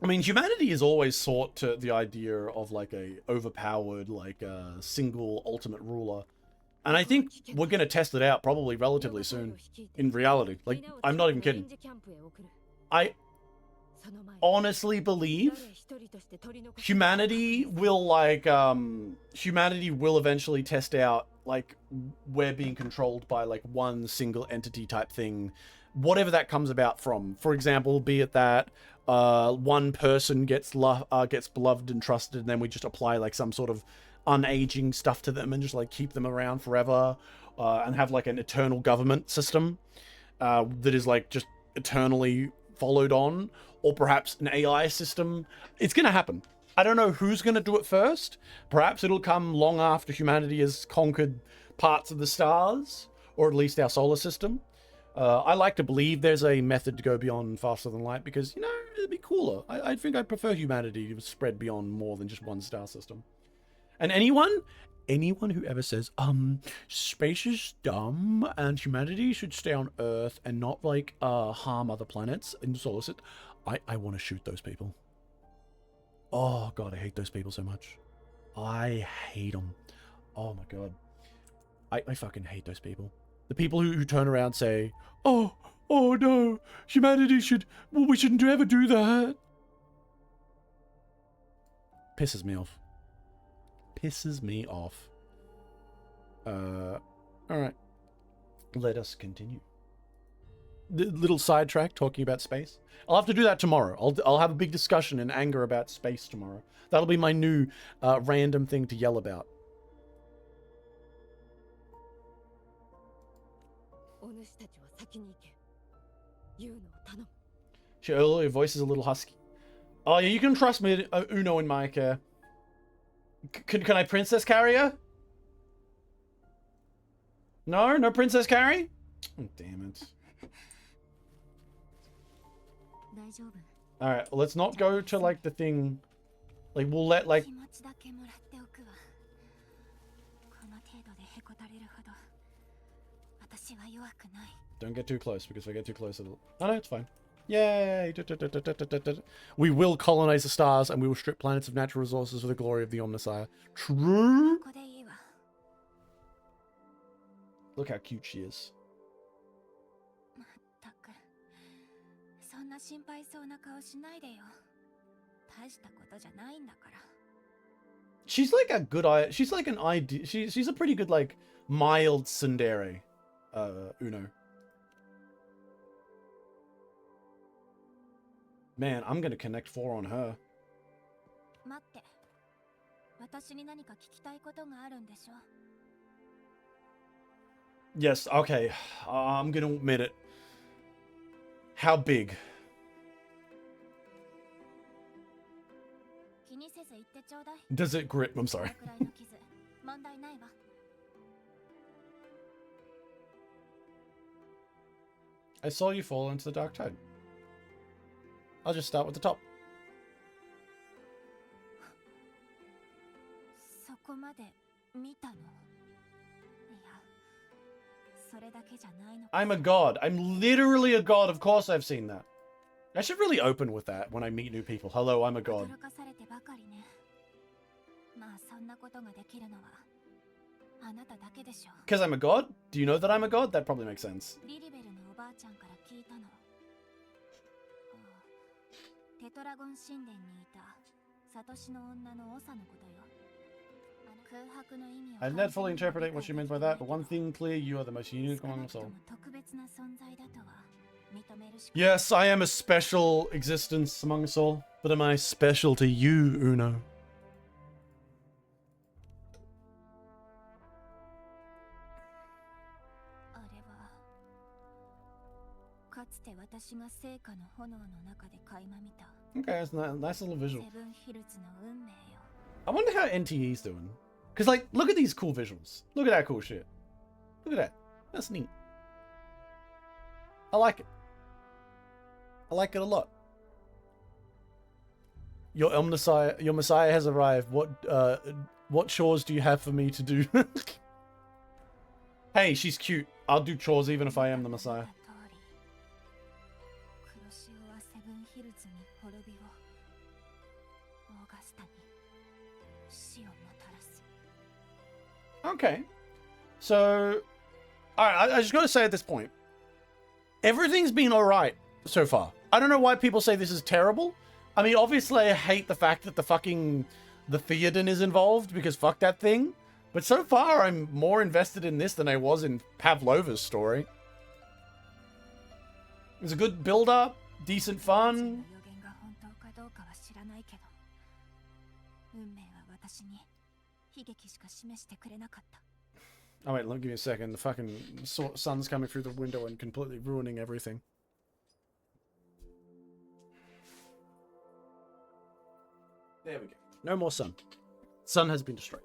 I mean, humanity has always sought to the idea of like a overpowered, like a single ultimate ruler. And I think we're going to test it out probably relatively soon. In reality. Like, I'm not even kidding. I honestly believe humanity will humanity will eventually test out like we're being controlled by like one single entity type thing, whatever that comes about from. For example, be it that one person gets beloved and trusted, and then we just apply like some sort of unaging stuff to them and just like keep them around forever, and have like an eternal government system that is like just eternally followed on, or perhaps an AI system. It's gonna happen. I don't know who's gonna do it first. Perhaps it'll come long after humanity has conquered parts of the stars, or at least our solar system. I like to believe there's a method to go beyond faster than light because, you know, it'd be cooler. I think I'd prefer humanity to spread beyond more than just one star system. And anyone who ever says, space is dumb and humanity should stay on Earth and not, like, harm other planets in the solar system, I want to shoot those people. Oh, God, I hate those people so much. I hate them. Oh, my God. I fucking hate those people. The people who turn around and say, oh no, humanity we shouldn't ever do that. Pisses me off. Pisses me off. Alright. Let us continue. The little sidetrack talking about space. I'll have to do that tomorrow. I'll have a big discussion in anger about space tomorrow. That'll be my new random thing to yell about. Your voice is a little husky. Oh yeah, you can trust me, Uno and Mike. Can I princess carry her? No princess carry? Oh, damn it. Alright, well, let's not go to like the thing. Like, we'll let like. Don't get too close, because if I get too close, it'll... Oh, no, it's fine. Yay! We will colonize the stars, and we will strip planets of natural resources for the glory of the Omnissiah. True? Look how cute she is. She's like a good... She's like an idea... She's a pretty good, like, mild tsundere. Uno. Man, I'm gonna connect 4 on her. Yes, okay. I'm gonna admit it. How big? Does it grip? I'm sorry. I saw you fall into the dark tide. I'll just start with the top. I'm a god. I'm literally a god. Of course I've seen that. I should really open with that when I meet new people. Hello, I'm a god. Because I'm a god? Do you know that I'm a god? That probably makes sense. I did not fully interpret what she meant by that, but one thing clear, you are the most unique among us all. Yes, I am a special existence among us all, but am I special to you, Uno? Okay, that's a nice little visual. I wonder how NTE's doing. Because, like, look at these cool visuals. Look at that cool shit. Look at that. That's neat. I like it. I like it a lot. Your Messiah has arrived. What chores do you have for me to do? Hey, she's cute. I'll do chores even if I am the Messiah. Okay. So, alright, I just gotta say at this point, everything's been alright so far. I don't know why people say this is terrible. I mean, obviously I hate the fact that the Theoden is involved, because fuck that thing. But so far, I'm more invested in this than I was in Pavlova's story. It was a good build-up, decent fun. Oh wait, let me give you a second. The fucking sun's coming through the window and completely ruining everything. There we go. No more sun. Sun has been destroyed.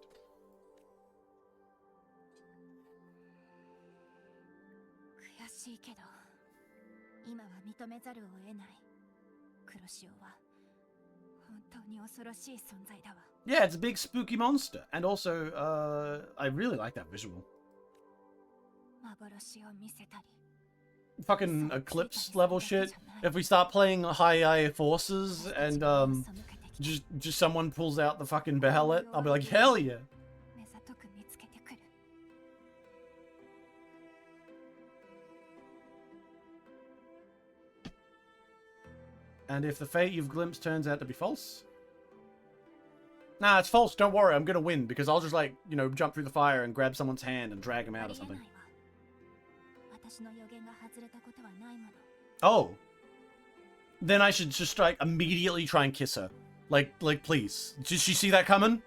Yeah, it's a big spooky monster. And also, I really like that visual. Fucking eclipse level shit. If we start playing high forces and just someone pulls out the fucking behelit, I'll be like, hell yeah. And if the fate you've glimpsed turns out to be false? Nah, it's false. Don't worry. I'm going to win because I'll just, like, you know, jump through the fire and grab someone's hand and drag him out or something. Oh. Then I should just, like, immediately try and kiss her. Like, please. Did she see that coming?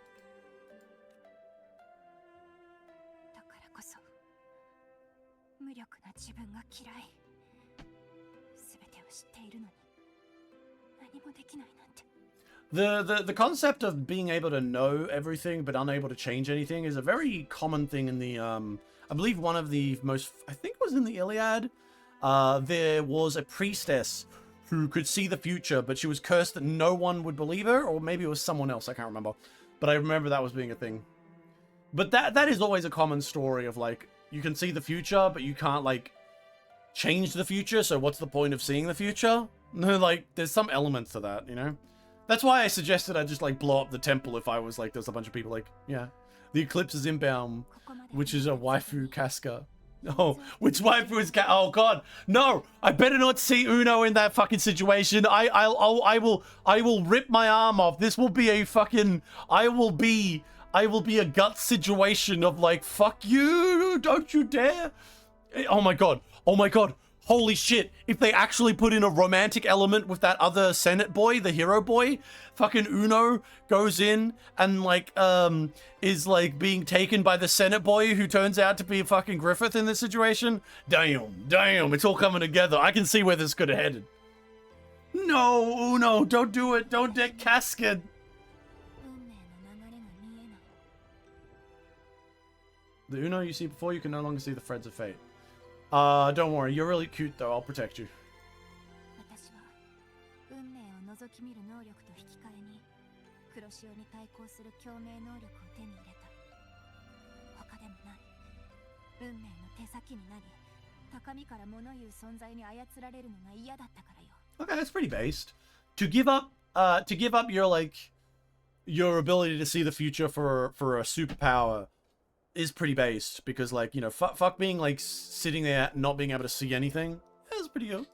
The concept of being able to know everything but unable to change anything is a very common thing in the I believe one of the most, I think it was in the Iliad. There was a priestess who could see the future, but she was cursed that no one would believe her, or maybe it was someone else, I can't remember. But I remember that was being a thing. But that is always a common story of, like, you can see the future, but you can't, like, change the future, so what's the point of seeing the future? No, like, there's some elements to that, you know? That's why I suggested I just, like, blow up the temple if I was, like, there's a bunch of people, like, yeah. The eclipse is inbound, which is a waifu Casca. Oh, which waifu is oh god, no! I better not see Uno in that fucking situation. I will rip my arm off. This will be a fucking, I will be a gut situation of like, fuck you, don't you dare. Oh my god, holy shit, if they actually put in a romantic element with that other Senate boy, the hero boy, fucking Uno goes in and, like, is, like, being taken by the Senate boy who turns out to be fucking Griffith in this situation. Damn, it's all coming together. I can see where this could have headed. No, Uno, don't do it. Don't get casket. The Uno you see before, you can no longer see the threads of fate. Don't worry, you're really cute though, I'll protect you. Okay, that's pretty based. To give up your, like, your ability to see the future for a superpower is pretty based, because, like, you know, fuck being, like, sitting there not being able to see anything. That's pretty good.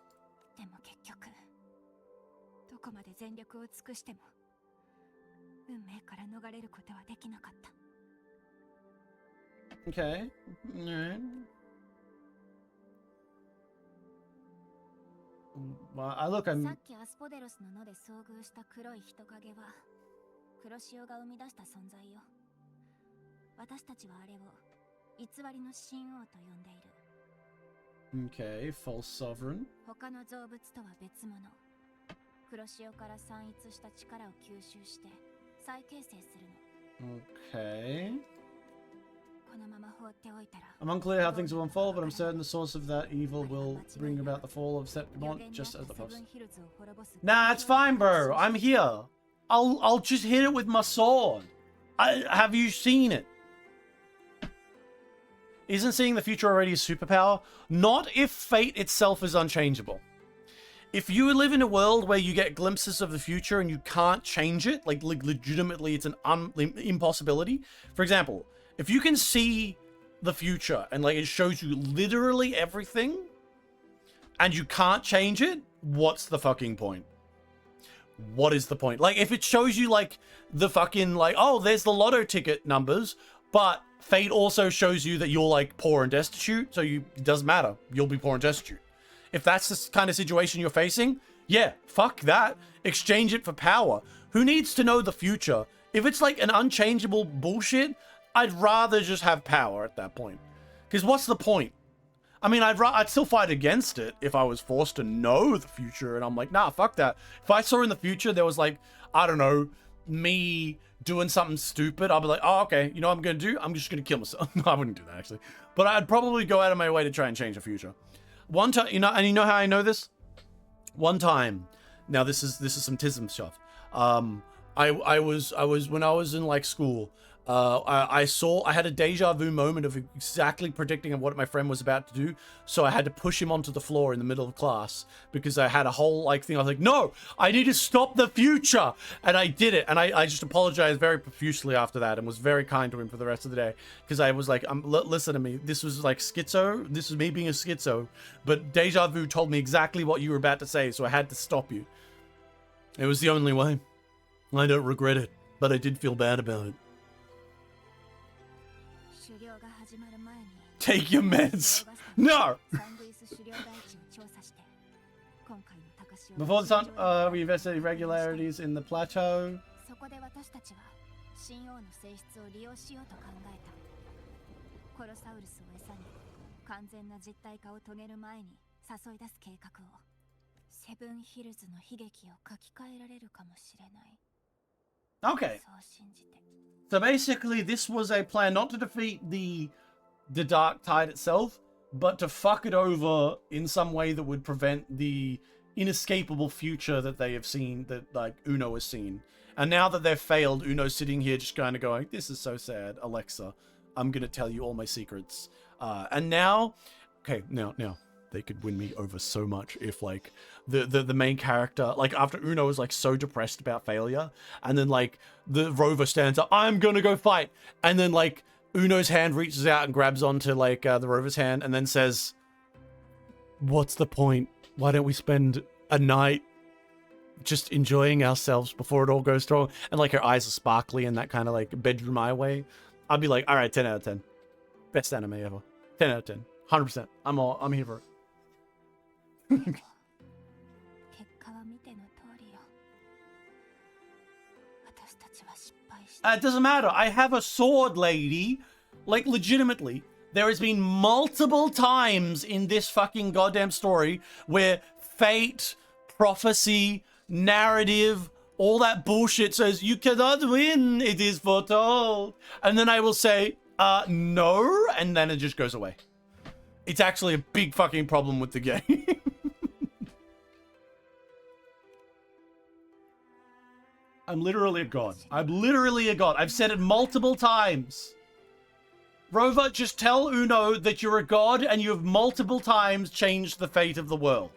Okay. Alright. Well,さ I'm っきアスポデロスの野で遭遇した黒い人影は黒潮が生み出した存在よ。私たちはあれを偽りの神王と呼んでいる。 okay, false sovereign. 他の造物とは別物。黒潮から散逸した力を吸収して再形成するの。 Okay. このまま放っておいたら I'm unclear how things will unfold, but I'm certain the source of that evil will bring about the fall of Septimont just as the first. Nah, it's fine, bro. I'm here. I'll just hit it with my sword. Have you seen it? Isn't seeing the future already a superpower? Not if fate itself is unchangeable. If you live in a world where you get glimpses of the future and you can't change it, like legitimately it's an impossibility. For example, if you can see the future and like it shows you literally everything and you can't change it, what's the fucking point? What is the point? Like if it shows you like the fucking like, oh, there's the lotto ticket numbers, but fate also shows you that you're like poor and destitute, so it doesn't matter. You'll be poor and destitute. If that's the kind of situation you're facing, yeah, fuck that. Exchange it for power. Who needs to know the future? If it's like an unchangeable bullshit, I'd rather just have power at that point. Because what's the point? I mean, I'd still fight against it if I was forced to know the future. And I'm like, nah, fuck that. If I saw in the future there was like, I don't know, me doing something stupid, I'll be like, oh, okay, you know what I'm going to do? I'm just going to kill myself. No, I wouldn't do that, actually. But I'd probably go out of my way to try and change the future. One time, you know, and you know how I know this? One time, now this is some tism stuff. I was when I was in like school, I had a deja vu moment of exactly predicting what my friend was about to do. So I had to push him onto the floor in the middle of class because I had a whole like thing. I was like, no, I need to stop the future. And I did it. And I just apologized very profusely after that and was very kind to him for the rest of the day. Because I was like, listen to me. This was like schizo. This was me being a schizo. But deja vu told me exactly what you were about to say. So I had to stop you. It was the only way. I don't regret it. But I did feel bad about it. Take your meds. No! Before the sun, we investigated irregularities in the plateau. Okay. So basically, this was a plan not to defeat the Dark Tide itself, but to fuck it over in some way that would prevent the inescapable future that they have seen, that like Uno has seen. And now that they've failed, Uno's sitting here just kind of going, this is so sad, Alexa, I'm gonna tell you all my secrets. And now, okay, now they could win me over so much if like the main character, like after Uno is like so depressed about failure, and then like the rover stands up, I'm gonna go fight, and then like Uno's hand reaches out and grabs onto like the rover's hand and then says, what's the point? Why don't we spend a night just enjoying ourselves before it all goes wrong? And like her eyes are sparkly in that kind of like bedroom eye way. I'd be like, all right, 10 out of 10. Best anime ever. 10 out of 10. 100%. I'm here for it. It doesn't matter. I have a sword, lady. Like, legitimately, there has been multiple times in this fucking goddamn story where fate, prophecy, narrative, all that bullshit says, you cannot win, it is foretold. And then I will say, no, and then it just goes away. It's actually a big fucking problem with the game. I'm literally a god. I'm literally a god. I've said it multiple times. Rover, just tell Uno that you're a god and you have multiple times changed the fate of the world.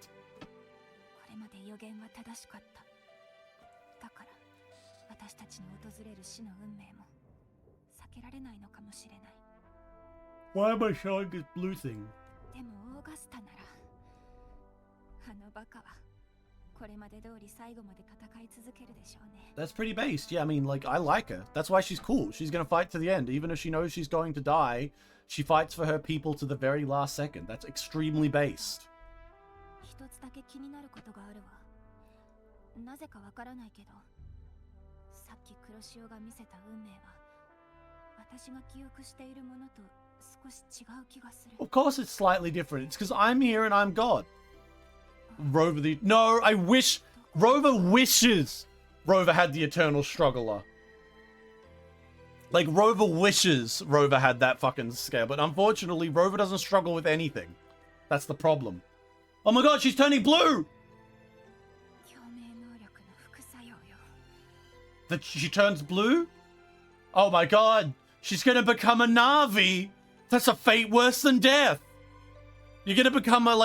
Why am I showing this blue thing? That's pretty based. Yeah, I mean, like, I like her. That's why she's cool. She's gonna fight to the end. Even if she knows she's going to die, She fights for her people to the very last second. That's extremely based. 一つだけ気になることがあるわ。なぜかわからないけど、さっき黒潮が見せた運命は、私が記憶しているものと少し違う気がする。 Of course it's slightly different. It's because I'm here and I'm God. Rover the... No, I wish... Rover wishes Rover had the eternal struggler. Like, Rover wishes Rover had that fucking scale. But unfortunately, Rover doesn't struggle with anything. That's the problem. Oh my god, she's turning blue! 共鳴能力の副作用よ。 That she turns blue? Oh my god, she's gonna become a Na'vi! That's a fate worse than death! You're gonna become a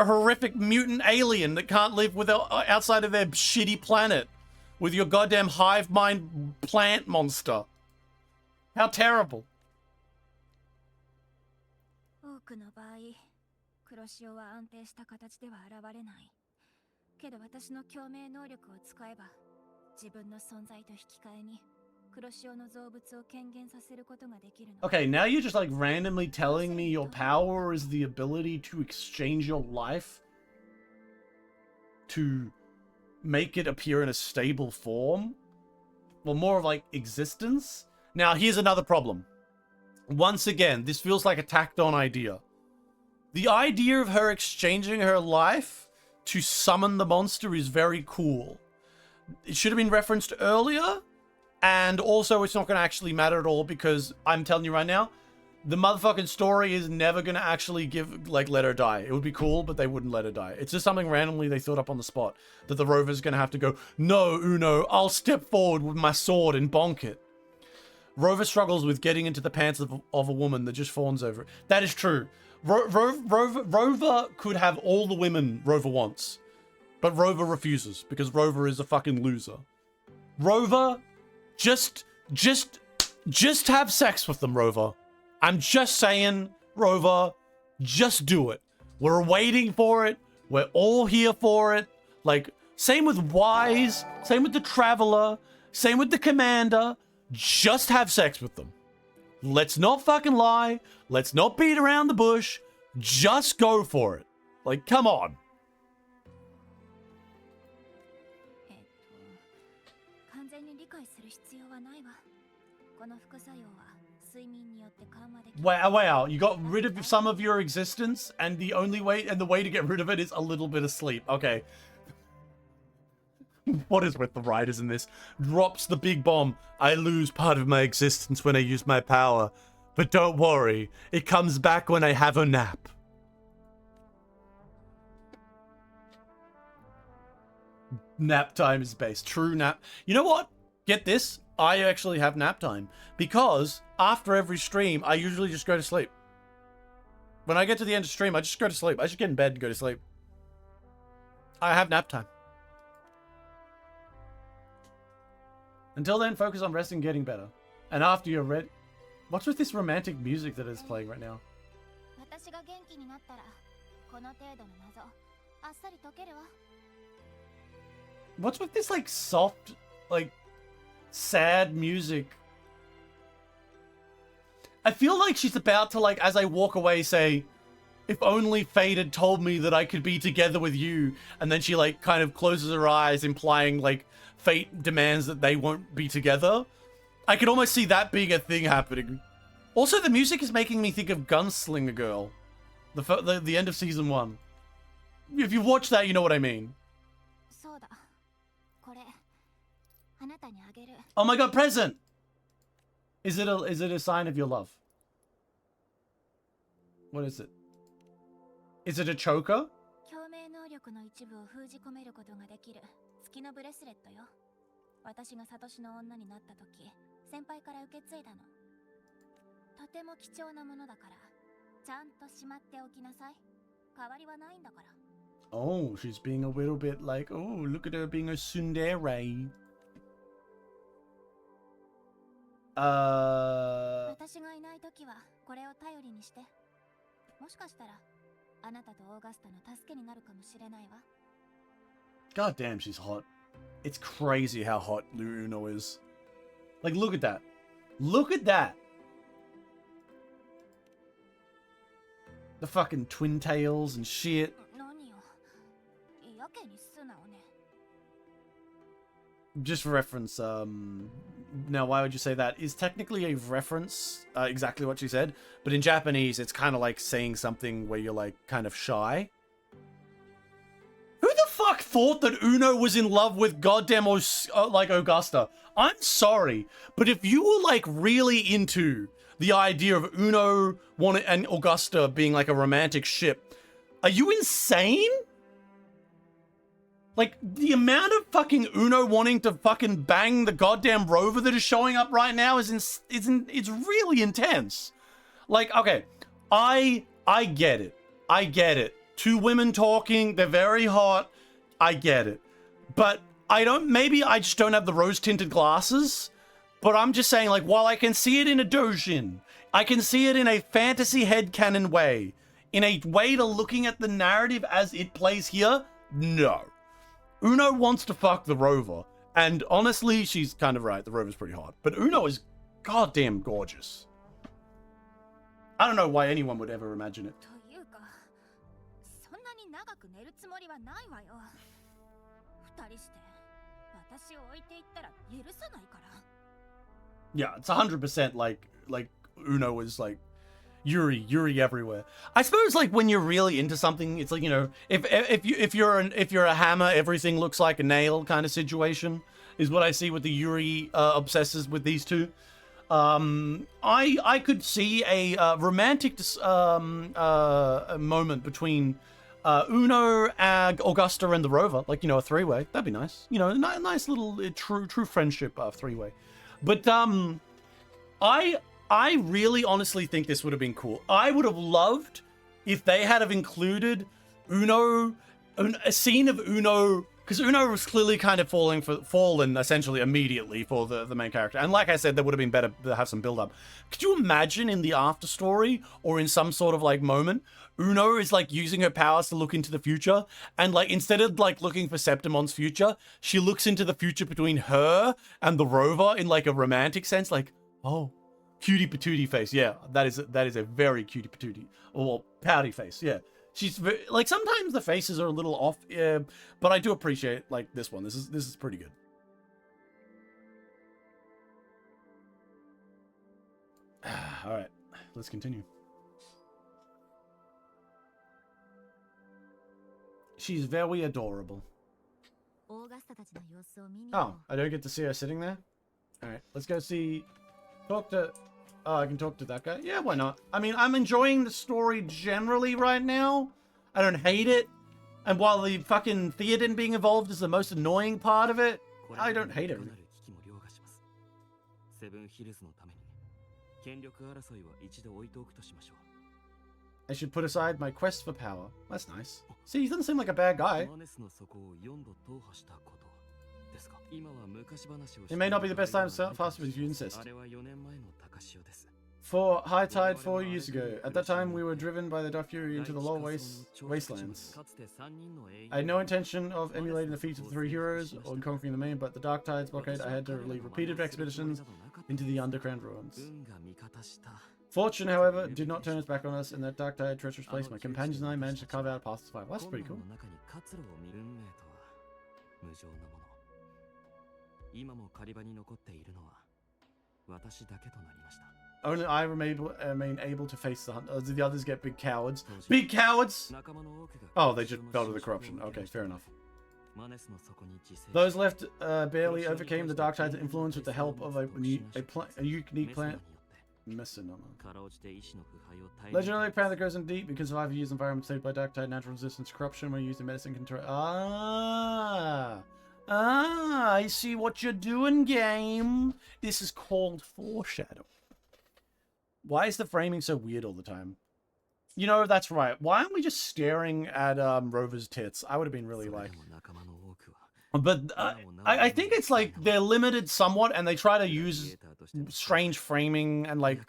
horrific mutant alien that can't live outside of their shitty planet with your goddamn hive mind plant monster. How terrible. 多くの場合、黒潮は安定した形では現れない。けど私の共鳴能力を使えば、自分の存在と引き換えに黒潮の造物を権限させることができるの。 Okay, now you're just like randomly telling me your power is the ability to exchange your life to make it appear in a stable form? Well, more of like existence? Now, here's another problem. Once again, this feels like a tacked on idea. The idea of her exchanging her life to summon the monster is very cool. It should have been referenced earlier. And also, it's not going to actually matter at all because I'm telling you right now, the motherfucking story is never going to actually let her die. It would be cool, but they wouldn't let her die. It's just something randomly they thought up on the spot that the Rover's going to have to go, no, Uno, I'll step forward with my sword and bonk it. Rover struggles with getting into the pants of a woman that just fawns over it. That is true. Rover could have all the women Rover wants, but Rover refuses because Rover is a fucking loser. Rover... Just have sex with them, Rover. I'm just saying, Rover, just do it. We're waiting for it. We're all here for it. Like, same with Wise, same with the Traveler, same with the Commander. Just have sex with them. Let's not fucking lie. Let's not beat around the bush. Just go for it. Like, come on. 完全に理解する必要はないわ。この副作用は睡眠によって緩和できる。 Wow, you got rid of some of your existence, and the way to get rid of it is a little bit of sleep. Okay. What is with the writers in this? Drops the big bomb. I lose part of my existence when I use my power. But don't worry, it comes back when I have a nap. Nap time is based. True nap. You know what? Get this. I actually have nap time. Because after every stream, I usually just go to sleep. When I get to the end of stream, I just go to sleep. I just get in bed and go to sleep. I have nap time. Until then, focus on resting and getting better. And after you're ready... What's with this romantic music that is playing right now? 私が元気になったら、この程度の謎、あっさり解けるわ。 What's with this, like, soft, like, sad music? I feel like she's about to, like, as I walk away, say, if only fate had told me that I could be together with you. And then she, like, kind of closes her eyes, implying, like, fate demands that they won't be together. I could almost see that being a thing happening. Also, the music is making me think of Gunslinger Girl. The end of season 1. If you watch that, you know what I mean. そうだ。これ、あなたにあげる。 Oh my god, present! Is it a sign of your love? What is it? Is it a choker? 共鳴能力の一部を封じ込めることができる月のブレスレットよ。私がサトシの女になった時、先輩から受け継いだの。とても貴重なものだから、ちゃんとしまっておきなさい。代わりはないんだから。 Oh, she's being a little bit like, oh, look at her being a tsundere. 私がいない時はこれを頼りにして。もしかしたらあなたとオーガスタの助けになるかもしれないわ。 God damn, she's hot. It's crazy how hot Uno is. Like, look at that. Look at that. The fucking twin tails and shit. 何よ。やけに素直ね。 Just for reference, now why would you say that? Is technically a reference, exactly what she said, but in Japanese it's kind of like saying something where you're like kind of shy. Who the fuck thought that Uno was in love with goddamn like Augusta? I'm sorry, but if you were like really into the idea of Uno and Augusta being like a romantic ship, are you insane? Like, the amount of fucking Uno wanting to fucking bang the goddamn rover that is showing up right now it's really intense. Like, okay, I get it. I get it. Two women talking, they're very hot. I get it. But maybe I just don't have the rose-tinted glasses. But I'm just saying, like, while I can see it in a doujin, I can see it in a fantasy headcanon way, in a way to looking at the narrative as it plays here, no. Uno wants to fuck the rover, and honestly, she's kind of right. The rover's pretty hot, but Uno is goddamn gorgeous. I don't know why anyone would ever imagine it. というか、そんなに長く寝るつもりはないわよ。二人して私を置いていったら許さないから。 Yeah, it's 100% like Uno is like Yuri everywhere. I suppose like when you're really into something, it's like, you know, if you're a hammer, everything looks like a nail kind of situation is what I see with the Yuri obsesses with these two. I could see a romantic moment between Uno, Augusta, and the Rover, like, you know, a three-way. That'd be nice. You know, a nice little true friendship three-way. But I really honestly think this would have been cool. I would have loved if they had have included Uno, a scene of Uno, because Uno was clearly kind of fallen essentially immediately for the main character. And like I said, that would have been better to have some build up. Could you imagine in the after story or in some sort of like moment, Uno is like using her powers to look into the future, and like instead of like looking for Septimon's future, she looks into the future between her and the rover in like a romantic sense, like, oh, cutie patootie face. Yeah, that is a very cutie patootie or pouty face. Yeah, she's like, sometimes the faces are a little off, but I do appreciate like this one. This is pretty good. All right, let's continue. She's very adorable. Oh, I don't get to see her sitting there? Alright, let's go see... Talk to... Oh, I can talk to that guy? Yeah, why not? I mean, I'm enjoying the story generally right now. I don't hate it. And while the fucking Theoden being involved is the most annoying part of it, I don't hate it. I should put aside my quest for power. That's nice. See, he doesn't seem like a bad guy. It may not be the best time to fast, but if you insist. For high tide 4 years ago. At that time, we were driven by the Dark Fury into the lower wastelands. I had no intention of emulating the feats of the three heroes or conquering the main, but the Dark Tide's blockade, I had to lead repeated expeditions into the underground ruins. Fortune, however, did not turn its back on us. In that dark tide treacherous place, my companions and I managed to carve out a path to survive. Well, that's pretty cool. Only I remain able to face the hunt. Did the others get big cowards? Big cowards! Oh, they just fell to the corruption. Okay, fair enough. Those left barely overcame the dark tide's influence with the help of a unique plant. Legendary plant that goes in deep because of IV use environment saved by dark tide, natural resistance, corruption when used in medicine control. I see what you're doing, game. This is called foreshadow. Why is the framing so weird all the time? You know, that's right. Why aren't we just staring at Rover's tits? I would have been really like... But I think it's like they're limited somewhat, and they try to use strange framing and like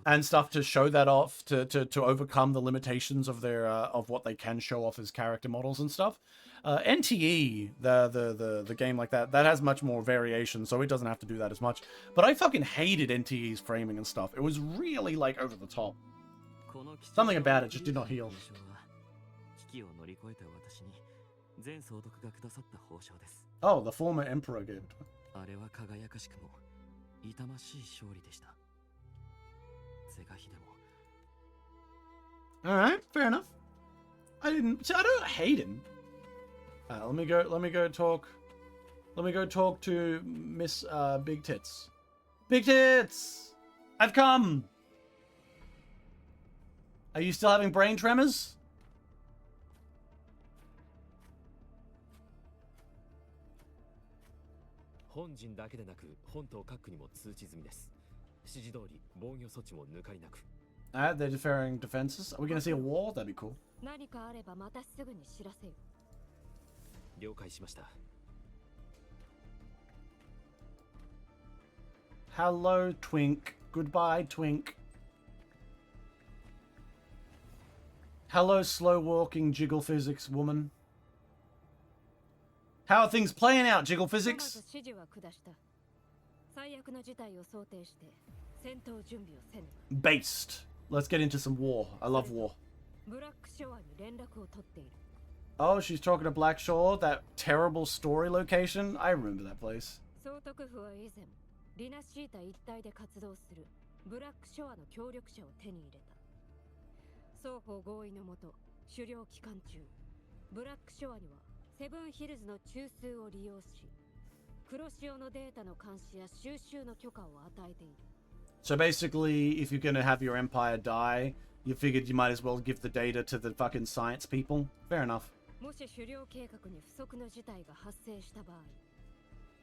and stuff to show that off to overcome the limitations of their of what they can show off as character models and stuff. NTE, the game like that has much more variation, so it doesn't have to do that as much. But I fucking hated NTE's framing and stuff. It was really like over the top. Something about it just did not heal. 危機を乗り越えた私に全総督がくださった褒章です。 Oh, the former emperor gave it. あれは輝かしくも痛ましい勝利でした。是が非でも。 All right, fair enough. I don't hate him. Let me go talk to Miss Big Tits. Big Tits! I've come! Are you still having brain tremors? 本陣だけでなく本島各区にも通知済みです。指示通り防御措置も抜かりなく。They're deferring defenses. Are we gonna see a war? That'd be cool. 何かあればまたすぐに知らせよ。了解しました。 Hello, Twink. Goodbye, Twink. Hello, slow-walking jiggle physics woman. How are things playing out, jiggle physics? 指示は下した。最悪の事態を想定して戦闘準備をせねば。 Based. Let's get into some war. I love war. ブラックショアに連絡を取っている。 Oh, she's talking to Black Shore, that terrible story location. I remember that place. 総督府は以前リナシータ一帯で活動するブラックショアの協力者を手に入れた。双方合意のもと狩猟期間中ブラックショアにはセブンヒルズの中枢を利用し黒潮のデータの監視や収集の許可を与えている。 So basically, if you're gonna have your empire die, you figured you might as well give the data to the fucking science people? Fair enough. もし狩猟計画に不測の事態が発生した場合、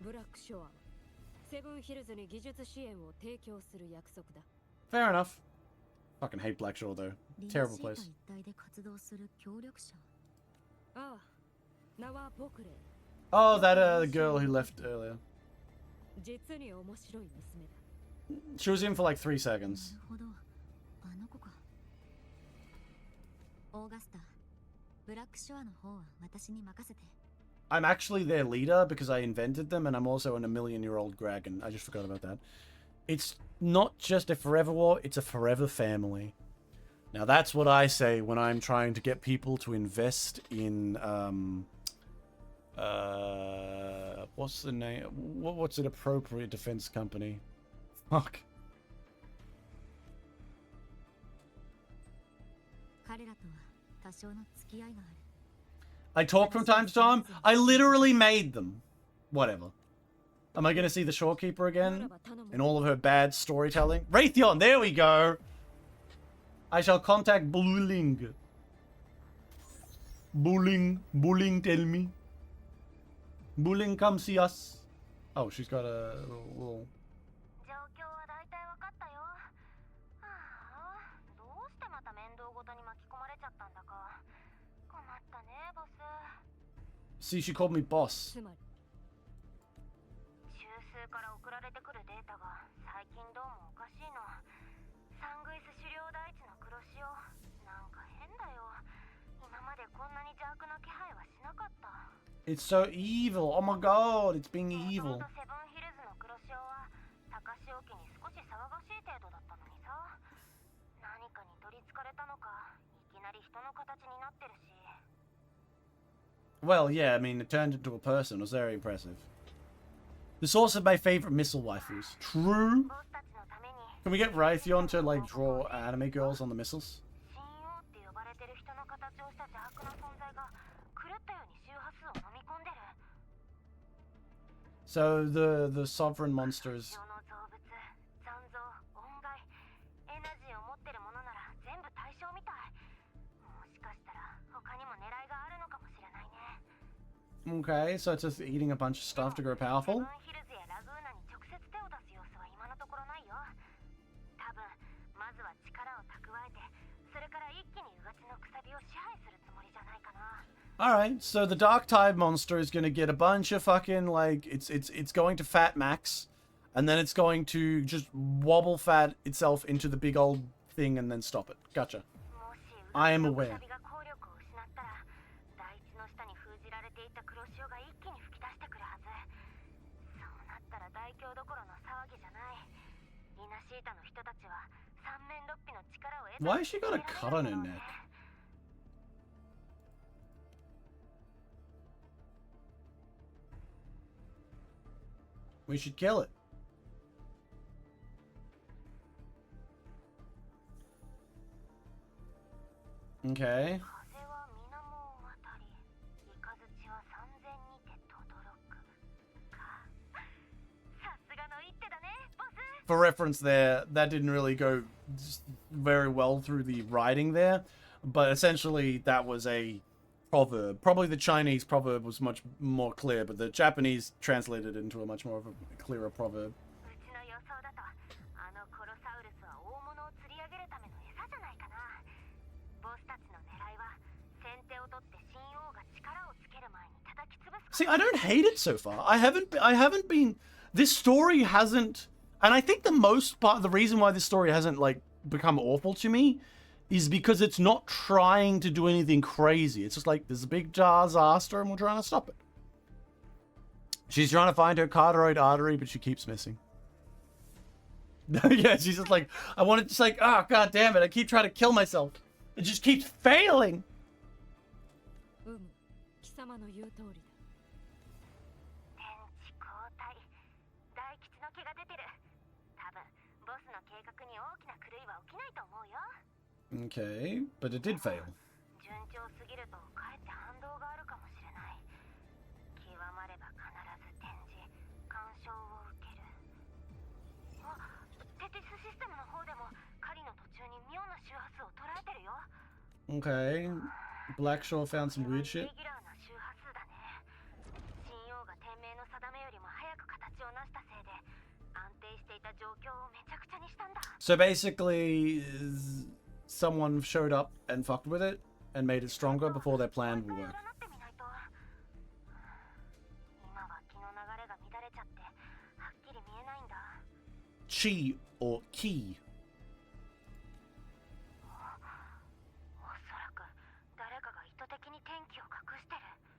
ブラックショアはセブンヒルズに技術支援を提供する約束だ。 Fair enough. Fucking hate Black Shore though. Terrible place. 一帯で活動する協力者。ああ、名はボクレー。 Oh, that the girl who left earlier. 実に面白い娘だ。 She was in for like 3 seconds. なるほど、あの子か。オーガスタ、ブラックショアの方は私に任せて。 I'm actually their leader because I invented them, and I'm also an a-million-year-old dragon. I just forgot about that. It's not just a forever war, it's a forever family. Now that's what I say when I'm trying to get people to invest in, what's the name? What's an appropriate defense company? Fuck. 彼らとは多少の付き合いがある。 I talk from time to time. I literally made them. Whatever. Am I going to see the Shorekeeper again? In all of her bad storytelling? Raytheon, there we go! I shall contact Bulling. Bulling, tell me. Bulling, come see us. Oh, she's got a little... 状況は大体分かったよ。はあ、どうしてまた面倒ごとに巻き込まれちゃったんだか。困ったね、ボス。 See, she called me boss. つまり中枢から送られてくるデータが最近どうもおかしいの。サングイス狩猟大地の黒潮、なんか変だよ。今までこんなに邪悪な気配はしなかった。 It's so evil. Oh my god, it's being evil. セブンヒルズの黒潮は高潮期に少し騒がしい程度だったのにさ。何かに取りつかれたのか、いきなり人の形になってるし。 Well, yeah, I mean, it turned into a person. It was very impressive. The source of my favorite missile waifus. True. ボスたちのために Can we get Raytheon to, like, draw anime girls on the missiles? 神王って呼ばれてる人の形をした邪悪な存在が狂ったように周波数を飲み込んでる。 So the sovereign monsters. 潮の造物、残像、音害、エナジーを持ってるものなら全部対象みたい。もしかしたら他にも狙いがあるのかもしれないね。 Okay, so it's just eating a bunch of stuff to grow セブ powerful. ンヒルズやラグーナに直接手を出す様子は今のところないよ。多分まずは力を蓄えて、それから一気にうがちのくさびを支配するつもりじゃないかな。 Alright, so the Dark Tide monster is gonna get a bunch of fucking, like, it's going to fat max, and then it's going to just wobble fat itself into the big old thing and then stop it. Gotcha. もし I う am がち aware. のくさびが効力を失ったら、大地の下に封じられていた黒潮が一気に吹き出してくるはず。そうなったら大凶どころの騒ぎじゃない。リナシー Why has she got a cut on her neck? We should kill it. Okay. For reference there, that didn't really go very well through the writing there, but essentially that was a proverb. Probably the Chinese proverb was much more clear, but the Japanese translated it into a much more of a clearer proverb. See, I don't hate it so far. I haven't been. This story hasn't, and I think the most part, the reason why this story hasn't like become awful to me, is because it's not trying to do anything crazy. It's just like there's a big disaster and we're trying to stop it. She's trying to find her carotid artery, but she keeps missing. Yeah, she's just like, I want to just like, oh god damn it, I keep trying to kill myself. It just keeps failing. 貴様の言う通りだ。 Okay, but it did fail. Okay, Blackshaw found some weird shit. So basically, someone showed up and fucked with it and made it stronger before their plan would work. Chi or ki.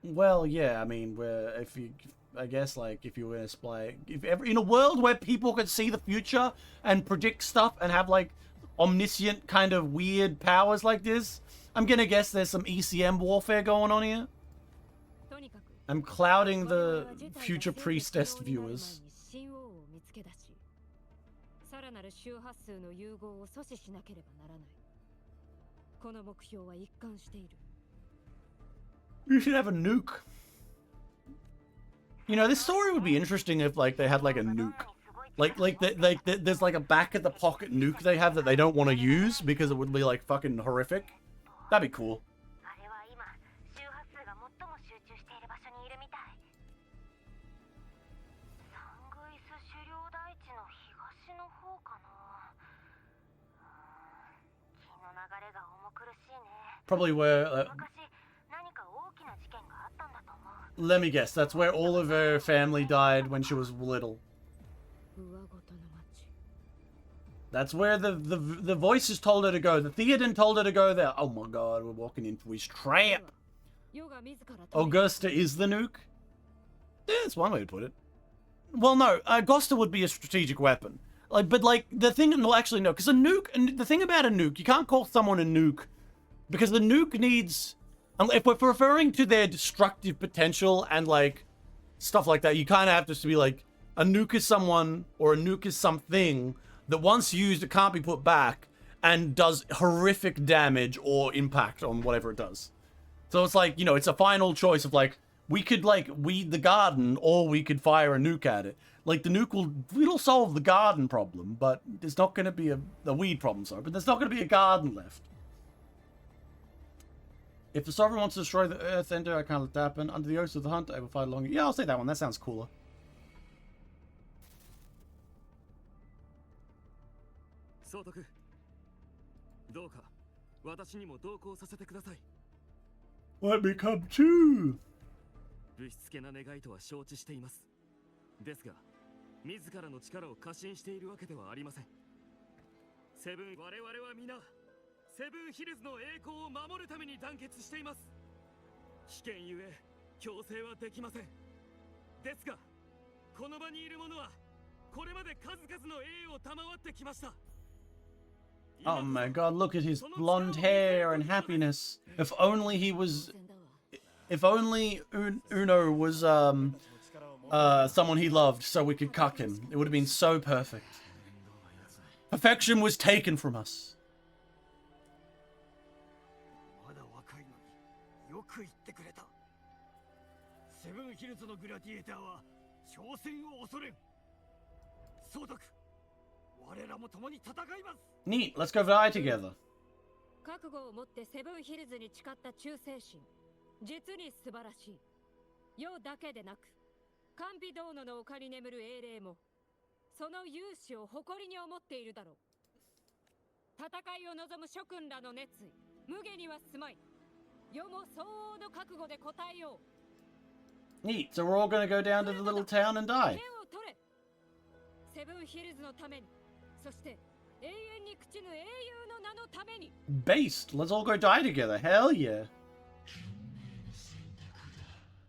Well, yeah, I mean, if you, I guess, like, if you were to display, if ever in a world where people could see the future and predict stuff and have like omniscient kind of weird powers like this, I'm gonna guess there's some ECM warfare going on here. I'm clouding the future priestess viewers. You should have a nuke. You know, this story would be interesting if, like, they had, like, a nuke. There's, like, a back-of-the-pocket nuke they have that they don't want to use because it would be, like, fucking horrific. That'd be cool. Probably where... let me guess, that's where all of her family died when she was little. That's where the voices told her to go. The Theoden told her to go there. Oh my god, we're walking into his trap. Augusta is the nuke? Yeah, that's one way to put it. Well, no, Augusta would be a strategic weapon. Like, but like, the thing, no, actually no, because a nuke, and the thing about a nuke, you can't call someone a nuke, because the nuke needs, if we're referring to their destructive potential and like, stuff like that, you kind of have to be like, a nuke is someone, or a nuke is something that once used, it can't be put back, and does horrific damage or impact on whatever it does. So it's like, you know, it's a final choice of like, we could like weed the garden, or we could fire a nuke at it. Like, the nuke it'll solve the garden problem, but there's not going to be a weed problem, sorry, but there's not going to be a garden left. If the Sovereign wants to destroy the Earth Ender, I can't let that happen. Under the oath of the hunt, I will fight along. Yeah, I'll say that one. That sounds cooler. Let me come too. ですが、自らの力を過信しているわけではありません。我々は皆、セブンヒルズの栄光を守るために団結しています。危険ゆえ、強制はできません。ですが、この場にいる者は、これまで数々の栄を賜ってきました。 Oh my god, look at his blonde hair and happiness. If only he was... If only Uno was, someone he loved so we could cuck him. It would have been so perfect. Perfection was taken from us. まだ若いのによく言ってくれた。セブンヒルズのグラディエーターは挑戦を恐れん。総督、我らも共に戦います。 Neat, let's go die together. 覚悟を持ってセブンヒルズに誓った忠誠心、実に素晴らしい。世だけでなく、カンピドーノの丘に眠る英霊も、その勇姿を誇りに思っているだろう。戦いを望む諸君らの熱意、無下には住まい。世も相応の覚悟で応えよう。 Neat, so we're all gonna go down to the little town and die. 手を取れ。セブンヒルズのために、そして永遠に朽ちぬ英雄の名のために。 Based, let's all go die together. Hell yeah.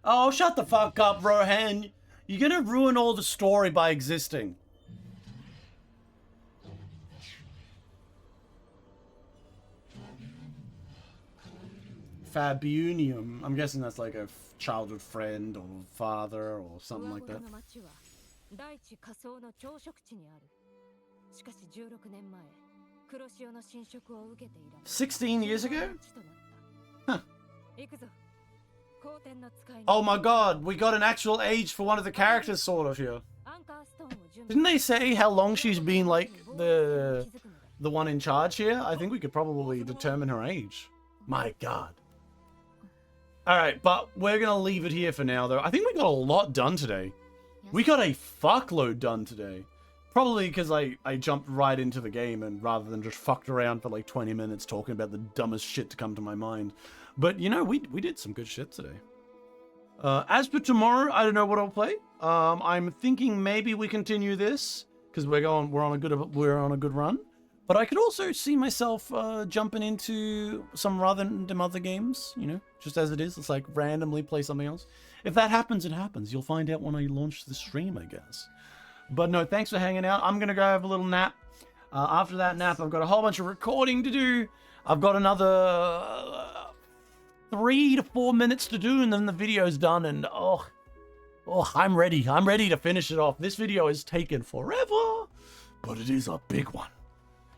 Oh, shut the fuck up, Rohan. You're gonna ruin all the story by existing. Fabiunium. I'm guessing that's like a childhood friend or father or something like that. 大地仮想の朝食地にある。しかし16年前、黒潮の侵食を受けていられ。16 years ago? Huh. 行くぞ。皇天の使いに。 Oh my god, we got an actual age for one of the characters sort of here. アンカーストーンを準備。 Didn't they say how long she's been like the one in charge here? I think we could probably determine her age. My god. Alright, but we're gonna leave it here for now though. I think we got a lot done today. We got a fuckload done today. Probably because I jumped right into the game and rather than just fucked around for like 20 minutes talking about the dumbest shit to come to my mind. But you know, we did some good shit today. As for tomorrow, I don't know what I'll play. I'm thinking maybe we continue this because we're on a good run. But I could also see myself jumping into some random other games, you know, just as it is. It's like randomly play something else. If that happens, it happens. You'll find out when I launch the stream, I guess. But no, thanks for hanging out. I'm going to go have a little nap. After that nap, I've got a whole bunch of recording to do. I've got another 3 to 4 minutes to do, and then the video's done. And oh, I'm ready. I'm ready to finish it off. This video has taken forever, but it is a big one.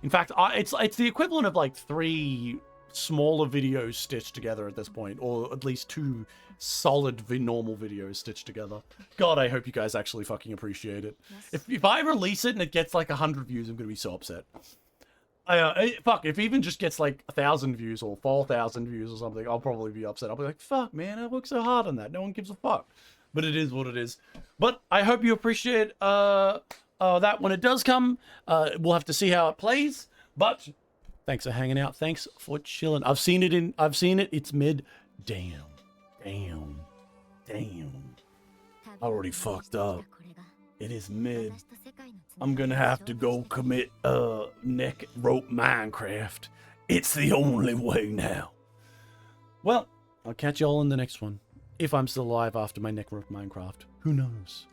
In fact, it's the equivalent of like 3 smaller videos stitched together at this point, or at least 2 solid normal videos stitched together. God, I hope you guys actually fucking appreciate it. If I release it and it gets like 100 views, I'm gonna be so upset. Fuck, if it even just gets like 1,000 views or 4,000 views or something, I'll probably be upset. I'll be like, fuck, man, I worked so hard on that. No one gives a fuck. But it is what it is. But I hope you appreciate that when it does come. We'll have to see how it plays. But thanks for hanging out. Thanks for chilling. I've seen it. It's mid. Damn. I already fucked up. It is mid. I'm gonna have to go commit neck rope Minecraft. It's the only way now. Well, I'll catch y'all in the next one. If I'm still alive after my neck rope Minecraft. Who knows?